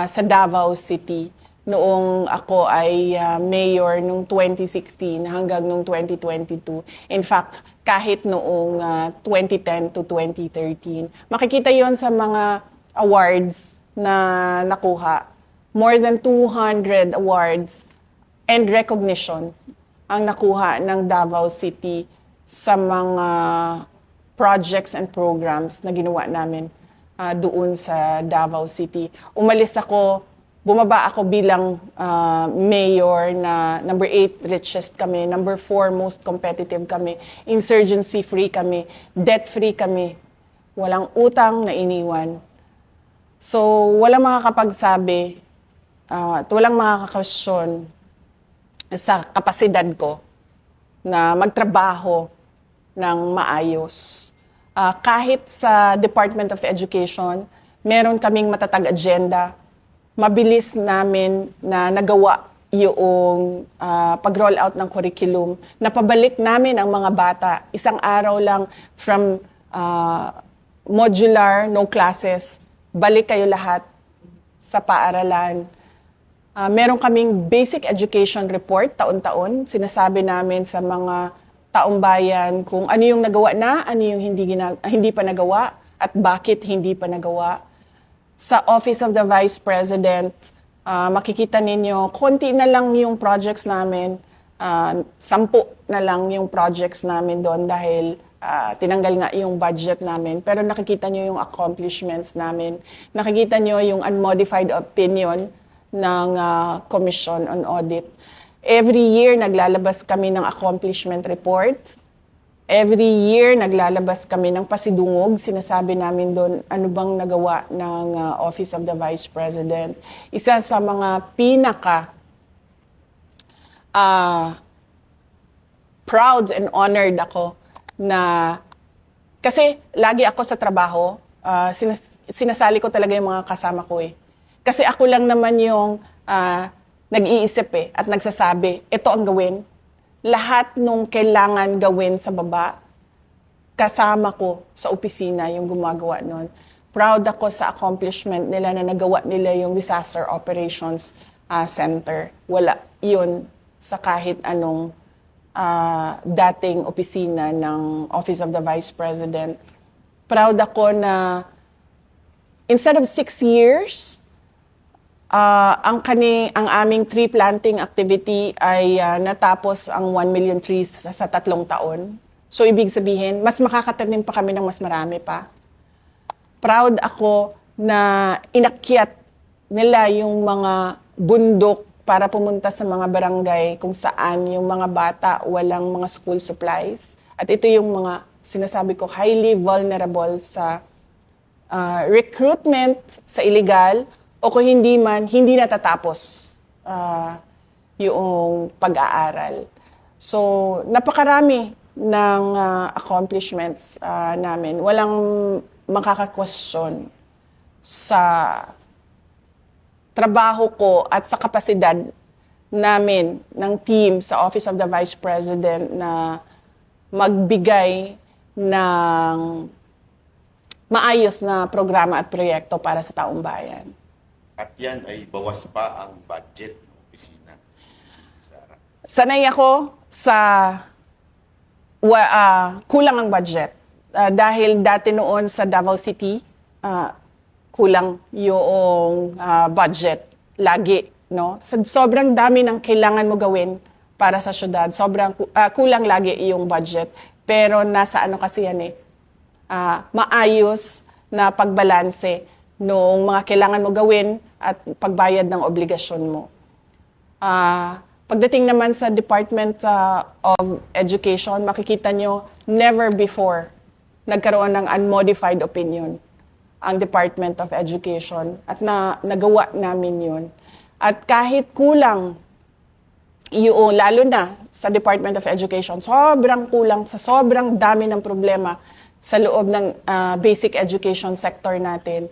sa Davao City noong ako ay mayor noong 2016 hanggang noong 2022. In fact, kahit noong 2010 to 2013. Makikita yon sa mga awards na nakuha. More than 200 awards and recognition ang nakuha ng Davao City sa mga projects and programs na ginawa namin doon sa Davao City. Bumaba ako bilang mayor na number 8 richest kami, number 4 most competitive kami, insurgency-free kami, debt-free kami, walang utang na iniwan. So, walang makakapagsabi at walang makakakasyon sa kapasidad ko na magtrabaho ng maayos. Kahit sa Department of Education, meron kaming matatag agenda. Mabilis namin na nagawa yung pag-roll out ng curriculum. Napabalik namin ang mga bata. Isang araw lang from modular, no classes, balik kayo lahat sa paaralan. Meron kaming basic education report taon-taon. Sinasabi namin sa mga taong bayan kung ano yung nagawa na, ano yung hindi pa nagawa, at bakit hindi pa nagawa. Sa Office of the Vice President, makikita ninyo, konti na lang yung projects namin, 10 na lang yung projects namin doon dahil tinanggal nga yung budget namin. Pero nakikita nyo yung accomplishments namin. Nakikita nyo yung unmodified opinion ng Commission on Audit. Every year, naglalabas kami ng accomplishment report. Every year, naglalabas kami ng pasidungog. Sinasabi namin doon ano bang nagawa ng Office of the Vice President. Isa sa mga pinaka proud and honored ako na kasi lagi ako sa trabaho, sinasali ko talaga yung mga kasama ko eh. Kasi ako lang naman yung nag-iisip at nagsasabi, ito ang gawin. Lahat nung kailangan gawin sa baba, kasama ko sa opisina yung gumagawa nun. Proud ako sa accomplishment nila na nagawa nila yung Disaster Operations Center. Wala yun sa kahit anong dating opisina ng Office of the Vice President. Proud ako na instead of 6 years, ang aming tree planting activity ay natapos ang 1 million trees sa 3 taon. So, ibig sabihin, mas makakatanim pa kami ng mas marami pa. Proud ako na inakyat nila yung mga bundok para pumunta sa mga barangay kung saan yung mga bata walang mga school supplies. At ito yung mga sinasabi ko, highly vulnerable sa recruitment, sa illegal, o kung hindi man, hindi natatapos yung pag-aaral. So, napakarami ng accomplishments namin. Walang makaka-question sa trabaho ko at sa kapasidad namin ng team sa Office of the Vice President na magbigay ng maayos na programa at proyekto para sa taong bayan. At yan ay bawas pa ang budget ng opisina. Sara. Sanay ako sa kulang ang budget. Dahil dati noon sa Davao City, kulang yung budget lagi. No? Sobrang dami ng kailangan mo gawin para sa syudad. Kulang lagi yung budget. Pero nasa ano kasi yan maayos na pagbalanse noong mga kailangan mo gawin at pagbayad ng obligasyon mo. Pagdating naman sa Department of Education, makikita nyo, never before nagkaroon ng unmodified opinion ang Department of Education at nagawa namin yun. At kahit kulang, yung, lalo na sa Department of Education, sobrang kulang sa sobrang dami ng problema sa loob ng basic education sector natin,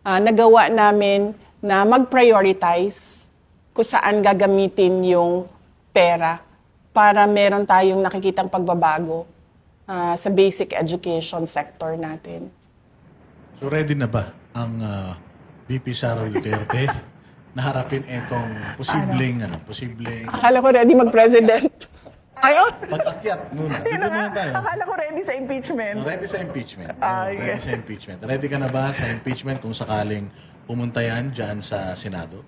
nagawa namin na mag-prioritize kung saan gagamitin yung pera para meron tayong nakikitang pagbabago sa basic education sector natin. So ready na ba ang VP Sara Duterte na harapin itong posibleng Akala ko ready mag-president. Ayun! pag-akyat muna. Dito muna tayo. Akala ko ready sa impeachment. Ready sa impeachment. Okay. Ready sa impeachment. Ready ka na ba sa impeachment kung sakaling pumunta yan dyan sa Senado?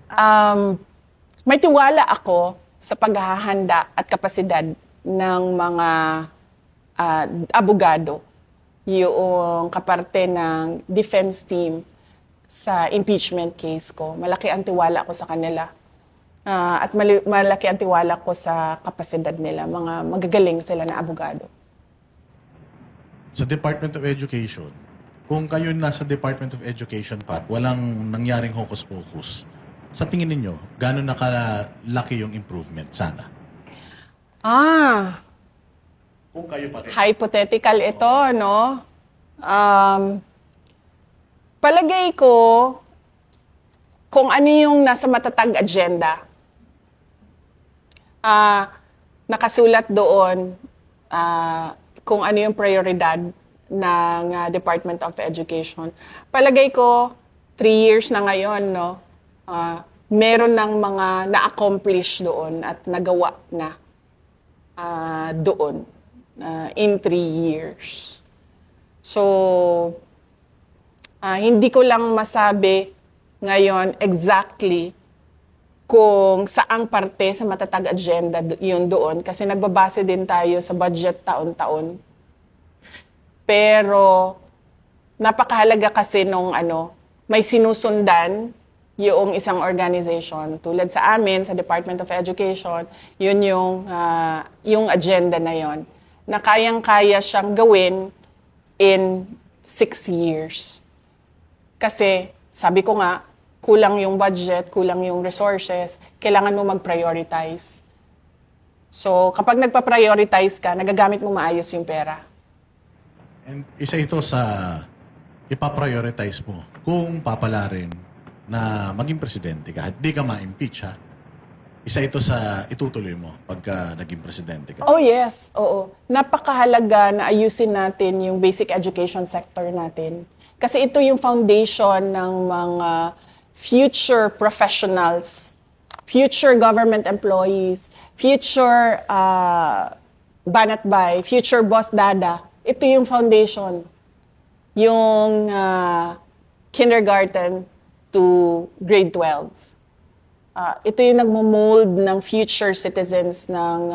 May tiwala ako sa paghahanda at kapasidad ng mga abogado, yung kaparte ng defense team sa impeachment case ko. Malaki ang tiwala ko sa kanila. At malaki ang tiwala ko sa kapasidad nila. Mga magagaling sila na abogado. Sa Department of Education, kung kayo nasa Department of Education pa, walang nangyaring hocus-pocus, sa tingin ninyo, gano'n nakalaki yung improvement sana? Kung kayo pa rin. Hypothetical ito, no? Palagay ko, kung ano yung nasa matatag agenda, nakasulat doon kung ano yung prioridad ng Department of Education. Palagay ko, 3 years na ngayon, no? Meron ng mga na-accomplish doon at nagawa na doon in 3 years. So, hindi ko lang masabi ngayon exactly kung saang parte sa matatag agenda yun doon kasi nagbabase din tayo sa budget taon-taon. Pero napakahalaga kasi nung may sinusundan yung isang organization. Tulad sa amin, sa Department of Education, yun yung agenda na yon na kayang-kaya siyang gawin in 6 years. Kasi, sabi ko nga, kulang yung budget, kulang yung resources, kailangan mo mag-prioritize. So, kapag nagpa-prioritize ka, nagagamit mo maayos yung pera. And isa ito sa ipaprioritize mo kung papalarin na maging presidente ka. Di ka ma-impeach, ha? Isa ito sa itutuloy mo pagka naging presidente ka. Oh yes, oo. Napakahalaga na ayusin natin yung basic education sector natin. Kasi ito yung foundation ng mga future professionals, future government employees, future banatbay, future boss dada. Ito yung foundation. Yung kindergarten to grade 12. Ito yung nagmo-mold ng future citizens ng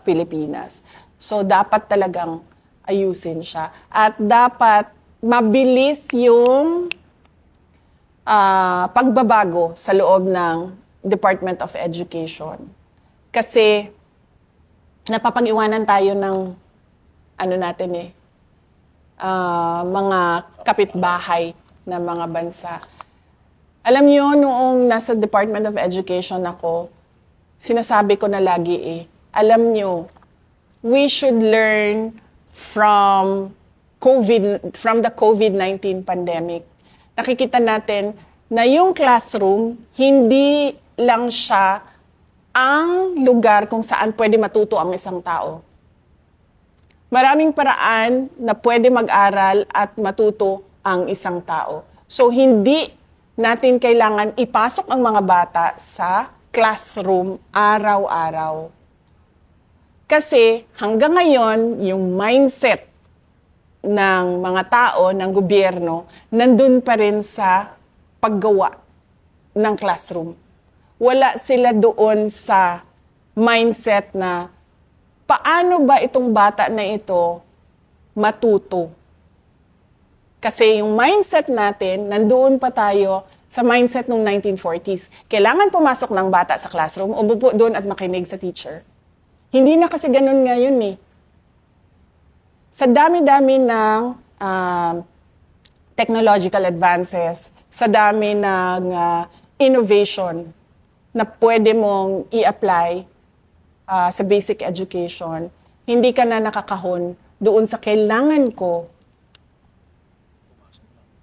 Pilipinas. So, dapat talagang ayusin siya. At dapat mabilis yung pagbabago sa loob ng Department of Education. Kasi napapag-iwanan tayo ng mga kapitbahay na mga bansa. Alam niyo, noong nasa Department of Education ako, sinasabi ko na lagi alam niyo, we should learn from the COVID-19 pandemic. Nakikita natin na yung classroom, hindi lang siya ang lugar kung saan pwede matuto ang isang tao. Maraming paraan na pwede mag-aral at matuto ang isang tao. So, hindi natin kailangan ipasok ang mga bata sa classroom araw-araw. Kasi hanggang ngayon, yung mindset ng mga tao, ng gobyerno, nandun pa rin sa paggawa ng classroom. Wala sila doon sa mindset na paano ba itong bata na ito matuto? Kasi yung mindset natin, nandoon pa tayo sa mindset ng 1940s. Kailangan pumasok ng bata sa classroom, umupo doon at makinig sa teacher. Hindi na kasi ganun ngayon Sa dami-dami ng technological advances, sa dami ng innovation na pwede mong i-apply sa basic education, hindi ka na nakakahon doon sa kailangan ko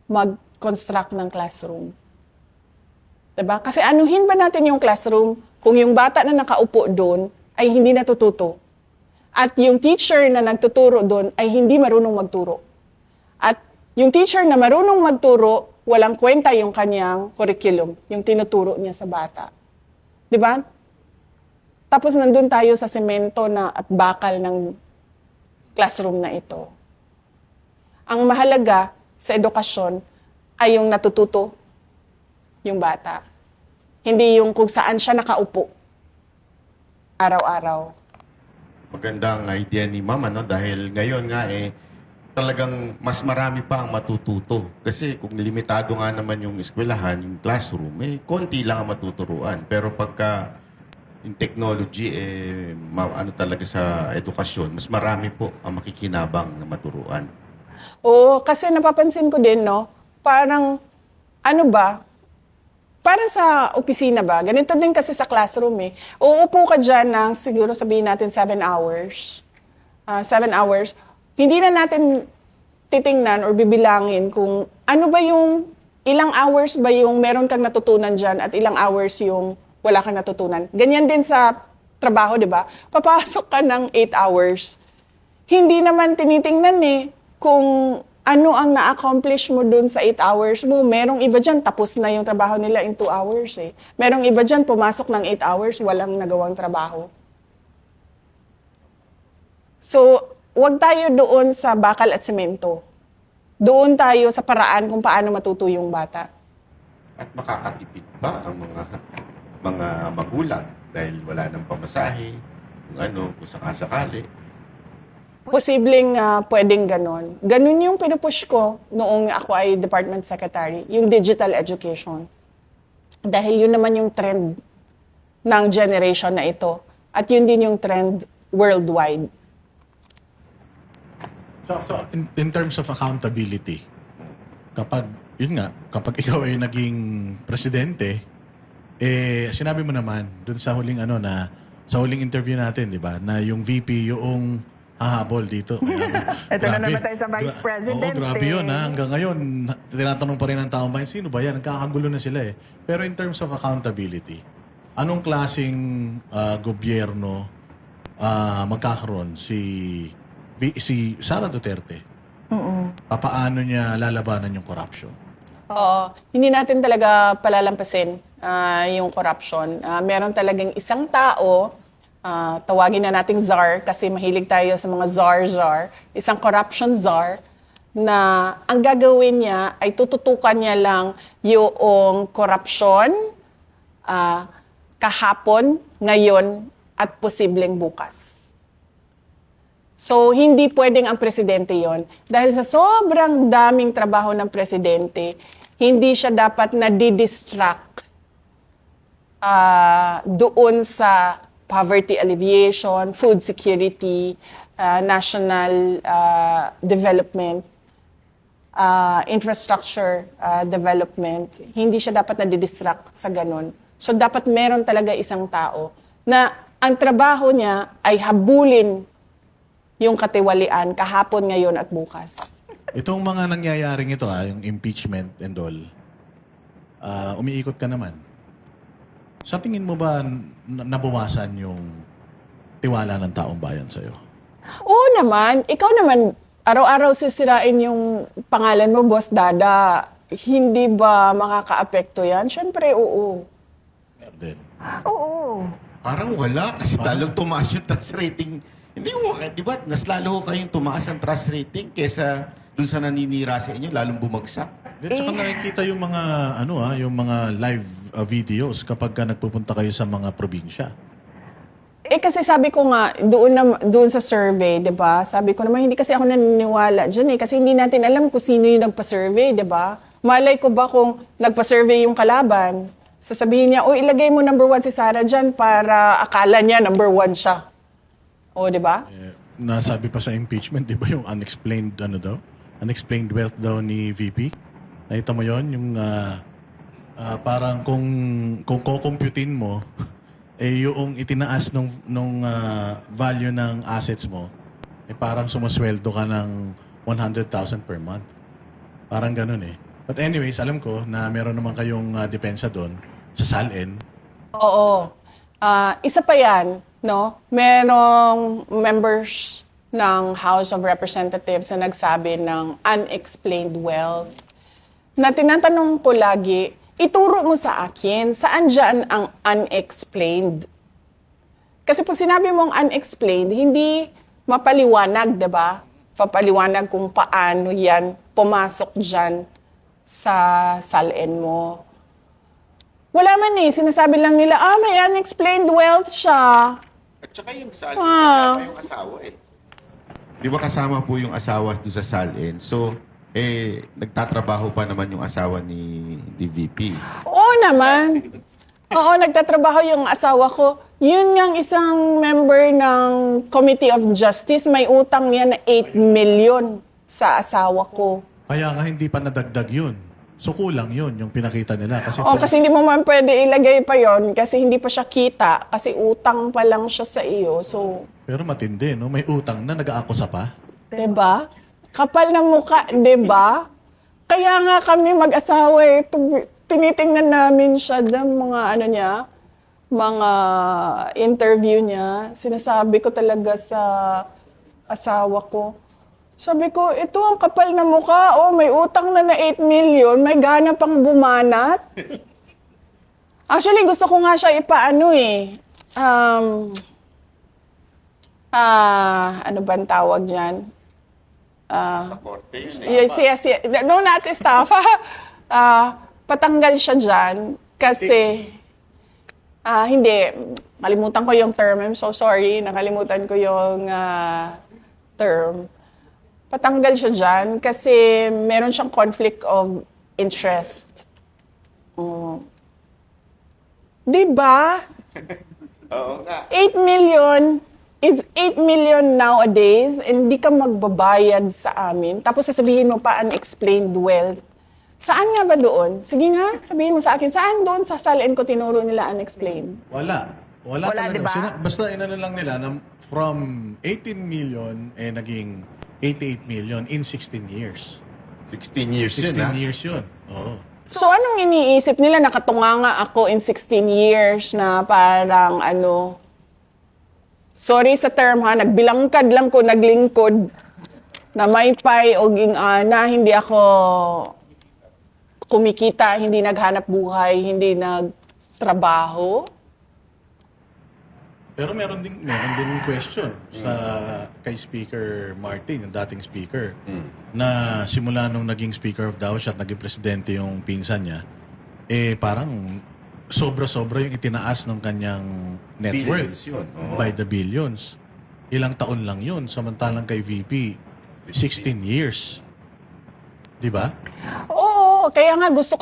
mag-construct ng classroom. Diba? Kasi anuhin ba natin yung classroom kung yung bata na nakaupo doon ay hindi natututo? At yung teacher na nagtuturo doon ay hindi marunong magturo. At yung teacher na marunong magturo, walang kwenta yung kanyang curriculum, yung tinuturo niya sa bata. Diba? Tapos nandun tayo sa semento na at bakal ng classroom na ito. Ang mahalaga sa edukasyon ay yung natututo yung bata. Hindi yung kung saan siya nakaupo araw-araw. Magandang idea ni Ma'am, ano? Dahil ngayon nga talagang mas marami pa ang matututo. Kasi kung limitado nga naman yung eskwelahan, yung classroom, konti lang ang matuturuan. Pero pagka yung technology, ano talaga sa edukasyon, mas marami po ang makikinabang na maturuan. Oo, kasi napapansin ko din, no? Parang, ano ba? Parang sa opisina ba? Ganito din kasi sa classroom eh. Uupo ka dyan ng siguro sabihin natin 7 hours. 7 hours. Hindi na natin titingnan or bibilangin kung ano ba yung, ilang hours ba yung meron kang natutunan dyan at ilang hours yung wala kang natutunan. Ganyan din sa trabaho, di ba? Papasok ka ng 8 hours. Hindi naman tinitingnan kung ano ang na-accomplish mo dun sa 8 hours mo. Merong iba dyan, tapos na yung trabaho nila in 2 hours Merong iba dyan, pumasok ng 8 hours, walang nagawang trabaho. So, wag tayo doon sa bakal at semento. Doon tayo sa paraan kung paano matuto yung bata. At makakatipid ba ang mga magulang dahil wala nang pamasahe, kung sakasakali. Posibleng pwedeng ganon. Ganon yung pinupush ko noong ako ay department secretary, yung digital education. Dahil yun naman yung trend ng generation na ito. At yun din yung trend worldwide. So in terms of accountability, kapag ikaw ay naging presidente, sinabi mo naman dun sa huling sa huling interview natin, di ba, na yung VP yung hahabol dito. Ito na naman tayo sa Vice President. Oo, grabe yun. Hanggang ngayon, tinatanong pa rin ng taong bayan, sino ba yan? Nagkakagulo na sila Pero in terms of accountability, anong klaseng gobyerno magkakaroon si Sara Duterte? Papaano niya lalabanan yung corruption? Oo, hindi natin talaga palalampasin yung corruption. Meron talagang isang tao, tawagin na nating czar kasi mahilig tayo sa mga czar, isang corruption czar na ang gagawin niya ay tututukan niya lang yung corruption kahapon, ngayon, at posibleng bukas. So, hindi pwedeng ang presidente yon. Dahil sa sobrang daming trabaho ng presidente, hindi siya dapat na-distract doon sa poverty alleviation, food security, national development, infrastructure development. Hindi siya dapat na-distract sa ganun. So, dapat meron talaga isang tao na ang trabaho niya ay habulin yung katiwalian kahapon, ngayon at bukas. Itong mga nangyayaring ito, yung impeachment and all, umiikot ka naman. Sa tingin mo ba nabawasan yung tiwala ng taong bayan sa'yo? Oo naman. Ikaw naman, araw-araw sisirain yung pangalan mo, Boss Dada. Hindi ba makaka-apekto yan? Siyempre, oo. Meron din. Oo. Parang wala kasi talong tumaas yung trust rating. Hindi mo, di ba? Mas lalo kayong tumaas ang trust rating kesa dun sa naninira sa inyo, lalong bumagsak. At saka nakikita yung mga yung mga live videos kapag nagpupunta kayo sa mga probinsya. Kasi sabi ko nga, doon sa survey, 'di ba? Sabi ko naman, hindi kasi ako naniniwala diyan kasi hindi natin alam kung sino yung nagpa-survey, 'di ba? Malay ko ba kung nagpa-survey yung kalaban, sasabihin niya, ilagay mo number 1 si Sara diyan para akala niya number 1 siya. O, 'di ba? Nasabi pa sa impeachment, di ba, yung unexplained unexplained wealth daw ni VP? Nakita mo yon, yung parang kung kukumputin mo yung itinaas nung value ng assets mo, parang sumusweldo ka ng 100,000 per month. Parang ganun But anyways, alam ko na meron naman kayong depensa doon sa SALN. Oo. Isa pa yan, no? Merong members ng House of Representatives na nagsabi ng unexplained wealth. Na tinatanong ko lagi, ituro mo sa akin, saan dyan ang unexplained? Kasi pag sinabi mong unexplained, hindi mapaliwanag, di ba? Papaliwanag kung paano yan pumasok dyan sa SALN mo. Wala man eh. Sinasabi lang nila, may unexplained wealth siya. At saka yung sali, Ah. kasama yung asawa eh. Di ba kasama po yung asawa doon sa SALN? So, nagtatrabaho pa naman yung asawa ni VP. Oo naman. Oo, nagtatrabaho yung asawa ko. Yun ngang isang member ng Committee of Justice, may utang niya na 8 million sa asawa ko. Kaya nga hindi pa nadagdag yun. So kulang yun, yung pinakita nila. Kasi, Oo, kasi hindi mo man pwede ilagay pa yon kasi hindi pa siya kita, kasi utang pa lang siya sa iyo. So, pero matindi, no? May utang na, nag-aakusa pa. 'di ba? Kapal na mukha, 'di ba? Kaya nga kami mag-asawa eh, tinitingnan namin siya ng mga ano niya, mga interview niya. Sinasabi ko talaga sa asawa ko. Sabi ko, ito ang kapal na mukha. Oh, may utang na 8 million, may gana pang bumanat. Actually, gusto ko nga siya ipaano eh. Ano ba ang tawag dyan? Sa korte yun eh. Yes. No, not estafa. Patanggal siya dyan kasi hindi. Kalimutan ko yung term. I'm so sorry. Nakalimutan ko yung term. Patanggal siya dyan kasi meron siyang conflict of interest. Diba? Oo nga. 8 million is 8 million nowadays and di ka magbabayad sa amin. Tapos sasabihin mo pa unexplained wealth. Saan nga ba doon? Sige nga, sabihin mo sa akin, saan doon sa SALN ko tinuro nila unexplained? Wala Wala, talaga. diba? Basta inano lang nila na from 18 million naging 88 million in 16 years. 16 years 16 yun, ha? years yun. Oo. So anong iniisip nila? Nakatunganga ako in 16 years na parang sorry sa term ha, nagbilangkad lang ko, naglingkod na may pay o ging-ana, hindi ako kumikita, hindi naghanap buhay, hindi nagtrabaho. Pero meron din question sa kay Speaker Martin, yung dating speaker, na simula nung naging Speaker of the House at naging presidente yung pinsan niya, parang sobra-sobra yung itinaas ng kanyang net Billions worth yun. Oo. by the billions. Ilang taon lang yun, samantalang kay VP, 16 years. Di ba? Oo, kaya nga gusto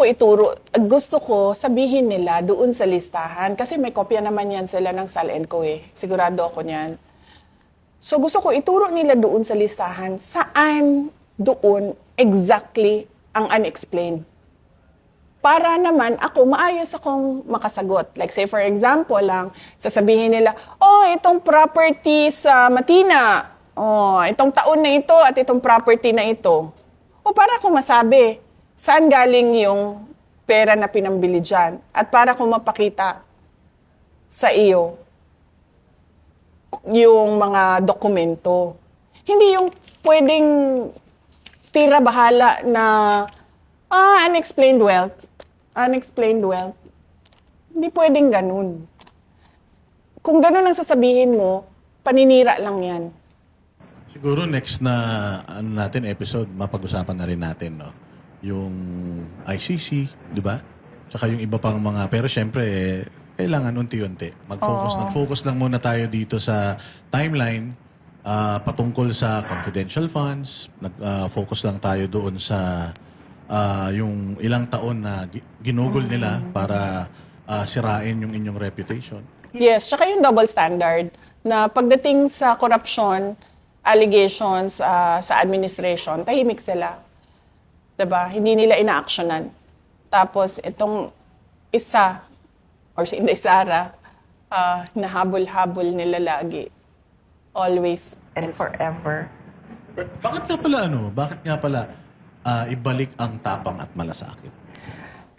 ko sabihin nila doon sa listahan kasi may kopya naman yan sila ng SALN ko eh. Sigurado ako niyan. So gusto ko ituro nila doon sa listahan saan doon exactly ang unexplained. Para naman ako, maayos akong makasagot. Like say for example lang, sasabihin nila, itong property sa Matina, itong taon na ito at itong property na ito. O para ko masabi, saan galing yung pera na pinambili dyan? At para ko mapakita sa iyo yung mga dokumento. Hindi yung pwedeng tira-bahala na unexplained wealth. Unexplained wealth. Hindi pwedeng ganun. Kung ganun ang sasabihin mo, paninira lang yan. Siguro next na episode, mapag-usapan na rin natin, no? Yung ICC, di ba? Tsaka yung iba pang mga, pero syempre, kailangan unti-unti. Nag-focus lang muna tayo dito sa timeline patungkol sa confidential funds. Nag-focus lang tayo doon sa yung ilang taon na ginugol nila para sirain yung inyong reputation. Yes, tsaka yung double standard na pagdating sa corruption, allegations sa administration, tahimik sila. Diba? Hindi nila ina-actionan. Tapos itong isa, or si Inday Sara, nahabol-habol nila lagi. Always. And forever. Bakit nga pala ibalik ang tapang at malasakit?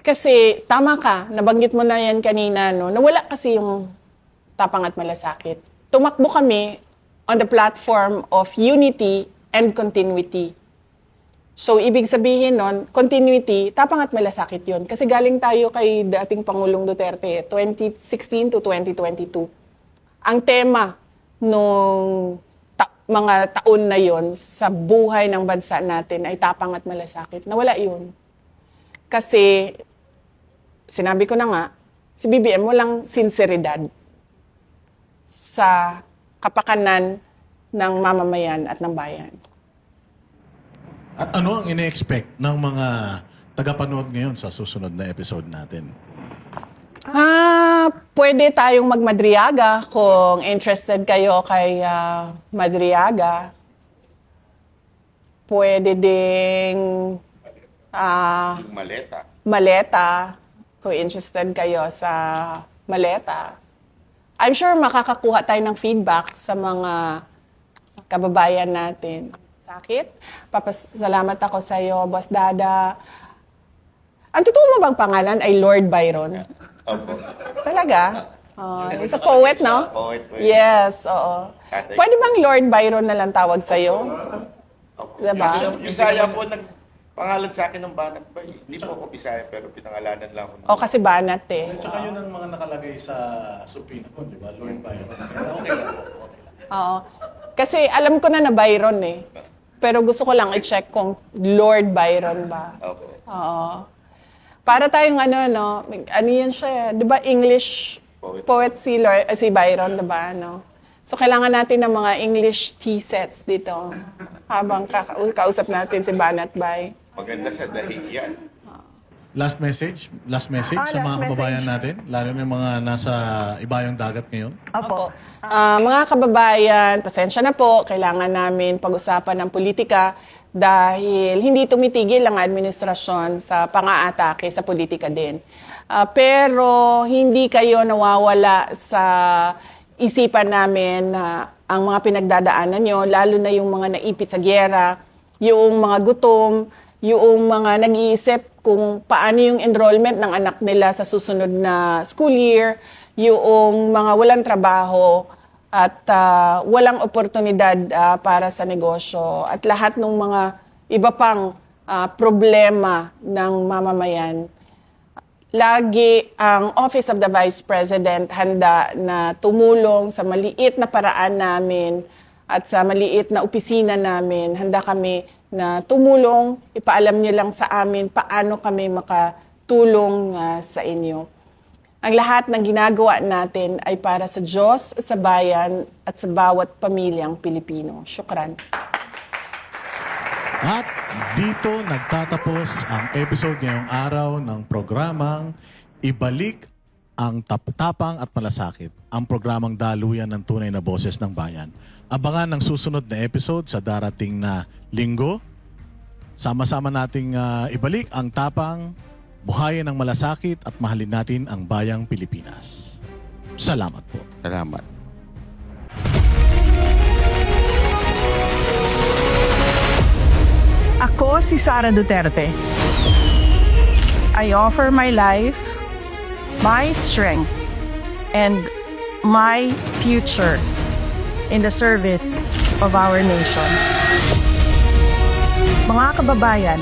Kasi tama ka, nabanggit mo na yan kanina, no? Nawala kasi yung tapang at malasakit. Tumakbo kami on the platform of unity and continuity. So, ibig sabihin nun, continuity, tapang at malasakit yun. Kasi galing tayo kay dating Pangulong Duterte, 2016 to 2022. Ang tema nung mga taon na yon sa buhay ng bansa natin ay tapang at malasakit. Nawala yun. Kasi, sinabi ko na nga, si BBM walang sinseridad sa kapakanan ng mamamayan at ng bayan. At ano ang ine-expect ng mga tagapanood ngayon sa susunod na episode natin? Pwede tayong magmadriaga kung interested kayo kay Madriaga. Pwede ding Yung maleta. Maleta, kung interested kayo sa Maleta. I'm sure makakakuha tayo ng feedback sa mga kababayan natin. Sakit? Papasalamat ako sa iyo, Boss Dada. Ang totoo mo bang pangalan ay Lord Byron? Opo. Talaga? He's a poet, no? Poet. Yes, oo. Pwede bang Lord Byron na lang tawag sa'yo? Diba? Yung Bisaya po nagpangalan sa akin ng Banat ba? Hindi po ako Bisaya pero pinangalanan lang ako. O kasi banat eh. Tsaka yun ang mga nakalagay sa supina ko, di ba? Lord Byron. Okay lang. Oo. Kasi alam ko na Byron eh. Pero gusto ko lang i-check kung Lord Byron ba. Opo. Oo. Para tayong ano yan siya, di ba English poet si Byron, di ba, no? So, kailangan natin ng mga English tea sets dito habang kausap natin si Banat Bay. Maganda sa dahig yan. Last message sa last mga kababayan message. natin, lalo na yung mga nasa ibayong dagat ngayon. Opo. Mga kababayan, pasensya na po, kailangan namin pag-usapan ng politika dahil hindi tumitigil ang administrasyon sa pang-aatake sa politika din. Pero hindi kayo nawawala sa isipan namin na ang mga pinagdadaanan nyo, lalo na yung mga naipit sa gyera, yung mga gutom, yung mga nag-iisip kung paano yung enrollment ng anak nila sa susunod na school year, yung mga walang trabaho at walang oportunidad para sa negosyo at lahat ng mga iba pang problema ng mamamayan. Lagi ang Office of the Vice President handa na tumulong sa maliit na paraan namin at sa maliit na opisina namin. Handa kami na tumulong, ipaalam niyo lang sa amin paano kami makatulong sa inyo. Ang lahat ng ginagawa natin ay para sa Diyos, sa bayan, at sa bawat pamilyang Pilipino. Syukran. At dito nagtatapos ang episode ngayong araw ng programang Ibalik ang Tapang at Malasakit, ang programang daluyan ng tunay na boses ng bayan. Abangan ang susunod na episode sa darating na linggo. Sama-sama nating ibalik ang tapang, buhayin ang malasakit at mahalin natin ang bayang Pilipinas. Salamat po. Salamat. Ako si Sara Duterte. I offer my life, my strength, and my future in the service of our nation. Mga kababayan,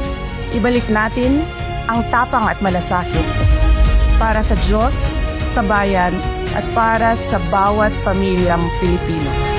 ibalik natin ang tapang at malasakit para sa Diyos, sa bayan, at para sa bawat pamilyang Pilipino.